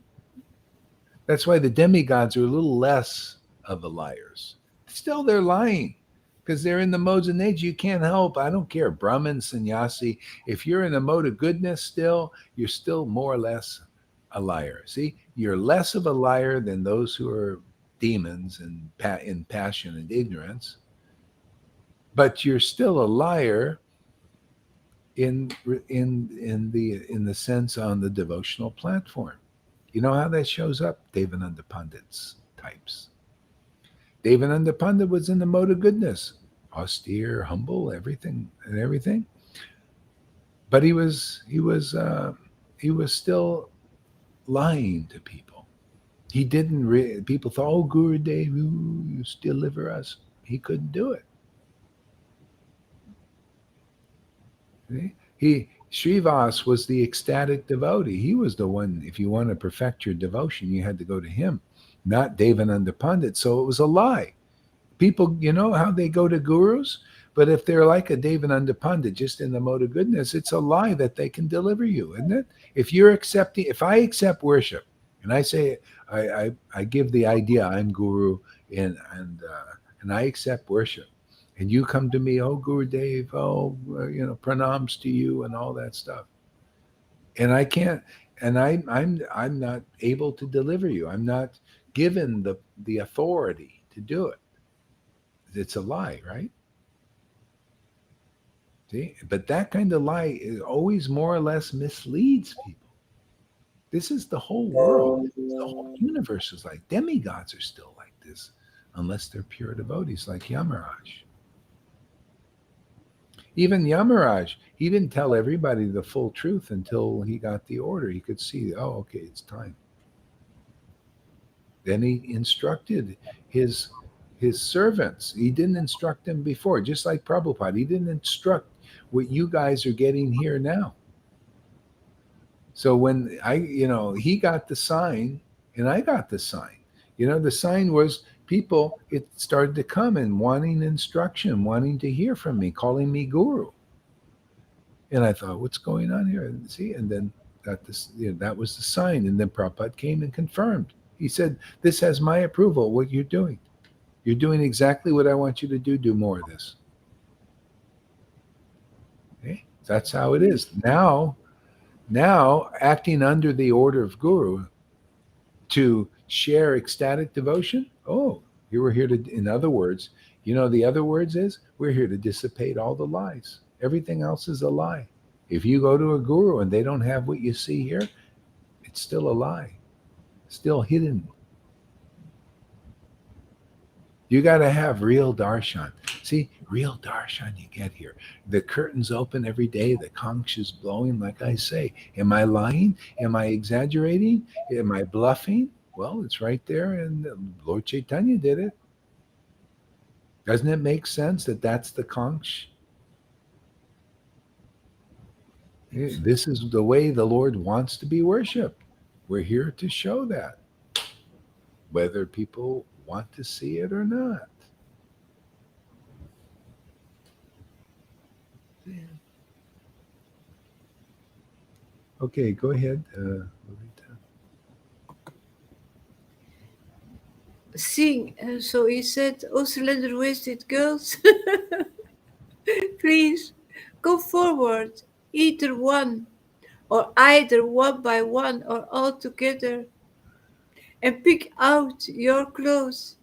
That's why the demigods are a little less of the liars. Still, they're lying because they're in the modes of nature. You can't help. I don't care, Brahmin, sannyasi. If you're in a mode of goodness still, you're still more or less a liar. See, you're less of a liar than those who are demons and in passion and ignorance, but you're still a liar in the sense on the devotional platform. You know how that shows up? Devananda Pandit's types. Devananda Pandit was in the mode of goodness, austere, humble, everything and everything. But he was still lying to people. He didn't. People thought, "Oh, Guru Dev, you deliver us." He couldn't do it. See? Srivas was the ecstatic devotee. He was the one. If you want to perfect your devotion, you had to go to him, not Devananda Pandit. So it was a lie. People, you know how they go to gurus, but if they're like a Devananda Pandit, just in the mode of goodness, it's a lie that they can deliver you, isn't it? If I accept worship, and I say, I give the idea I'm guru, and I accept worship, and you come to me, oh Guru Dev, pranams to you and all that stuff, and I can't, and I'm not able to deliver you. I'm not given the authority to do it. It's a lie, right? See, but that kind of lie is always more or less misleads people. This is the whole world. The whole universe is like demigods are still like this, unless they're pure devotees like Yamaraj. Even Yamaraj, he didn't tell everybody the full truth until he got the order. He could see, oh, okay, it's time. Then he instructed his his servants. He didn't instruct them before, just like Prabhupada. He didn't instruct what you guys are getting here now. So when he got the sign and I got the sign. The sign was people, it started to come and wanting instruction, wanting to hear from me, calling me guru. And I thought, what's going on here? And see, and then that was the sign. And then Prabhupada came and confirmed. He said, this has my approval, what you're doing. You're doing exactly what I want you to do. Do more of this. Okay? That's how it is. Now, acting under the order of Guru to share ecstatic devotion, oh, you were here to, in other words, the other words is, we're here to dissipate all the lies. Everything else is a lie. If you go to a guru and they don't have what you see here, it's still a lie, still hidden. You got to have real darshan. See, real darshan you get here. The curtains open every day. The conch is blowing, like I say. Am I lying? Am I exaggerating? Am I bluffing? Well, it's right there, and Lord Chaitanya did it. Doesn't it make sense that that's the conch? This is the way the Lord wants to be worshipped. We're here to show that, whether people want to see it or not. Okay, go ahead, Lolita. Sing. So he said, oh, slender-waisted girls, please go forward, either one by one or all together, and pick out your clothes.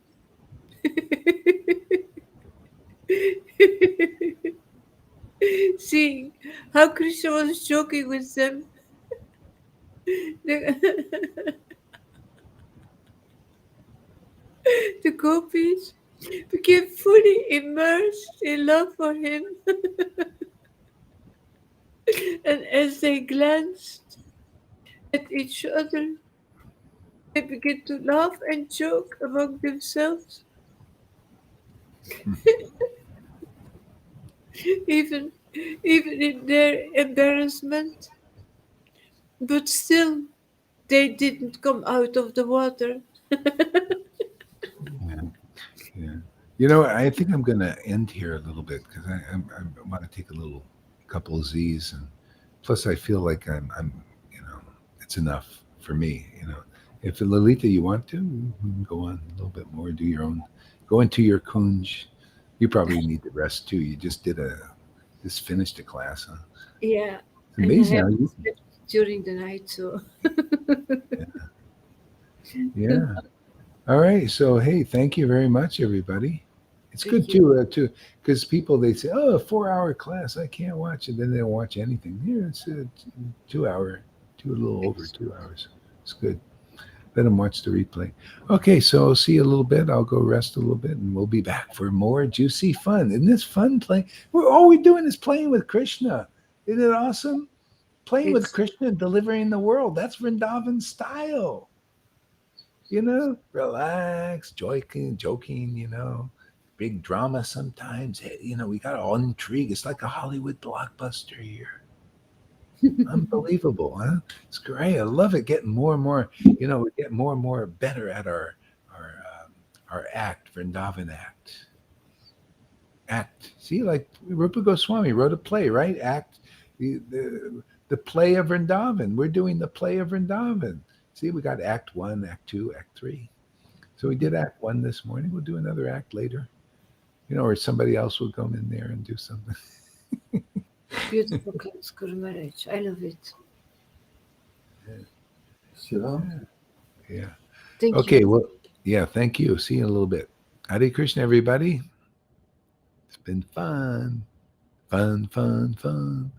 Seeing how Krishna was joking with them, the, the gopis became fully immersed in love for him. And as they glanced at each other, they began to laugh and joke among themselves, even, even in their embarrassment. But still, they didn't come out of the water. Yeah, yeah. I think I'm going to end here a little bit because I want to take a couple of Z's, and plus I feel like it's enough for me. If Lolita, you want to, you can go on a little bit more, do your own, go into your kunj. You probably need to rest too. You just finished a class, huh? Yeah, It's and I amazing how haven't you. slept during the night, so Yeah. All right. So hey, thank you very much, everybody. It's Thank good you. to because people they say, oh, a 4 hour class, I can't watch it. Then they don't watch anything. Here it's a 2 hour, a little over Yes. 2 hours. It's good. Let them watch the replay. Okay, so I'll see you a little bit. I'll go rest a little bit, and we'll be back for more juicy fun. Isn't this fun playing? We're all we're doing is playing with Krishna. Isn't it awesome? Playing with It's Krishna and delivering the world. That's Vrindavan style. Relax, joking, big drama sometimes. We got all intrigue. It's like a Hollywood blockbuster here. Unbelievable, huh? It's great. I love it. Getting more and more, we get more and more better at our act, Vrindavan act. Act. See, like Rupa Goswami wrote a play, right? Act. The play of Vrindavan. We're doing the play of Vrindavan. See, we got Act One, Act Two, Act Three. So we did Act One this morning. We'll do another act later, or somebody else will come in there and do something. beautiful class, Guru Maharaj. I love it. Shivam. Yeah. Thank Okay. you. Well, yeah. Thank you. See you in a little bit. Hare Krishna, everybody. It's been fun. Fun, fun, fun.